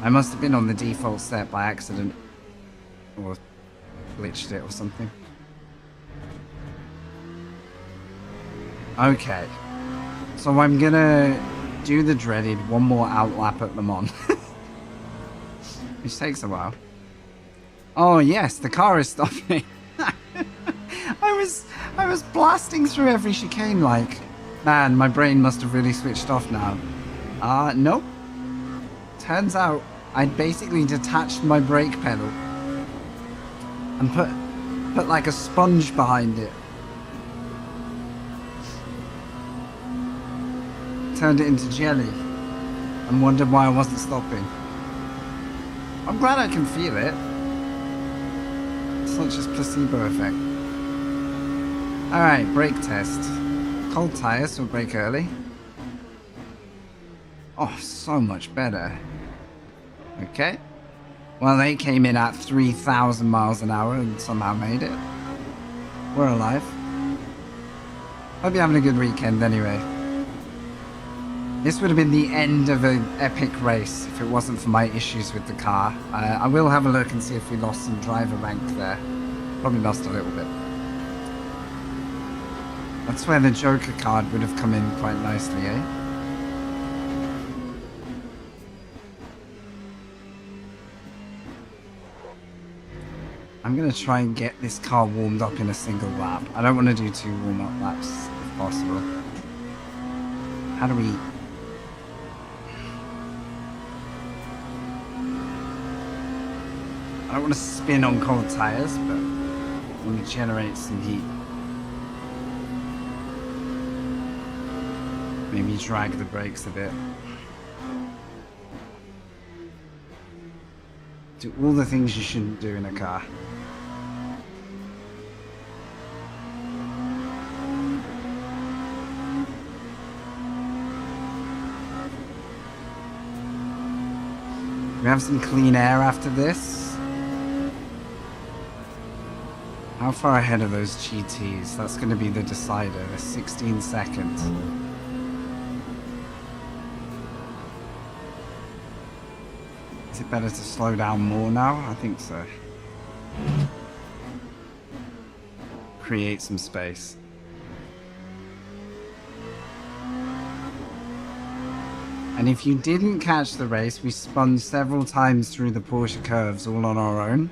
I must have been on the default set by accident. Or glitched it or something. Okay. So I'm gonna do the dreaded one more outlap at Le Mans. Which takes a while. Oh yes, the car is stopping. I was blasting through every chicane like, man, my brain must have really switched off now. Nope. Turns out I'd basically detached my brake pedal and put like a sponge behind it. Turned it into jelly and wondered why I wasn't stopping. I'm glad I can feel it. It's not just placebo effect. Alright, brake test. Cold tires, so brake early. Oh, so much better. Okay. Well, they came in at 3,000 miles an hour and somehow made it. We're alive. Hope you're having a good weekend anyway. This would have been the end of an epic race if it wasn't for my issues with the car. I will have a look and see if we lost some driver rank there. Probably lost a little bit. That's where the Joker card would have come in quite nicely, eh? I'm going to try and get this car warmed up in a single lap. I don't want to do 2 warm-up laps if possible. How do we... I don't want to spin on cold tires, but I want to generate some heat. Maybe drag the brakes a bit. Do all the things you shouldn't do in a car. We have some clean air after this. How far ahead are those GTs? That's going to be the decider. 16 seconds. Is it better to slow down more now? I think so. Create some space. And if you didn't catch the race, we spun several times through the Porsche curves all on our own.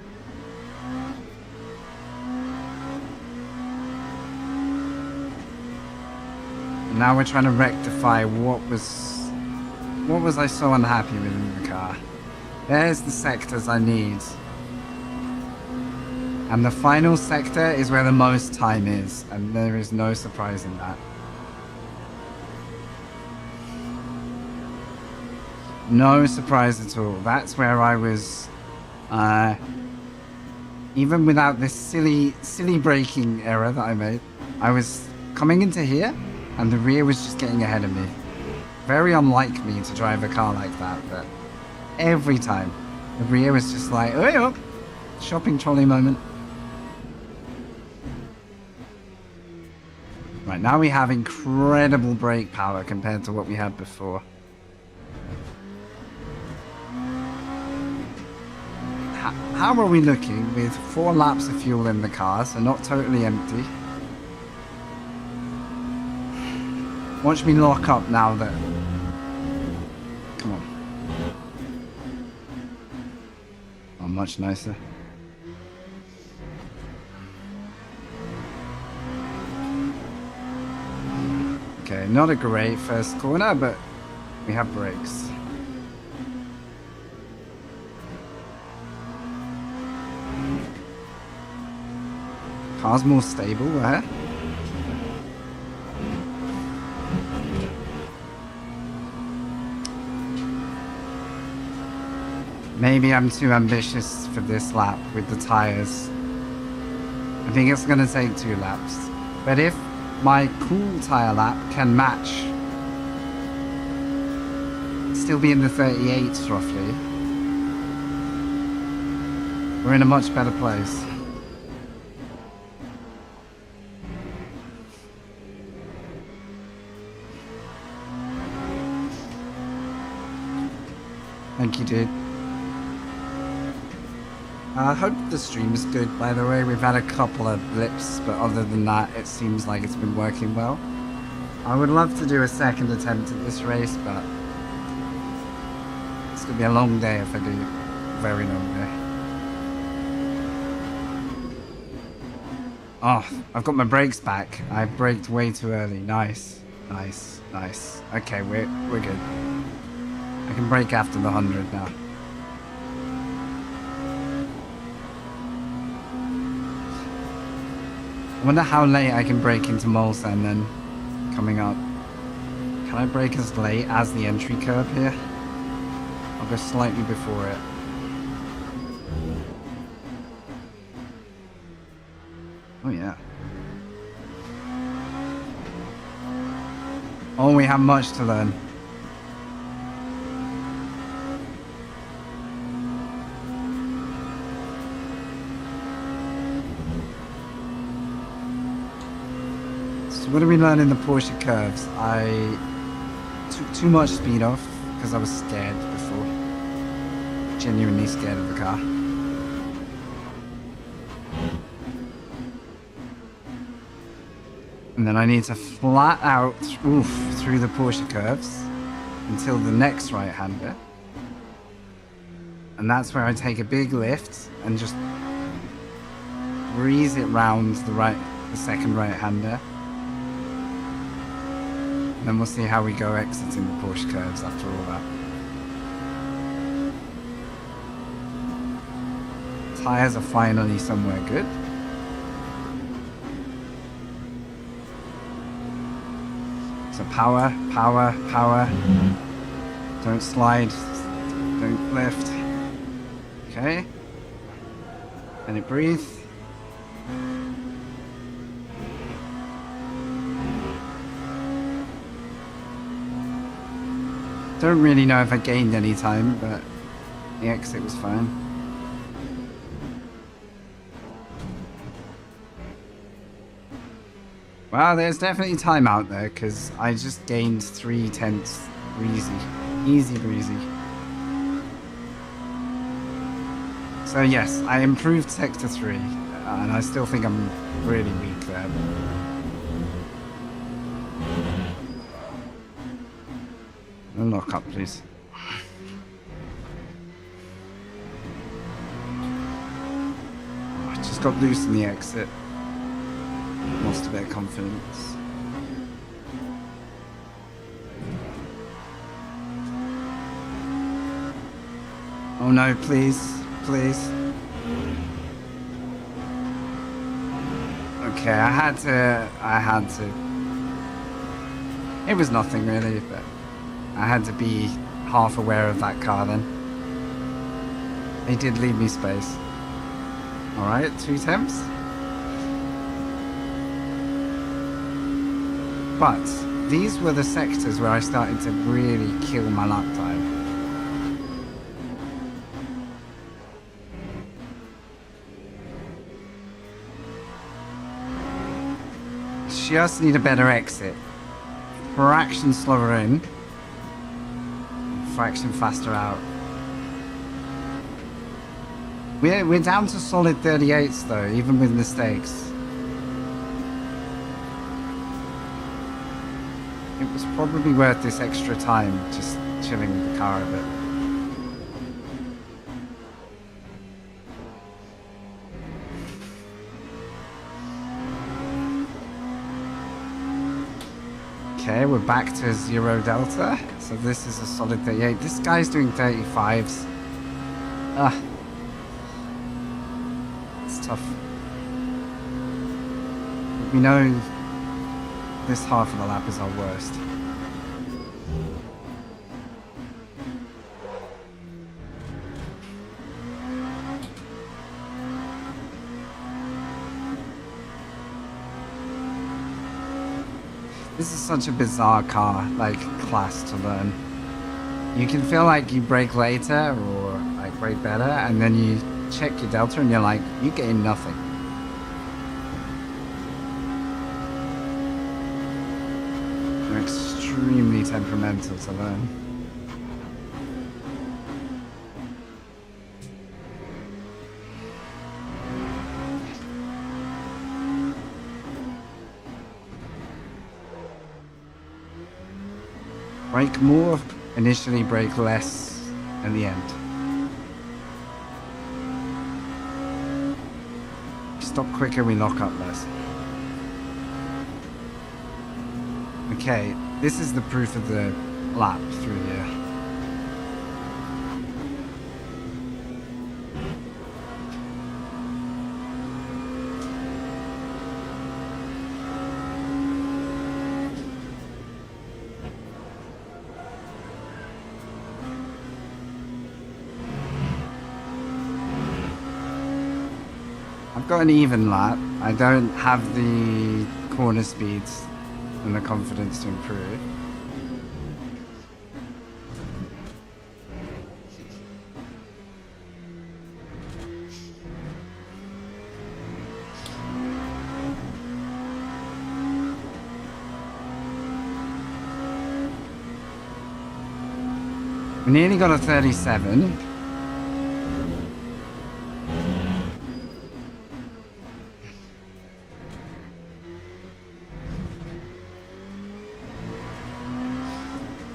And now we're trying to rectify what was I so unhappy with in the car. There's the sectors I need. And the final sector is where the most time is, and there is no surprise in that. No surprise at all. That's where I was, even without this silly braking error that I made, I was coming into here, and the rear was just getting ahead of me. Very unlike me to drive a car like that, but every time, the rear was just like, oh, shopping trolley moment. Right, now we have incredible brake power compared to what we had before. How are we looking with 4 laps of fuel in the car, so not totally empty? Watch me lock up now that... Come on. Oh, much nicer. Okay, not a great first corner, but we have brakes. Car's more stable there. Maybe I'm too ambitious for this lap with the tires. I think it's going to take 2 laps. But if my cool tire lap can match, still be in the 38s roughly, we're in a much better place. Thank you, dude. I hope the stream is good, by the way. We've had a couple of blips, but other than that, it seems like it's been working well. I would love to do a second attempt at this race, but it's going to be a long day if I do. Very long day. Oh, I've got my brakes back. I braked way too early. Nice. Nice. Nice. Okay, we're good. I can brake after the 100 now. I wonder how late I can brake into Mulsanne then, coming up. Can I brake as late as the entry curve here? I'll go slightly before it. Oh yeah. Oh, we have much to learn. So what did we learn in the Porsche curves? I took too much speed off because I was scared before. Genuinely scared of the car. And then I need to flat out through the Porsche curves until the next right-hander. And that's where I take a big lift and just breeze it round the second right-hander. Then we'll see how we go exiting the Porsche curves after all that. Tires are finally somewhere good. So power, power, power. Don't slide, don't lift. Okay. Let it breathe. Don't really know if I gained any time, but the exit was fine. Wow, there's definitely time out there, because I just gained 3/10 breezy. Easy breezy. So yes, I improved Sector 3, and I still think I'm really weak there. No lock up, please. Oh, I just got loose in the exit. Lost a bit of confidence. Oh no, please, please. Okay, I had to. It was nothing really, but I had to be half aware of that car then. They did leave me space. Alright, 2 attempts. But these were the sectors where I started to really kill my lap time. Just need a better exit. Fraction slower in. Fraction faster out. We're down to solid 38s though, even with mistakes. It was probably worth this extra time just chilling with the car a bit. Okay, we're back to 0 delta. So this is a solid 38. This guy's doing 35s. It's tough. But we know this half of the lap is our worst. This is such a bizarre car, like, class to learn. You can feel like you brake later or like brake better, and then you check your delta and you're like, you gain nothing. They're extremely temperamental to learn. Brake more, initially brake less in the end. Stop quicker, we lock up less. Okay, this is the proof of the lap through here. I've got an even lap. I don't have the corner speeds and the confidence to improve. We nearly got a 37.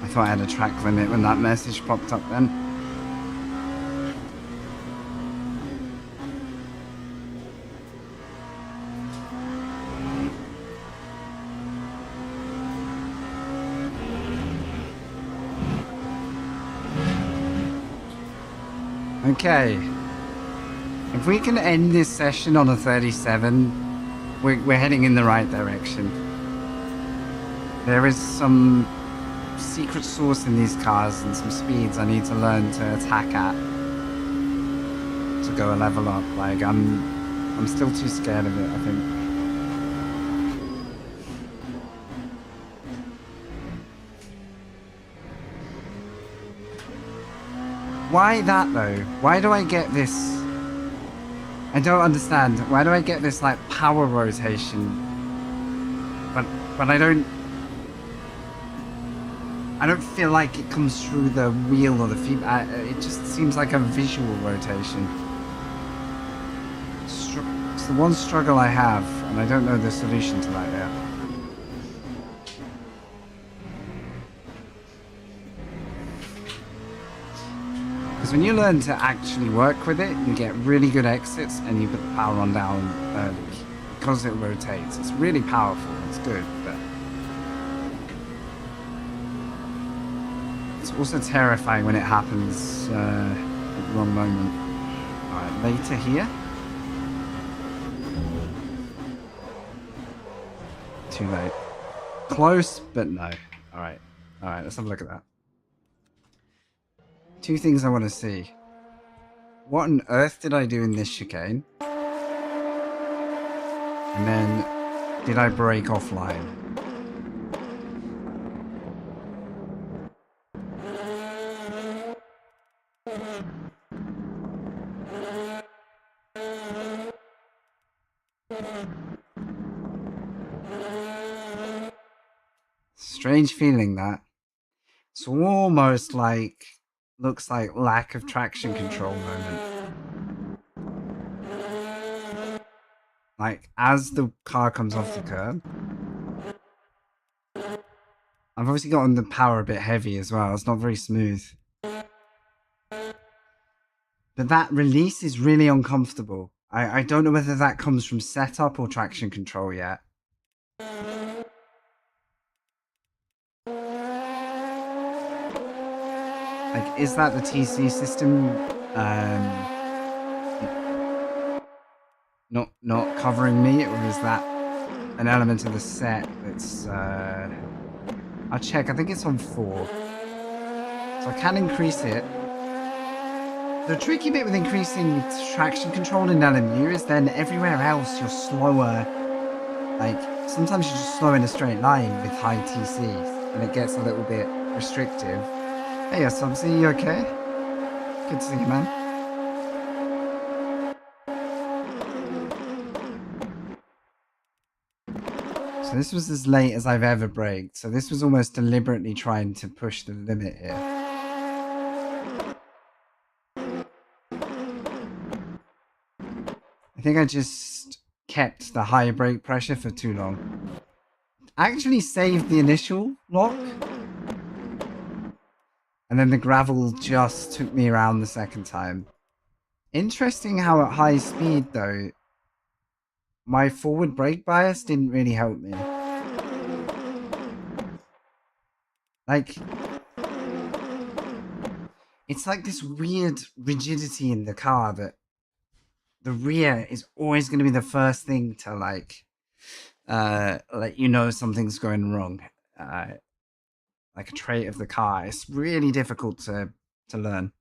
I thought I had a track limit when that message popped up then. Okay. If we can end this session on a 37, we're heading in the right direction. There is some secret sauce in these cars and some speeds I need to learn to attack at to go a level up. Like I'm still too scared of it, I think. Why that though? Why do I get this? I don't understand. Why do I get this like power rotation? But I don't feel like it comes through the wheel or the feet. It just seems like a visual rotation. It's the one struggle I have, and I don't know the solution to that yet. Because when you learn to actually work with it, you get really good exits, and you put the power on down early. Because it rotates. It's really powerful. It's good, but it's also terrifying when it happens at the wrong moment. Alright, later here. Too late. Close, but no. Alright. Alright, let's have a look at that. Two things I want to see. What on earth did I do in this chicane? And then, did I break offline? Strange feeling that. It's almost like, looks like lack of traction control moment. Like, as the car comes off the curb. I've obviously gotten the power a bit heavy as well. It's not very smooth. But that release is really uncomfortable. I don't know whether that comes from setup or traction control yet. Like, is that the TC system not covering me, or is that an element of the set that's I'll check. I think it's on 4. So I can increase it. The tricky bit with increasing traction control in LMU is then everywhere else you're slower. Like, sometimes you're just slow in a straight line with high TCs, and it gets a little bit restrictive. Hey, Subsy, you okay? Good to see you, man. So this was as late as I've ever braked. So this was almost deliberately trying to push the limit here. I think I just kept the high brake pressure for too long. Actually saved the initial lock. And then the gravel just took me around the second time. Interesting how at high speed, though, my forward brake bias didn't really help me. Like, it's like this weird rigidity in the car that the rear is always going to be the first thing to, like, let you know something's going wrong. Like a trait of the car. It's really difficult to learn.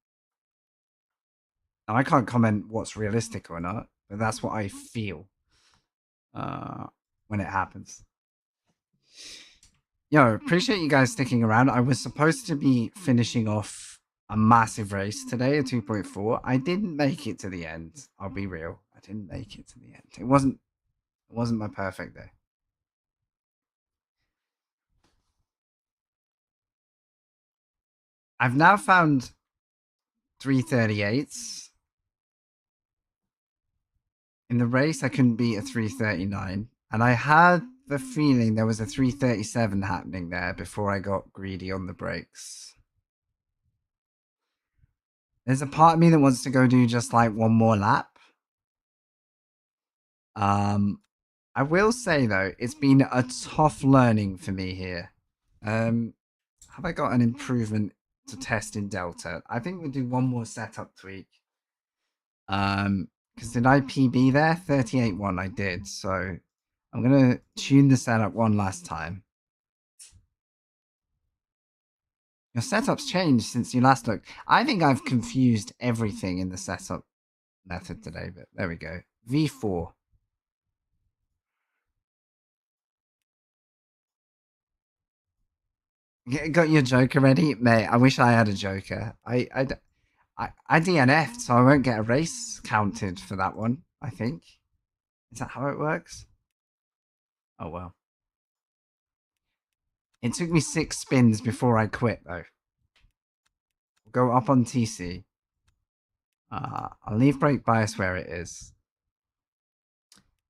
Now, I can't comment what's realistic or not, but that's what I feel when it happens. Yo, appreciate you guys sticking around. I was supposed to be finishing off a massive race today, a 2.4. I didn't make it to the end. I'll be real. I didn't make it to the end. It wasn't my perfect day. I've now found 338s. In the race, I couldn't beat a 339. And I had the feeling there was a 337 happening there before I got greedy on the brakes. There's a part of me that wants to go do just like one more lap. I will say though, it's been a tough learning for me here. Have I got an improvement to test in Delta? I think we'll do one more setup tweak. Because did I PB there? 38.1 I did, so I'm gonna tune the setup one last time. Your setup's changed since you last looked. I think I've confused everything in the setup method today, but there we go. V4. Got your Joker ready? Mate, I wish I had a Joker. I DNF'd, so I won't get a race counted for that one, I think. Is that how it works? Oh, well. It took me 6 spins before I quit, though. Go up on TC. I'll leave brake bias where it is.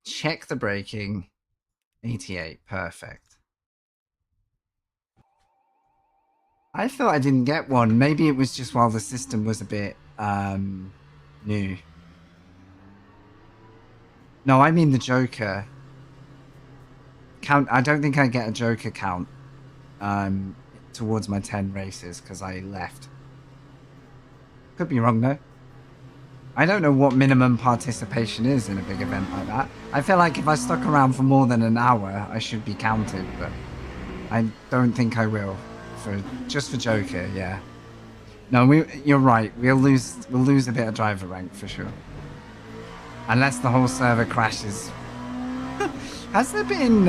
Check the braking. 88. Perfect. I thought I didn't get one. Maybe it was just while the system was a bit new. No, I mean the Joker. Count. I don't think I get a Joker count towards my 10 races because I left. Could be wrong though. I don't know what minimum participation is in a big event like that. I feel like if I stuck around for more than an hour, I should be counted, but I don't think I will. Just for Joker, yeah. No, you're right. We'll lose a bit of driver rank for sure. Unless the whole server crashes. Has there been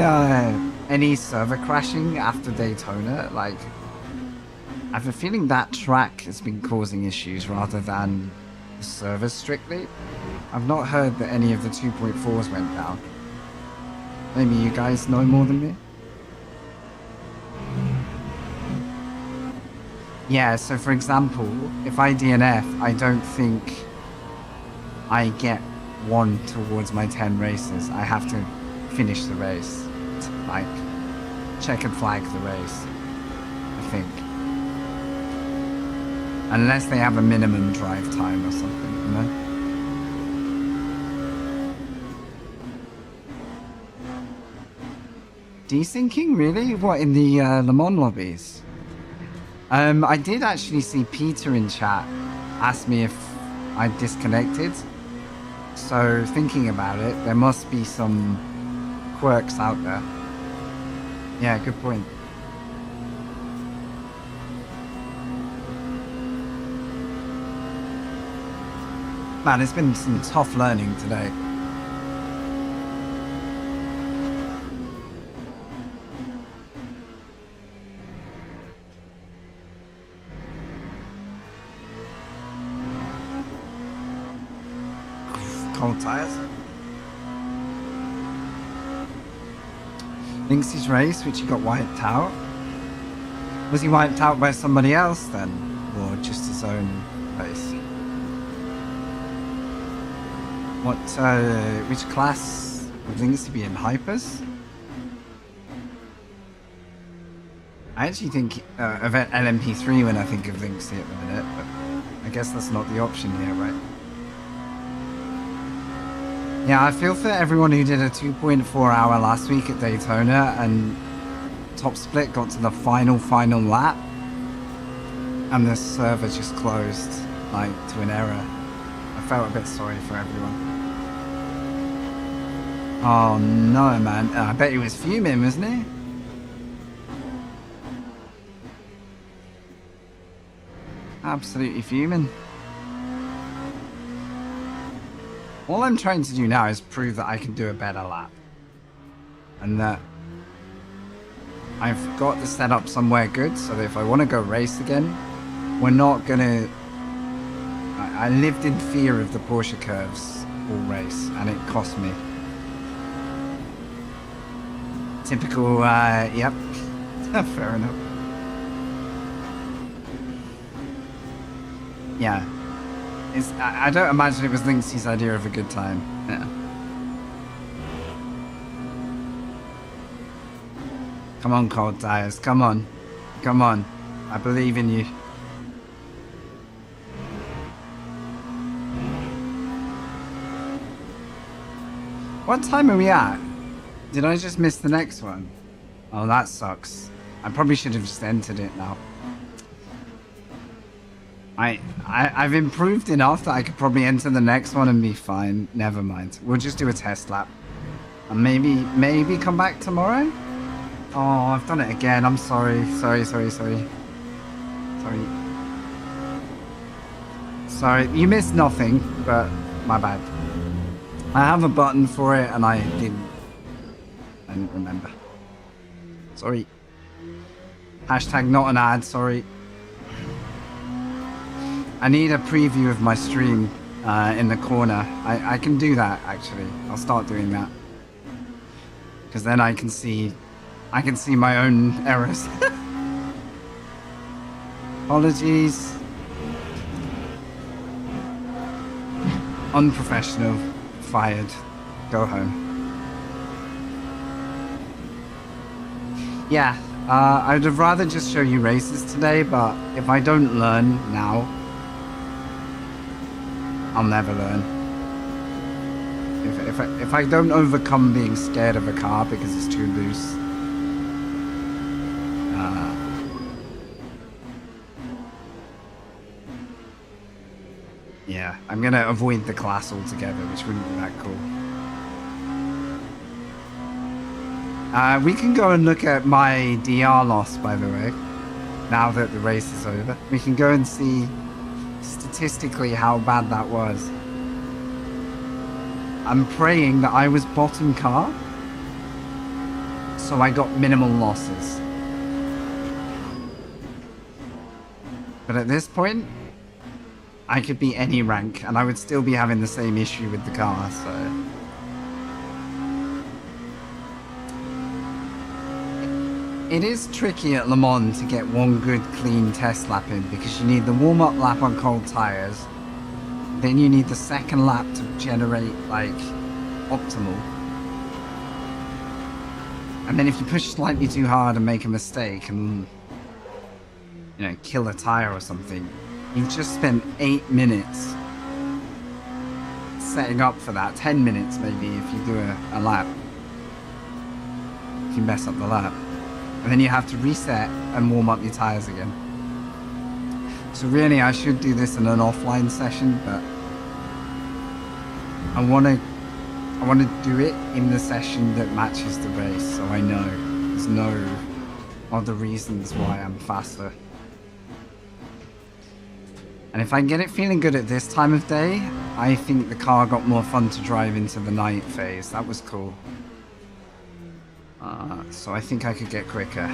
any server crashing after Daytona? Like, I have a feeling that track has been causing issues rather than the servers strictly. I've not heard that any of the 2.4s went down. Maybe you guys know more than me? Yeah, so for example, if I DNF, I don't think I get one towards my 10 races. I have to finish the race. Like, check and flag the race, I think. Unless they have a minimum drive time or something, you know? Desyncing, really? What, in the Le Mans lobbies? I did actually see Peter in chat ask me if I disconnected. So thinking about it, there must be some quirks out there. Yeah, good point. Man, it's been some tough learning today. Cold tires. Lynx's race, which he got wiped out. Was he wiped out by somebody else then? Or just his own race? What, which class would Lynx be in? Hypers? I actually think of LMP3 when I think of Lynxy at the minute, but I guess that's not the option here, right? Yeah, I feel for everyone who did a 2.4 hour last week at Daytona and top split got to the final lap and the server just closed, like, to an error. I felt a bit sorry for everyone. Oh no, man. I bet he was fuming, wasn't he? Absolutely fuming. All I'm trying to do now is prove that I can do a better lap. And that I've got the setup somewhere good, so that if I want to go race again, we're not gonna... I lived in fear of the Porsche curves all race, and it cost me. Typical, yep. Fair enough. Yeah. I don't imagine it was Lynx's idea of a good time. Yeah. Come on, cold tires. Come on. Come on. I believe in you. What time are we at? Did I just miss the next one? Oh, that sucks. I probably should have just entered it now. I've improved enough that I could probably enter the next one and be fine. Never mind. We'll just do a test lap. And maybe come back tomorrow? Oh, I've done it again. I'm sorry. Sorry. Sorry, you missed nothing, but my bad. I have a button for it and I didn't remember. Sorry. Hashtag not an ad, sorry. I need a preview of my stream in the corner. I can do that actually. I'll start doing that. Because then I can see my own errors. Apologies. Unprofessional. Fired. Go home. Yeah, I'd have rather just show you races today, but if I don't learn now, I'll never learn. If I don't overcome being scared of a car because it's too loose, yeah, I'm gonna avoid the class altogether, which wouldn't be that cool. We can go and look at my DR loss, by the way, now that the race is over. We can go and see statistically how bad that was. I'm praying that I was bottom car, so I got minimal losses. But at this point, I could be any rank, and I would still be having the same issue with the car, so... It is tricky at Le Mans to get one good clean test lap in, because you need the warm-up lap on cold tyres, then you need the second lap to generate, like, optimal. And then if you push slightly too hard and make a mistake and, you know, kill a tyre or something, you've just spent 8 minutes setting up for that. 10 minutes maybe if you do a lap. If you mess up the lap. And then you have to reset and warm up your tyres again. So really I should do this in an offline session, but I want to do it in the session that matches the race, so I know there's no other reasons why I'm faster. And if I can get it feeling good at this time of day, I think the car got more fun to drive into the night phase. That was cool. So I think I could get quicker.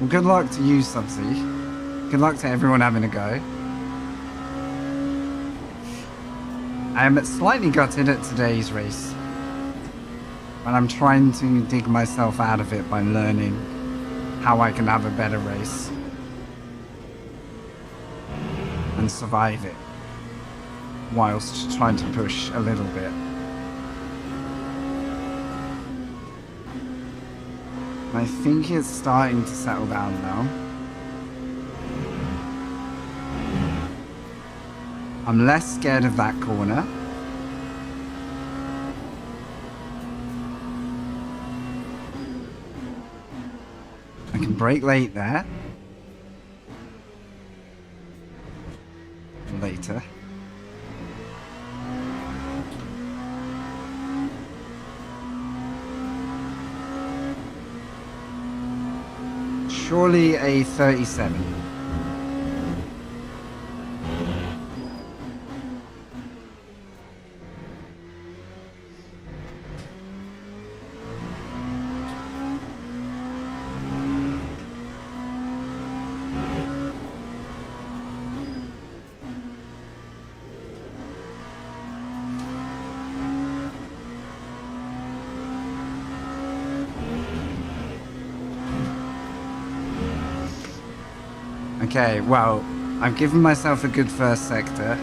Well, good luck to you, Subsea. Good luck to everyone having a go. I am slightly gutted at today's race, but I'm trying to dig myself out of it by learning how I can have a better race and survive it whilst trying to push a little bit. I think it's starting to settle down now. I'm less scared of that corner. I can brake late there. Later. Surely a 37. Okay, well, I've given myself a good first sector.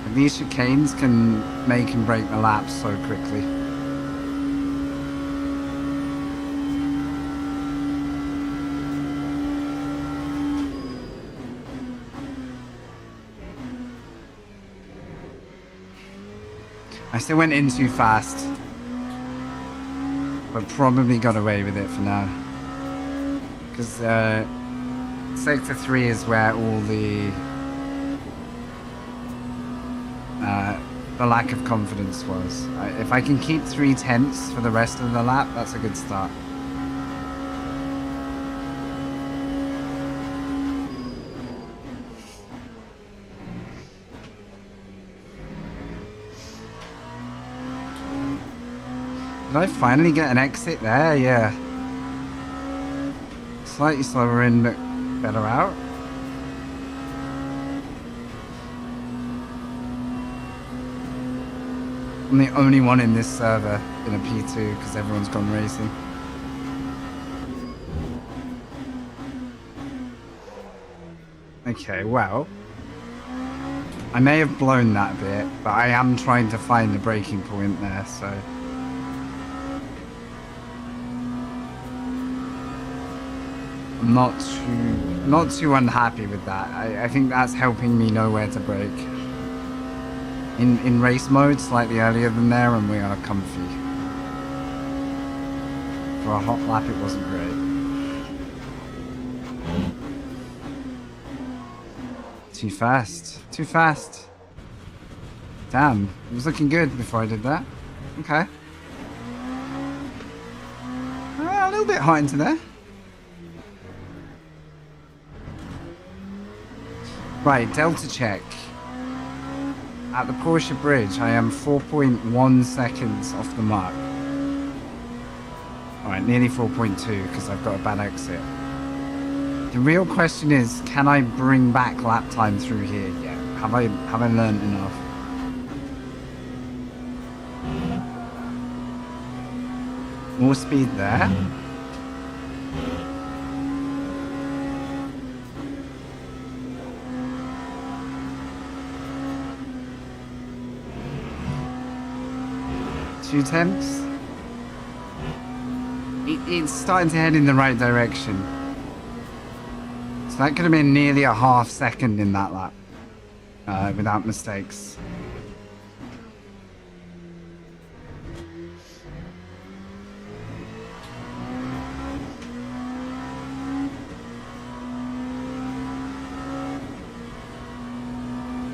And these chicanes can make and break the laps so quickly. I still went in too fast. But probably got away with it for now. Because Sector 3 is where all the lack of confidence was. If I can keep 3/10 for the rest of the lap, that's a good start. Did I finally get an exit there? Yeah. Slightly slower in, but better out. I'm the only one in this server in a P2 because everyone's gone racing. Okay, well, I may have blown that bit, but I am trying to find a breaking point there, so... I'm not too unhappy with that. I think that's helping me know where to brake. In race mode, slightly earlier than there, and we are comfy. For a hot lap, it wasn't great. Too fast. Too fast. Damn, it was looking good before I did that. Okay. A little bit hot into there. Right, Delta check. At the Porsche bridge, I am 4.1 seconds off the mark. Alright, nearly 4.2 because I've got a bad exit. The real question is, can I bring back lap time through here yet? Have I learned enough? More speed there. Two tenths. It's starting to head in the right direction. So that could have been nearly a half second in that lap. Without mistakes.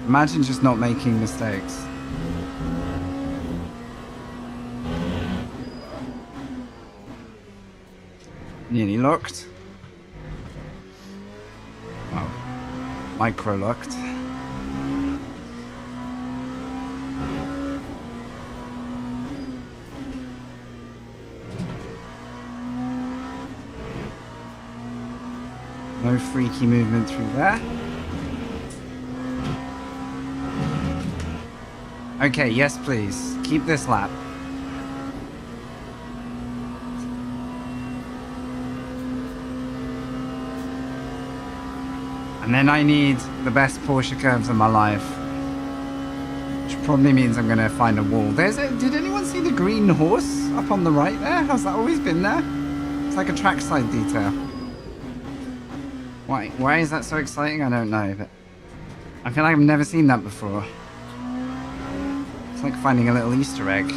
Imagine just not making mistakes. Nearly locked. Well, micro locked. No freaky movement through there. Okay, yes please. Keep this lap. And then I need the best Porsche curves of my life. Which probably means I'm going to find a wall. Did anyone see the green horse up on the right there? Has that always been there? It's like a trackside detail. Why is that so exciting? I don't know, but I feel like I've never seen that before. It's like finding a little Easter egg.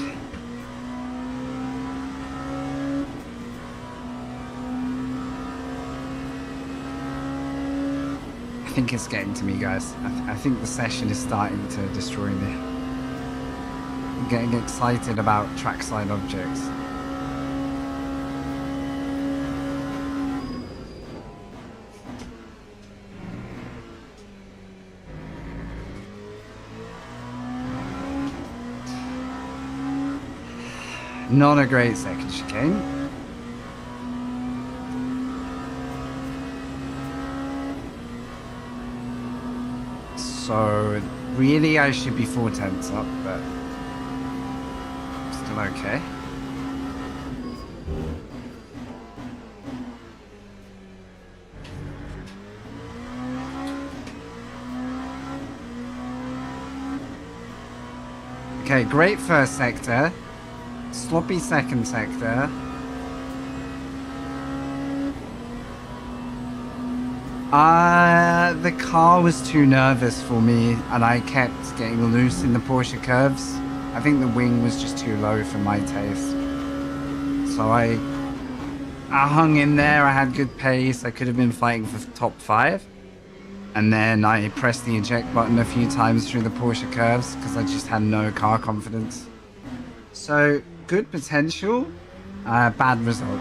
I think it's getting to me, guys. I think the session is starting to destroy me. I'm getting excited about trackside objects. Not a great second chicane. So, really I should be 4 tenths up, but still okay. Okay, great first sector. Sloppy second sector. The car was too nervous for me and I kept getting loose in the Porsche curves. I think the wing was just too low for my taste. So I hung in there, I had good pace, I could have been fighting for top 5. And then I pressed the eject button a few times through the Porsche curves because I just had no car confidence. So, good potential, bad result.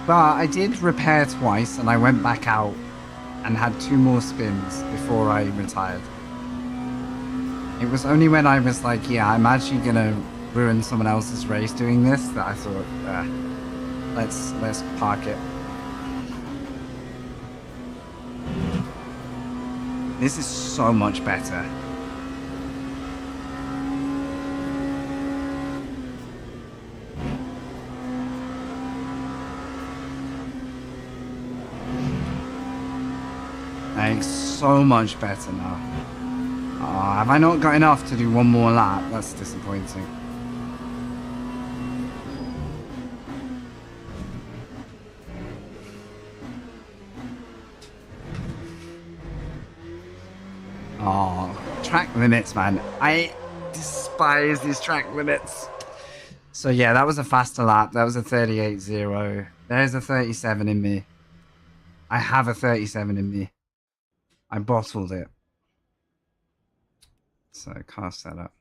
But I did repair twice and I went back out and had 2 more spins before I retired. It was only when I was like, yeah, I'm actually gonna ruin someone else's race doing this that I thought, let's park it. This is so much better. Like, so much better now. Oh, have I not got enough to do one more lap? That's disappointing. Oh, track limits, man. I despise these track limits. So yeah, that was a faster lap. That was a 38.0. There's a 37 in me. I have a 37 in me. I bottled it. So car setup.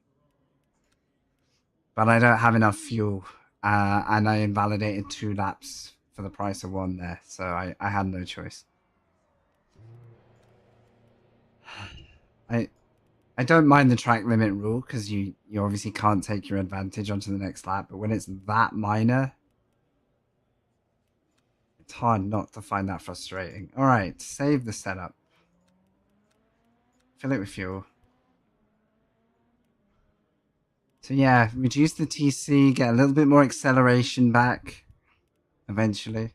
But I don't have enough fuel. And I invalidated 2 laps for the price of 1 there. So I had no choice. I don't mind the track limit rule because you obviously can't take your advantage onto the next lap. But when it's that minor, it's hard not to find that frustrating. All right, save the setup. Fill it with fuel. So yeah, reduce the TC, get a little bit more acceleration back eventually.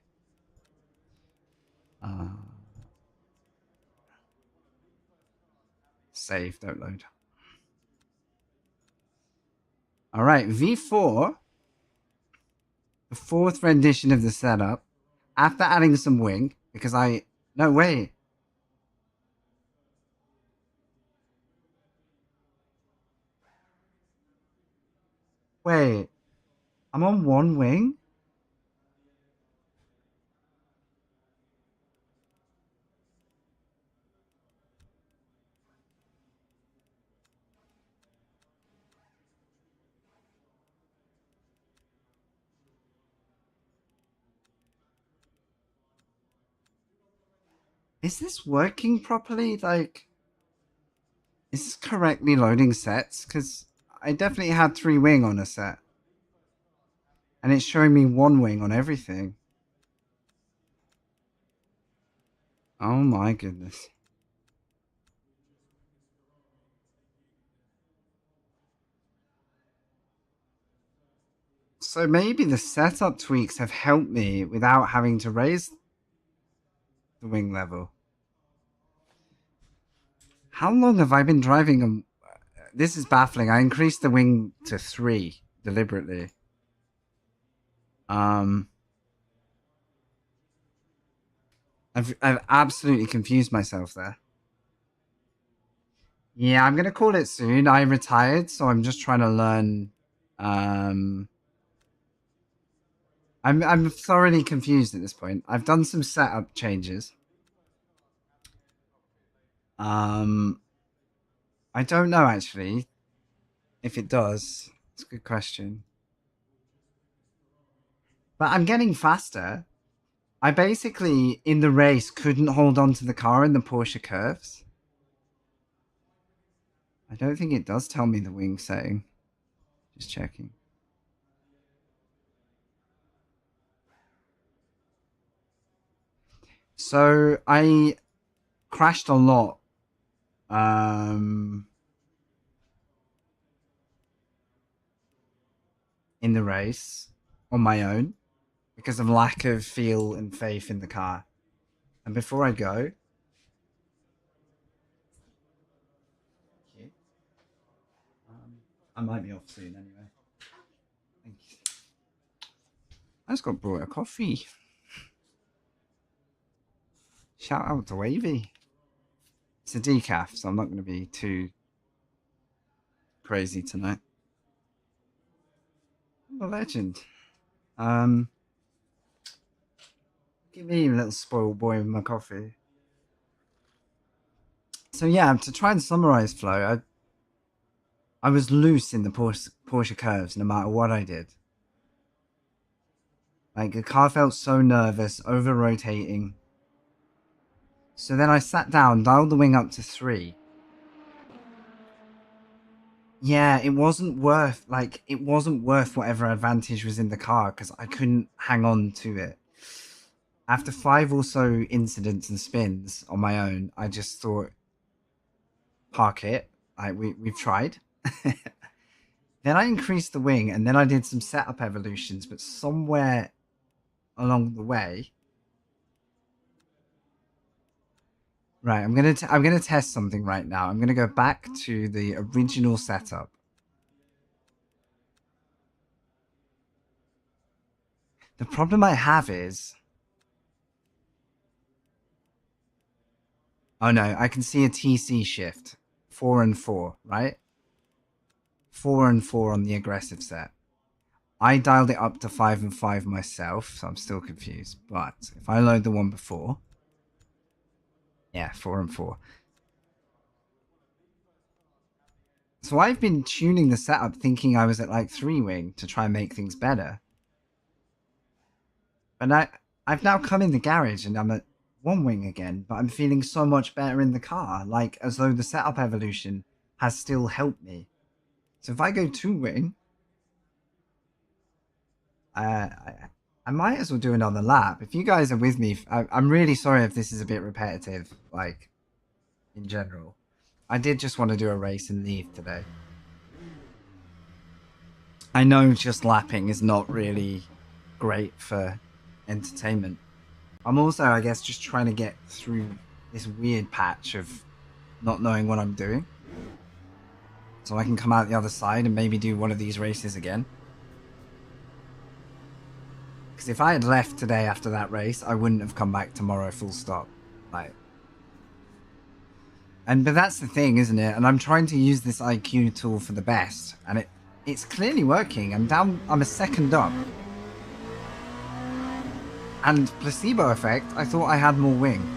Save, don't load. All right, V4, the 4th rendition of the setup, after adding some wing, because no, wait. Wait, I'm on 1 wing? Is this working properly? Like, is this correctly loading sets? Because I definitely had 3 wing on a set. And it's showing me 1 wing on everything. Oh my goodness. So maybe the setup tweaks have helped me without having to raise the wing level. How long have I been driving them? This is baffling. I increased the wing to 3 deliberately. I've absolutely confused myself there. Yeah, I'm gonna call it soon. I retired, so I'm just trying to learn. I'm thoroughly confused at this point. I've done some setup changes. I don't know actually if it does. It's a good question. But I'm getting faster. I basically, in the race, couldn't hold on to the car in the Porsche curves. I don't think it does tell me the wing setting. Just checking. So I crashed a lot. In the race on my own because of lack of feel and faith in the car. And before I go, I might be off soon anyway. Thank you. I just got brought a coffee. Shout out to Wavy. It's a decaf, so I'm not going to be too crazy tonight. I'm a legend. Give me a little spoiled boy with my coffee. So yeah, to try and summarize Flo, I was loose in the Porsche curves no matter what I did. Like the car felt so nervous, over rotating. So then I sat down, dialed the wing up to 3. Yeah, it wasn't worth whatever advantage was in the car because I couldn't hang on to it. After 5 or so incidents and spins on my own, I just thought, park it. We've tried. Then I increased the wing and then I did some setup evolutions, but somewhere along the way, Right, I'm gonna test something right now. I'm gonna go back to the original setup. The problem I have is... Oh no, I can see a TC shift. 4 and 4, right? 4 and 4 on the aggressive set. I dialed it up to 5 and 5 myself, so I'm still confused. But if I load the one before... Yeah, 4 and 4. So I've been tuning the setup thinking I was at like 3-wing to try and make things better. But I've now come in the garage and I'm at 1-wing again, but I'm feeling so much better in the car, like as though the setup evolution has still helped me. So if I go 2-wing, I might as well do another lap. If you guys are with me, I'm really sorry if this is a bit repetitive, like, in general. I did just want to do a race and leave today. I know just lapping is not really great for entertainment. I'm also, I guess, just trying to get through this weird patch of not knowing what I'm doing. So I can come out the other side and maybe do one of these races again. Because if I had left today after that race, I wouldn't have come back tomorrow full stop. Like... But that's the thing, isn't it? And I'm trying to use this IQ tool for the best. And it's clearly working. I'm a second up. And placebo effect, I thought I had more wing.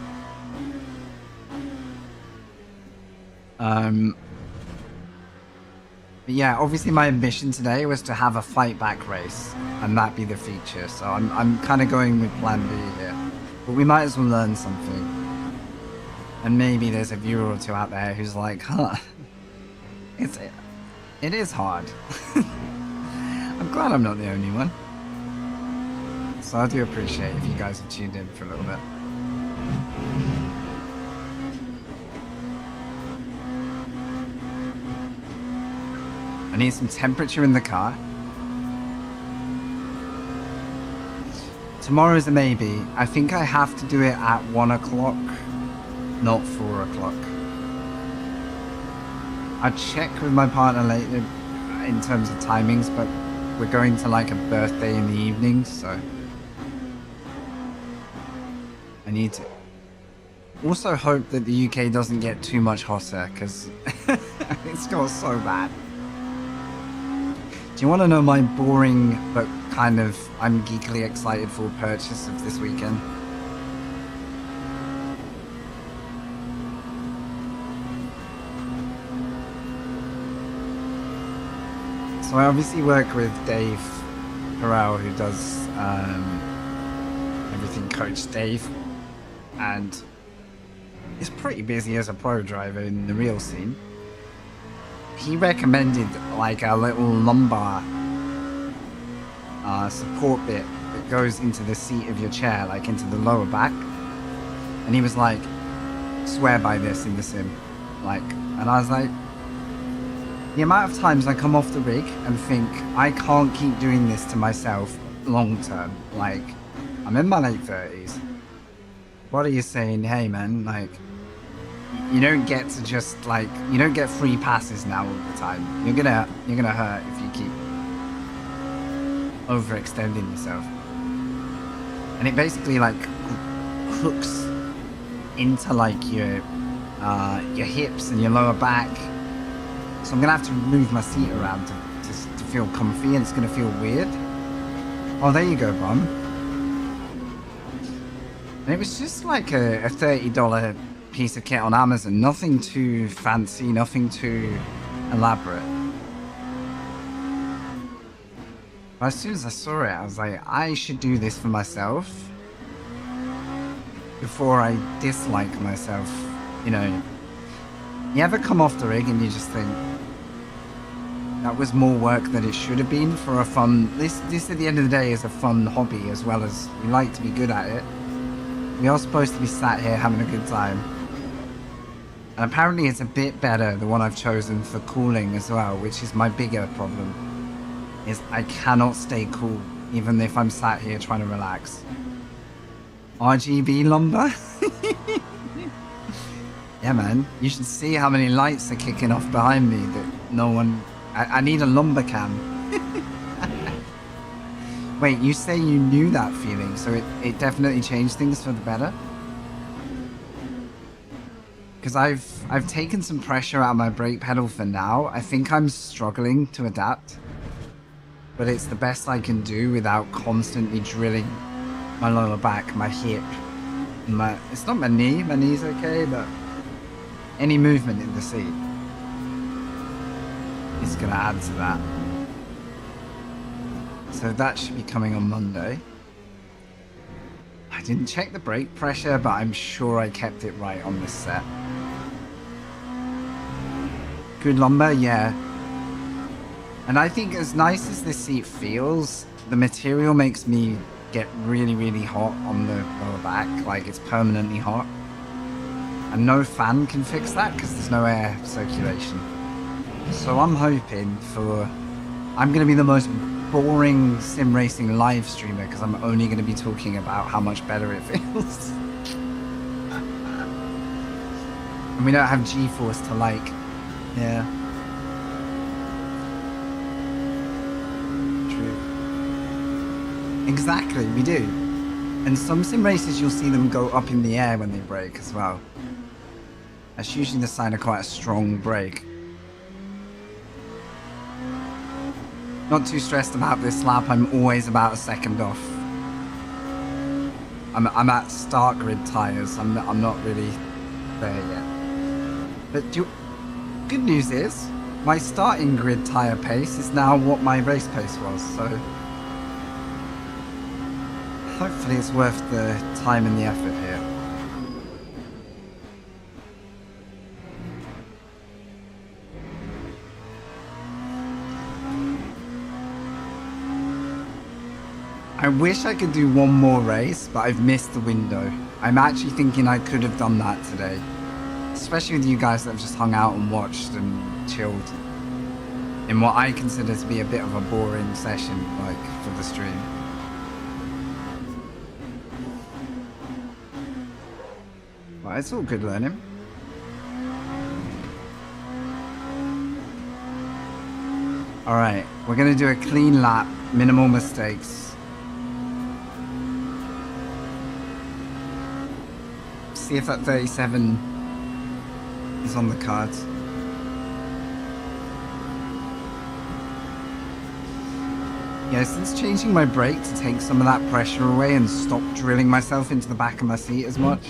But yeah, obviously my ambition today was to have a fight back race. And that be the feature. So I'm kind of going with plan B here. But we might as well learn something. And maybe there's a viewer or two out there who's like, huh, it is hard. I'm glad I'm not the only one. So I do appreciate if you guys have tuned in for a little bit. I need some temperature in the car. Tomorrow's a maybe. I think I have to do it at 1 o'clock. Not 4 o'clock. I'll check with my partner later in terms of timings, but we're going to like a birthday in the evening, so I need to also hope that the UK doesn't get too much hotter, because it's got so bad. Do you want to know my boring but kind of I'm geekily excited for purchase of this weekend? So I obviously work with Dave Perel, who does everything Coach Dave, and is pretty busy as a pro driver in the real scene. He recommended like a little lumbar support bit that goes into the seat of your chair, like into the lower back. And he was like, swear by this in the sim. Like, and I was like, the amount of times I come off the rig and think, I can't keep doing this to myself long term. Like, I'm in my late 30s. What are you saying? Hey man, like, you don't get to just like, you don't get free passes now all the time. You're gonna hurt if you keep overextending yourself. And it basically like hooks into like your hips and your lower back. So I'm gonna have to move my seat around to feel comfy, and it's gonna feel weird. Oh, there you go, Bum. And it was just like a $30 piece of kit on Amazon. Nothing too fancy, nothing too elaborate. But as soon as I saw it, I was like, I should do this for myself before I dislike myself. You know, you ever come off the rig and you just think, that was more work than it should have been for a fun... This at the end of the day is a fun hobby, as well as we like to be good at it. We are supposed to be sat here having a good time. And apparently it's a bit better, the one I've chosen for cooling as well, which is my bigger problem. Is I cannot stay cool, even if I'm sat here trying to relax. RGB lumber? Yeah, man. You should see how many lights are kicking off behind me that no one... I need a lumber cam. Wait, you say you knew that feeling, so it definitely changed things for the better? Because I've taken some pressure out of my brake pedal for now. I think I'm struggling to adapt. But it's the best I can do without constantly drilling my lower back, my hip, it's not my knee. My knee's okay, but any movement in the seat is going to add to that. So that should be coming on Monday. I didn't check the brake pressure, but I'm sure I kept it right on this set. Good lumbar, yeah. And I think as nice as this seat feels, the material makes me get really, really hot on the lower back. Like, it's permanently hot. And no fan can fix that because there's no air circulation. So I'm hoping for... I'm going to be the most boring sim racing live streamer because I'm only going to be talking about how much better it feels. And we don't have G-force to like... Yeah. Exactly, we do. And some sim races, you'll see them go up in the air when they brake as well. That's usually the sign of quite a strong brake. Not too stressed about this lap. I'm always about a second off. I'm at start grid tires. I'm not really there yet. But good news is, my starting grid tire pace is now what my race pace was. So. Hopefully it's worth the time and the effort here. I wish I could do one more race, but I've missed the window. I'm actually thinking I could have done that today. Especially with you guys that have just hung out and watched and chilled. In what I consider to be a bit of a boring session, like, for the stream. Well, it's all good learning. Alright, we're going to do a clean lap, minimal mistakes. See if that 37 is on the cards. Yeah, since changing my brake to take some of that pressure away and stop drilling myself into the back of my seat as much,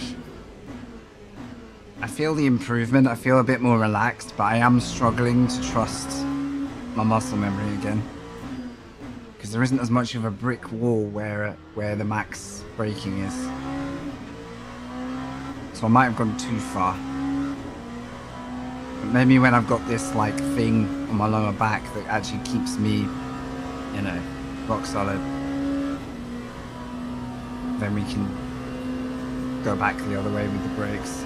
I feel the improvement. I feel a bit more relaxed, but I am struggling to trust my muscle memory again. Because there isn't as much of a brick wall where the max braking is. So I might have gone too far. But maybe when I've got this like thing on my lower back that actually keeps me, you know, rock solid, then we can go back the other way with the brakes.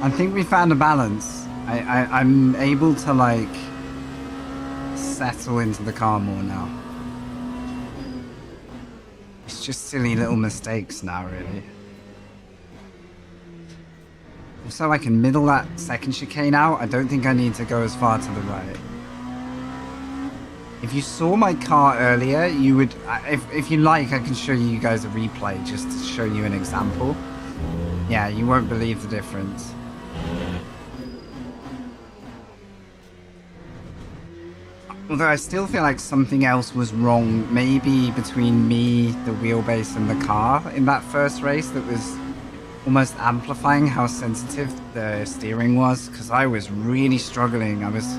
I think we found a balance. I'm able to like settle into the car more now. It's just silly little mistakes now, really. Also, I can middle that second chicane out. I don't think I need to go as far to the right. If you saw my car earlier, you would... If you like, I can show you guys a replay just to show you an example. Yeah, you won't believe the difference. Although I still feel like something else was wrong, maybe between me, the wheelbase, and the car in that first race that was almost amplifying how sensitive the steering was, because I was really struggling. I was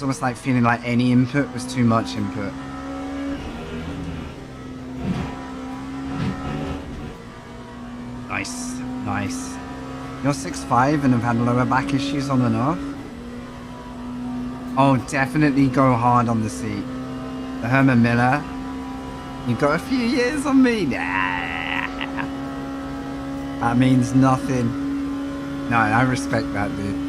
almost like feeling like any input was too much input. Nice, nice. You're 6'5" and have had lower back issues on and off? Oh, definitely go hard on the seat. The Herman Miller. You've got a few years on me. That means nothing. No, I respect that, dude.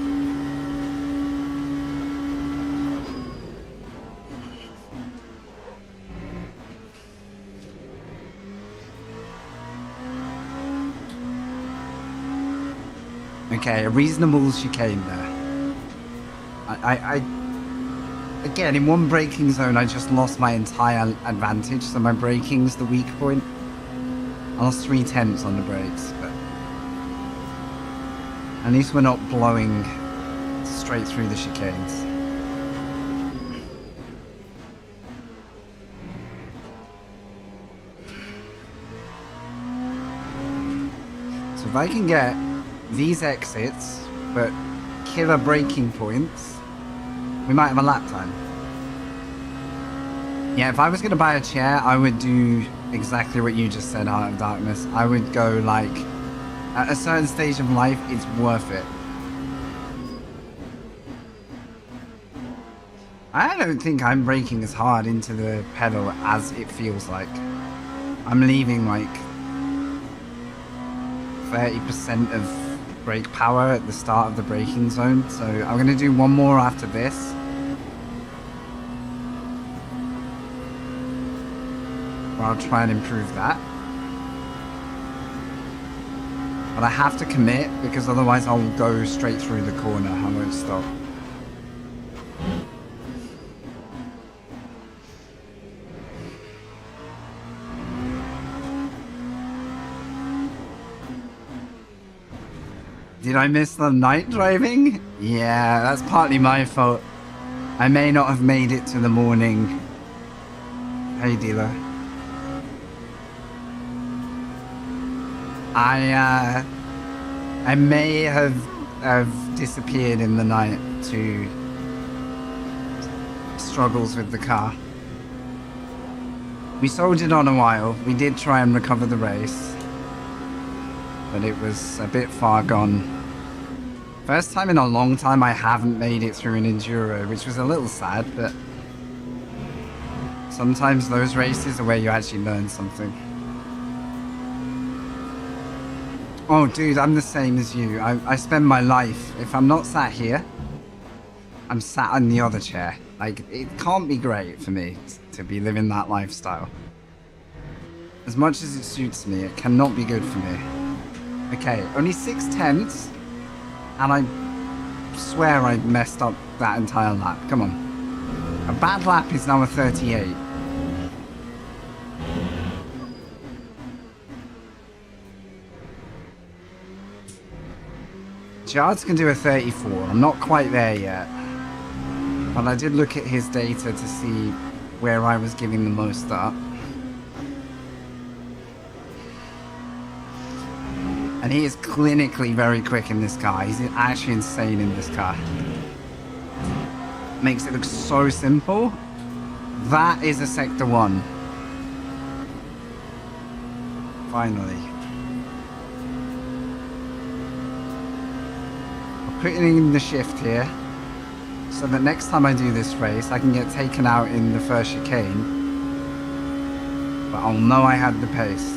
Okay, a reasonable chicane there. Again, in one braking zone, I just lost my entire advantage, so my braking's the weak point. I lost 3/10 on the brakes, but at least we're not blowing straight through the chicanes. So if I can get these exits, but killer braking points, we might have a lap time. Yeah, if I was going to buy a chair, I would do exactly what you just said, Heart of Darkness. I would go, like, at a certain stage of life, it's worth it. I don't think I'm braking as hard into the pedal as it feels like. I'm leaving, like, 30% of brake power at the start of the braking zone, so I'm going to do one more after this. I'll try and improve that. But I have to commit, because otherwise I'll go straight through the corner. I won't stop. Did I miss the night driving? Yeah, that's partly my fault. I may not have made it to the morning. Hey, dealer. I may have disappeared in the night to struggles with the car. We soldiered on a while. We did try and recover the race, but it was a bit far gone. First time in a long time I haven't made it through an enduro, which was a little sad, but sometimes those races are where you actually learn something. Oh, dude, I'm the same as you. I spend my life, if I'm not sat here, I'm sat on the other chair. Like, it can't be great for me to be living that lifestyle. As much as it suits me, it cannot be good for me. Okay, only 6/10, and I swear I messed up that entire lap. Come on. A bad lap is now a 38. Jards can do a 34. I'm not quite there yet. But I did look at his data to see where I was giving the most up. And he is clinically very quick in this car. He's actually insane in this car. Makes it look so simple. That is a Sector 1. Finally. Putting in the shift here, so that next time I do this race, I can get taken out in the first chicane, but I'll know I had the pace.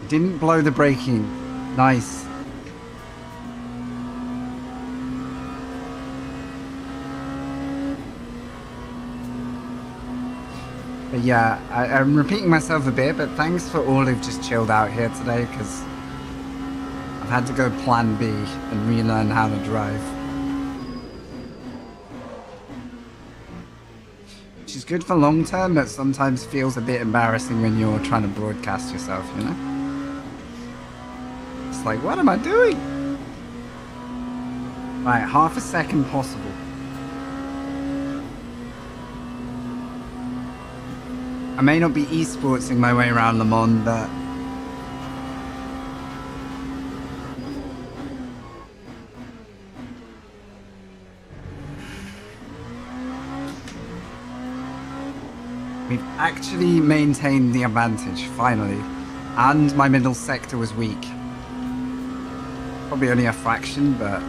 Didn't blow the braking. Nice. But yeah, I'm repeating myself a bit, but thanks for all who've just chilled out here today, because I've had to go plan B and relearn how to drive. Which is good for long term, but sometimes feels a bit embarrassing when you're trying to broadcast yourself, you know? It's like, what am I doing? Right, half a second possible. I may not be esportsing my way around Le Mans, but we've actually maintained the advantage, finally. And my middle sector was weak. Probably only a fraction, but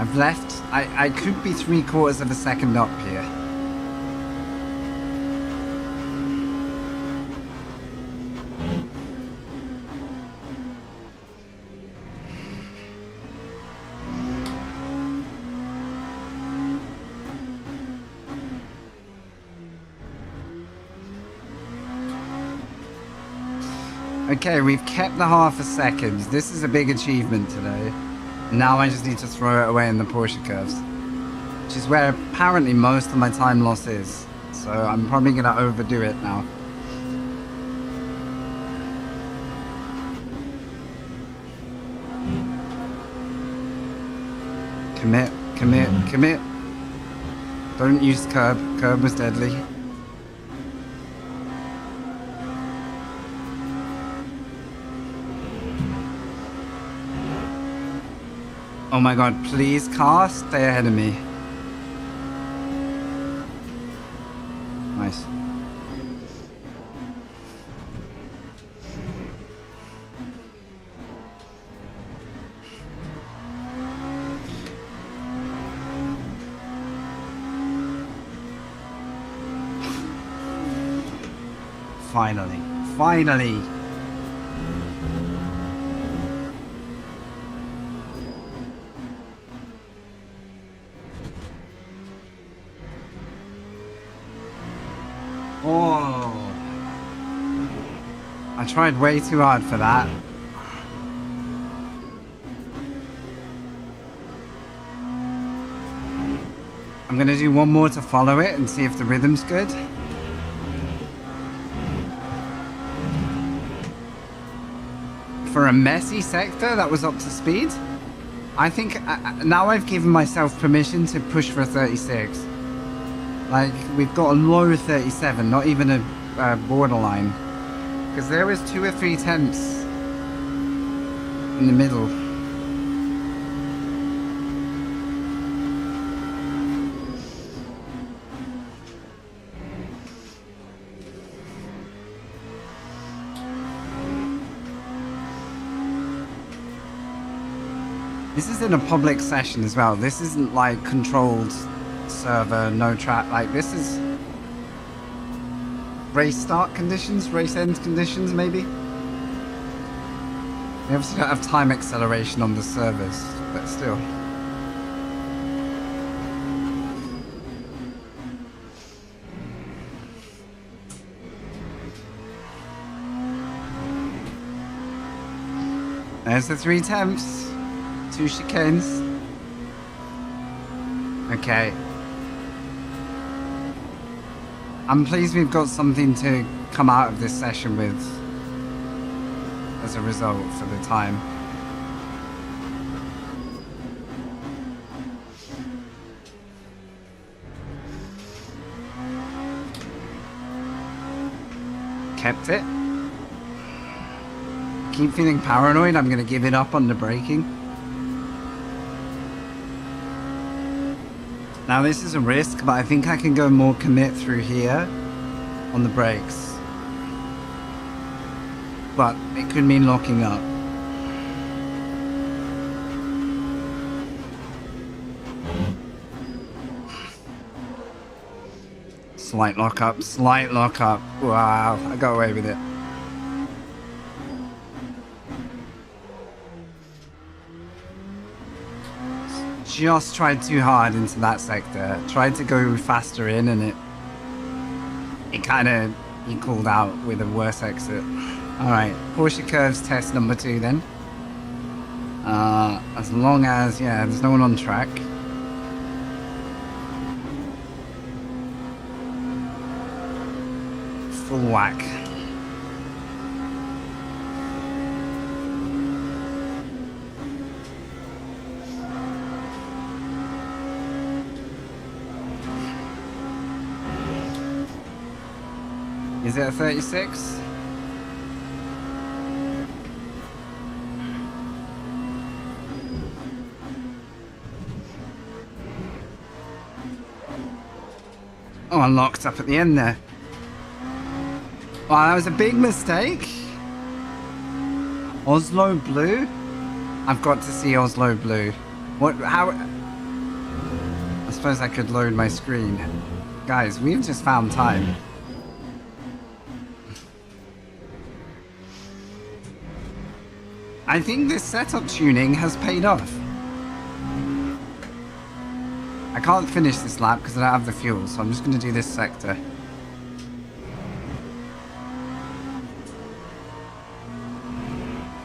I've left. I could be 3/4 of a second up here. Okay, we've kept the half a second. This is a big achievement today. Now I just need to throw it away in the Porsche curves, which is where apparently most of my time loss is. So I'm probably going to overdo it now. Commit, commit, commit. Don't use curb. Curb was deadly. Oh my god, please car, stay ahead of me. Nice. Finally. Finally! Oh, I tried way too hard for that. I'm gonna do one more to follow it and see if the rhythm's good. For a messy sector that was up to speed, I think now I've given myself permission to push for a 36. Like, we've got a low 37, not even a borderline. Because there was 2 or 3 tenths in the middle. This is in a public session as well. This isn't like controlled server, no track. Like, this is race start conditions, race end conditions, maybe. We obviously don't have time acceleration on the servers, but still. There's the 3 temps, 2 chicanes. Okay. I'm pleased we've got something to come out of this session with as a result for the time. Kept it. Keep feeling paranoid. I'm going to give it up on the braking. Now this is a risk, but I think I can go more commit through here on the brakes. But it could mean locking up. Slight lock up, slight lock up. Wow, I got away with it. Just tried too hard into that sector. Tried to go faster in, and it kind of equaled out with a worse exit. Alright, Porsche curves test number 2 then. As long as, yeah, there's no one on track. Full whack. Is it a 36? Oh, I locked up at the end there. Wow, that was a big mistake. Oslo Blue? I've got to see Oslo Blue. What? How? suppose I could load my screen. Guys, we've just found time. I think this setup tuning has paid off. I can't finish this lap because I don't have the fuel, so I'm just going to do this sector.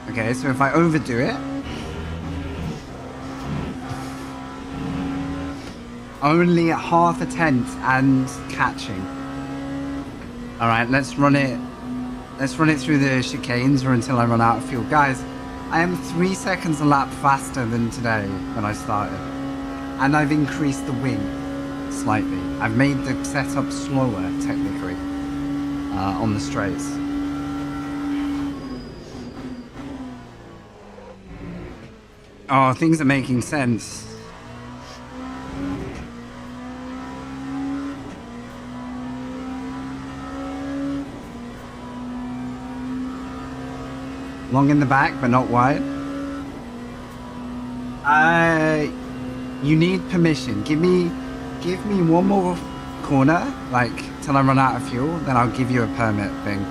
Okay, so if I overdo it, only half a tenth and catching. All right, let's run it. Let's run it through the chicanes or until I run out of fuel. Guys, I am 3 seconds a lap faster than today when I started. And I've increased the wing slightly. I've made the setup slower, technically, on the straights. Oh, things are making sense. Long in the back, but not wide. You need permission. Give me one more corner, like till I run out of fuel, then I'll give you a permit thing.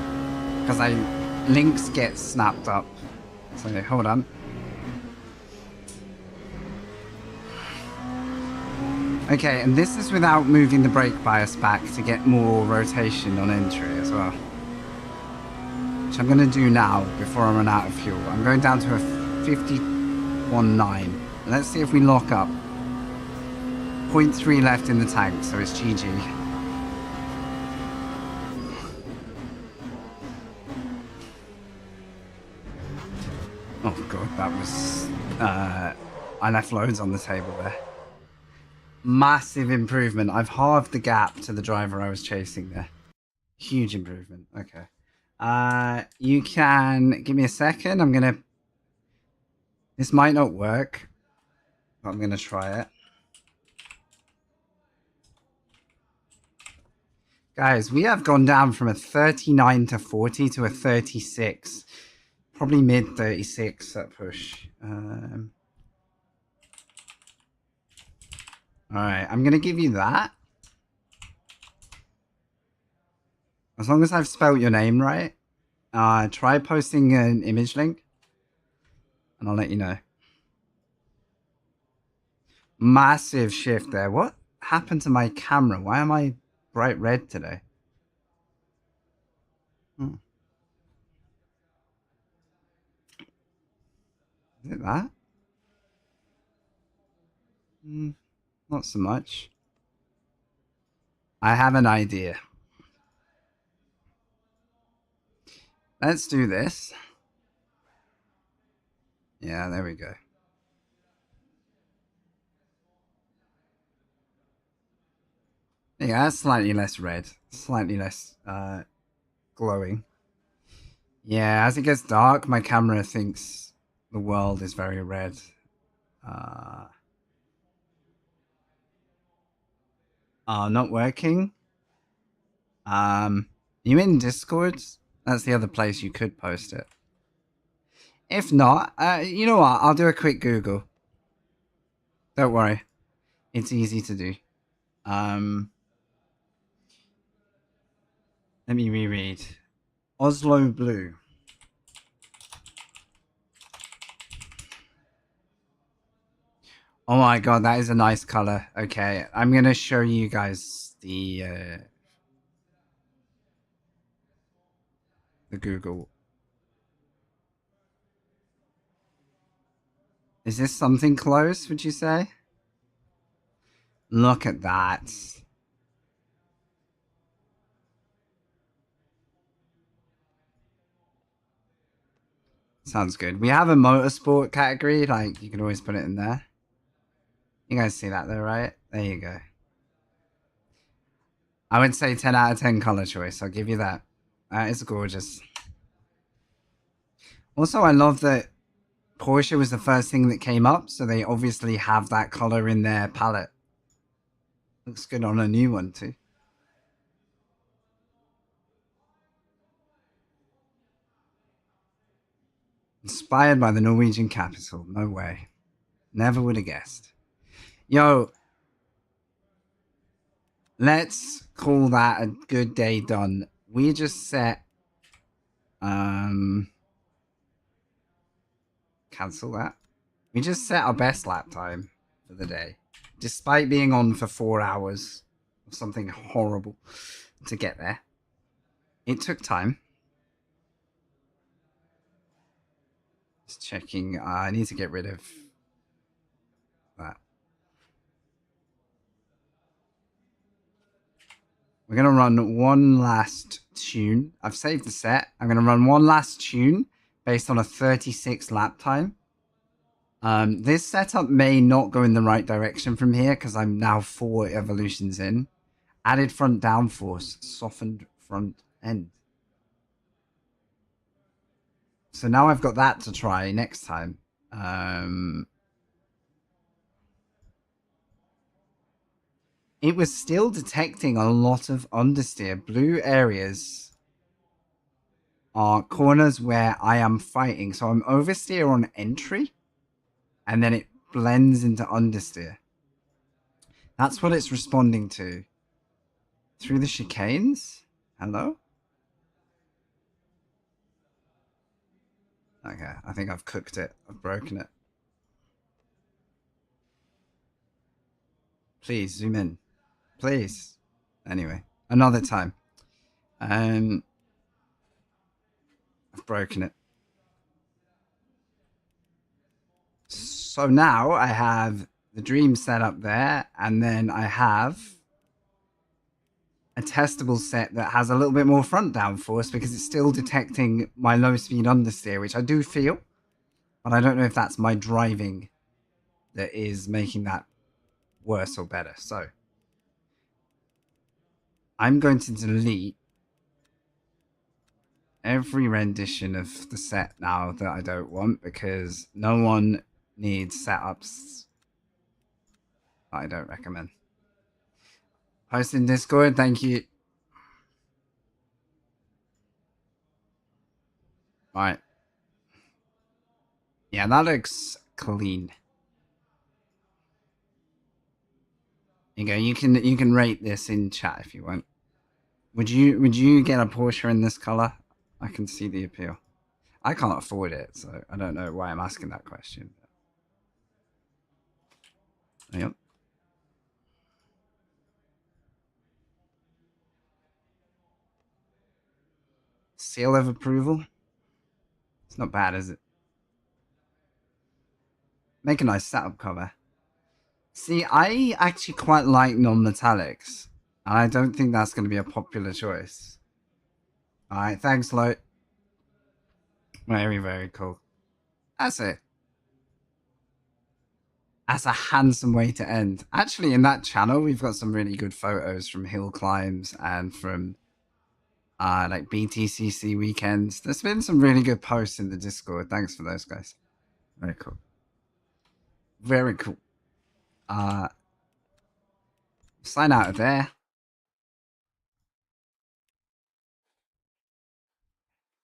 Because links get snapped up. So hold on. Okay, and this is without moving the brake bias back to get more rotation on entry as well. Which I'm going to do now before I run out of fuel. I'm going down to a 51.9. Let's see if we lock up. 0.3 left in the tank, so it's GG. Oh god, that was... I left loads on the table there. Massive improvement. I've halved the gap to the driver I was chasing there. Huge improvement. Okay. You can... Give me a second. I'm gonna... This might not work, but I'm gonna try it. Guys, we have gone down from a 39 to 40 to a 36. Probably mid 36 at push. Alright, I'm going to give you that. As long as I've spelt your name right. Try posting an image link. And I'll let you know. Massive shift there. What happened to my camera? Why am I bright red today? Is it that? Not so much. I have an idea. Let's do this. Yeah, there we go. Yeah, that's slightly less red. Slightly less glowing. Yeah, as it gets dark, my camera thinks the world is very red. Not working. You in Discord? That's the other place you could post it. If not, you know what? I'll do a quick Google. Don't worry. It's easy to do. Let me reread. Oslo Blue. Oh my god, that is a nice color. Okay, I'm gonna show you guys the Google. Is this something close, would you say? Look at that. Sounds good. We have a motorsport category, like you can always put it in there. You guys see that though, right? There you go. I would say 10 out of 10 color choice. I'll give you that. It's gorgeous. Also, I love that Porsche was the first thing that came up, so they obviously have that color in their palette. Looks good on a new one too. Inspired by the Norwegian capital. No way. Never would have guessed. Yo, let's call that a good day done. We just set cancel that. We just set our best lap time for the day, despite being on for 4 hours of something horrible to get there. It took time. Just checking. I need to get rid of that. We're going to run one last tune. I've saved the set. I'm going to run one last tune based on a 36 lap time. This setup may not go in the right direction from here because I'm now 4 evolutions in. Added front downforce, softened front end. So now I've got that to try next time. It was still detecting a lot of understeer. Blue areas are corners where I am fighting. So I'm oversteer on entry, and then it blends into understeer. That's what it's responding to. Through the chicanes? Hello? Okay, I think I've cooked it. I've broken it. Please, zoom in. Please. Anyway, another time. I've broken it. So now I have the dream set up there, and then I have a testable set that has a little bit more front downforce because it's still detecting my low speed understeer, which I do feel, but I don't know if that's my driving that is making that worse or better. So I'm going to delete every rendition of the set now that I don't want because no one needs setups I don't recommend. Post in Discord, thank you. Right. Yeah, that looks clean. You go. You can rate this in chat if you want. Would you get a Porsche in this color? I can see the appeal. I can't afford it, so I don't know why I'm asking that question. Yep. Seal of approval. It's not bad, is it? Make a nice setup cover. See, I actually quite like non-metallics, and I don't think that's going to be a popular choice. All right, thanks, Lo. Very, very cool. That's it. That's a handsome way to end. Actually, in that channel, we've got some really good photos from hill climbs and from like BTCC weekends. There's been some really good posts in the Discord. Thanks for those, guys. Very cool. Very cool. Sign out of there.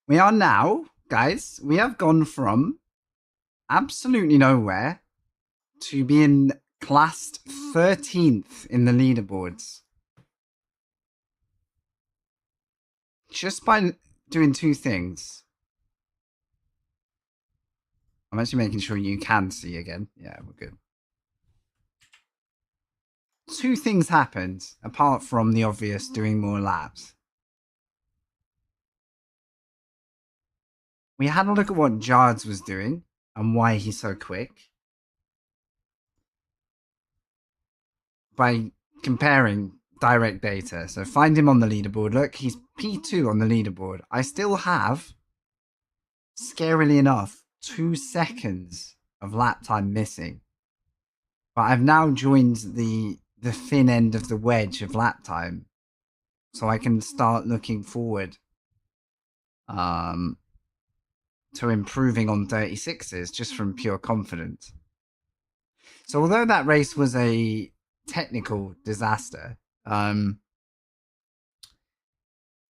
We are now, guys, we have gone from absolutely nowhere to being classed 13th in the leaderboards. Just by doing 2 things. I'm actually making sure you can see again. Yeah, we're good. 2 things happened, apart from the obvious doing more laps. We had a look at what Jards was doing and why he's so quick. By comparing direct data. So find him on the leaderboard. Look, he's P2 on the leaderboard. I still have, scarily enough, 2 seconds of lap time missing. But I've now joined the thin end of the wedge of lap time. So I can start looking forward to improving on 36s just from pure confidence. So although that race was a technical disaster,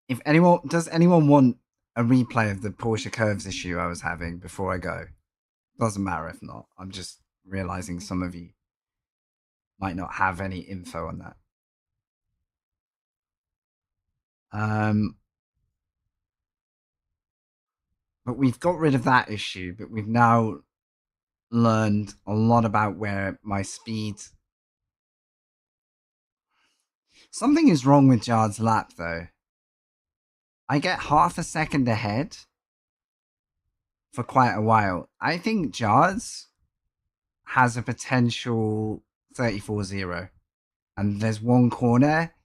if anyone does anyone want a replay of the Porsche curves issue I was having before I go? Doesn't matter if not. I'm just realizing some of you might not have any info on that. But we've got rid of that issue, but we've now learned a lot about where my speed... Something is wrong with Jard's lap, though. I get half a second ahead for quite a while. I think Jard's has a potential 34-0. And there's one corner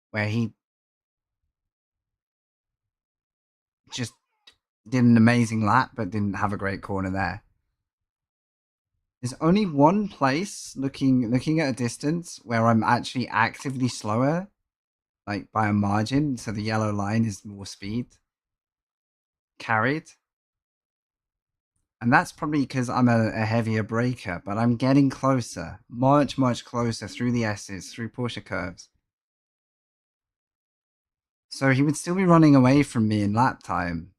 where he just did an amazing lap, but didn't have a great corner there. There's only one place, looking at a distance, where I'm actually actively slower, like by a margin, so the yellow line is more speed carried. And that's probably because I'm a heavier braker, but I'm getting closer, much closer through the S's, through Porsche curves. So he would still be running away from me in lap time.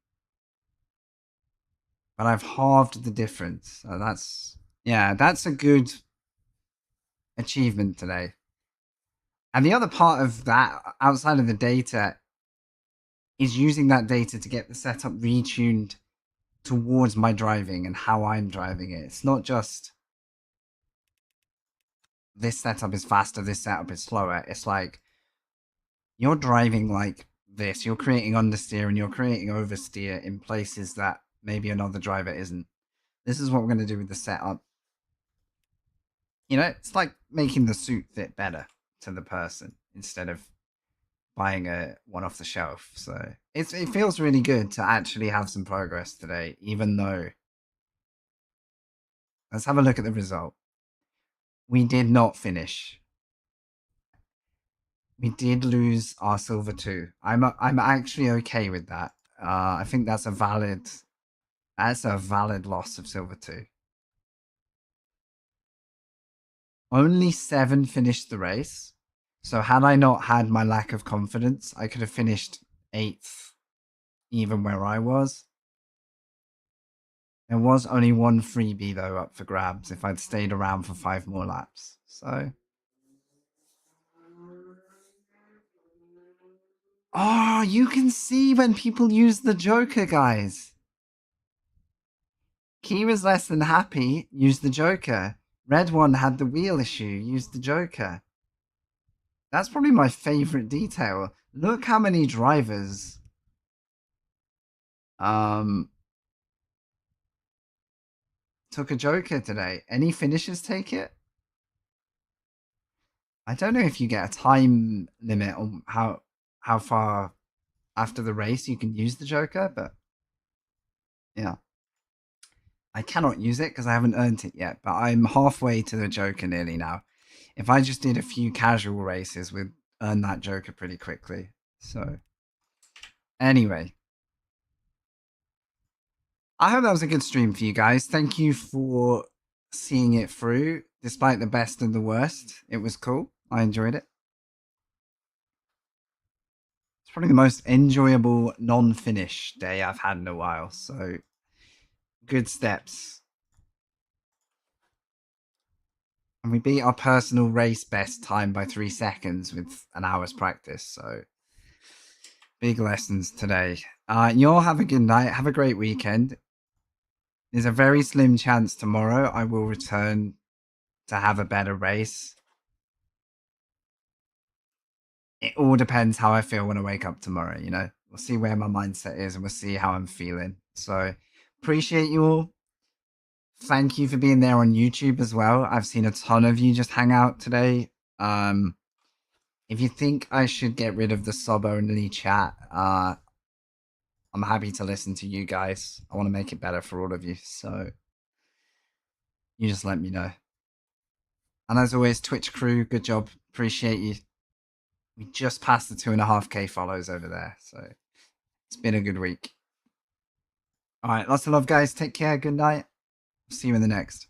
But I've halved the difference. So that's a good achievement today. And the other part of that, outside of the data, is using that data to get the setup retuned towards my driving and how I'm driving it. It's not just this setup is faster, this setup is slower. It's like you're driving like this, you're creating understeer and you're creating oversteer in places that maybe another driver isn't. This is what we're going to do with the setup. You know, it's like making the suit fit better to the person instead of buying one off the shelf. So it feels really good to actually have some progress today, even though... Let's have a look at the result. We did not finish. We did lose our silver 2. I'm actually okay with that. I think that's a valid loss of silver 2. Only 7 finished the race. So had I not had my lack of confidence, I could have finished 8th, even where I was. There was only one freebie, though, up for grabs if I'd stayed around for 5 more laps. So... Oh, you can see when people use the Joker, guys. Key was less than happy, used the Joker. Red one had the wheel issue, used the Joker. That's probably my favorite detail. Look how many drivers took a Joker today. Any finishers take it? I don't know if you get a time limit on how far after the race you can use the Joker, but yeah. I cannot use it because I haven't earned it yet, but I'm halfway to the Joker nearly now. If I just did a few casual races, we'd earn that Joker pretty quickly. So, anyway. I hope that was a good stream for you guys. Thank you for seeing it through, despite the best and the worst. It was cool. I enjoyed it. It's probably the most enjoyable non-finish day I've had in a while. So, good steps. And we beat our personal race best time by 3 seconds with an hour's practice. So, big lessons today. You all have a good night. Have a great weekend. There's a very slim chance tomorrow I will return to have a better race. It all depends how I feel when I wake up tomorrow, you know? We'll see where my mindset is and we'll see how I'm feeling. So, appreciate you all. Thank you for being there on YouTube as well. I've seen a ton of you just hang out today. If you think I should get rid of the sub-only chat, I'm happy to listen to you guys. I want to make it better for all of you. So, you just let me know. And as always, Twitch crew, good job. Appreciate you. We just passed the 2.5k follows over there. So, it's been a good week. All right, lots of love, guys. Take care. Good night. See you in the next.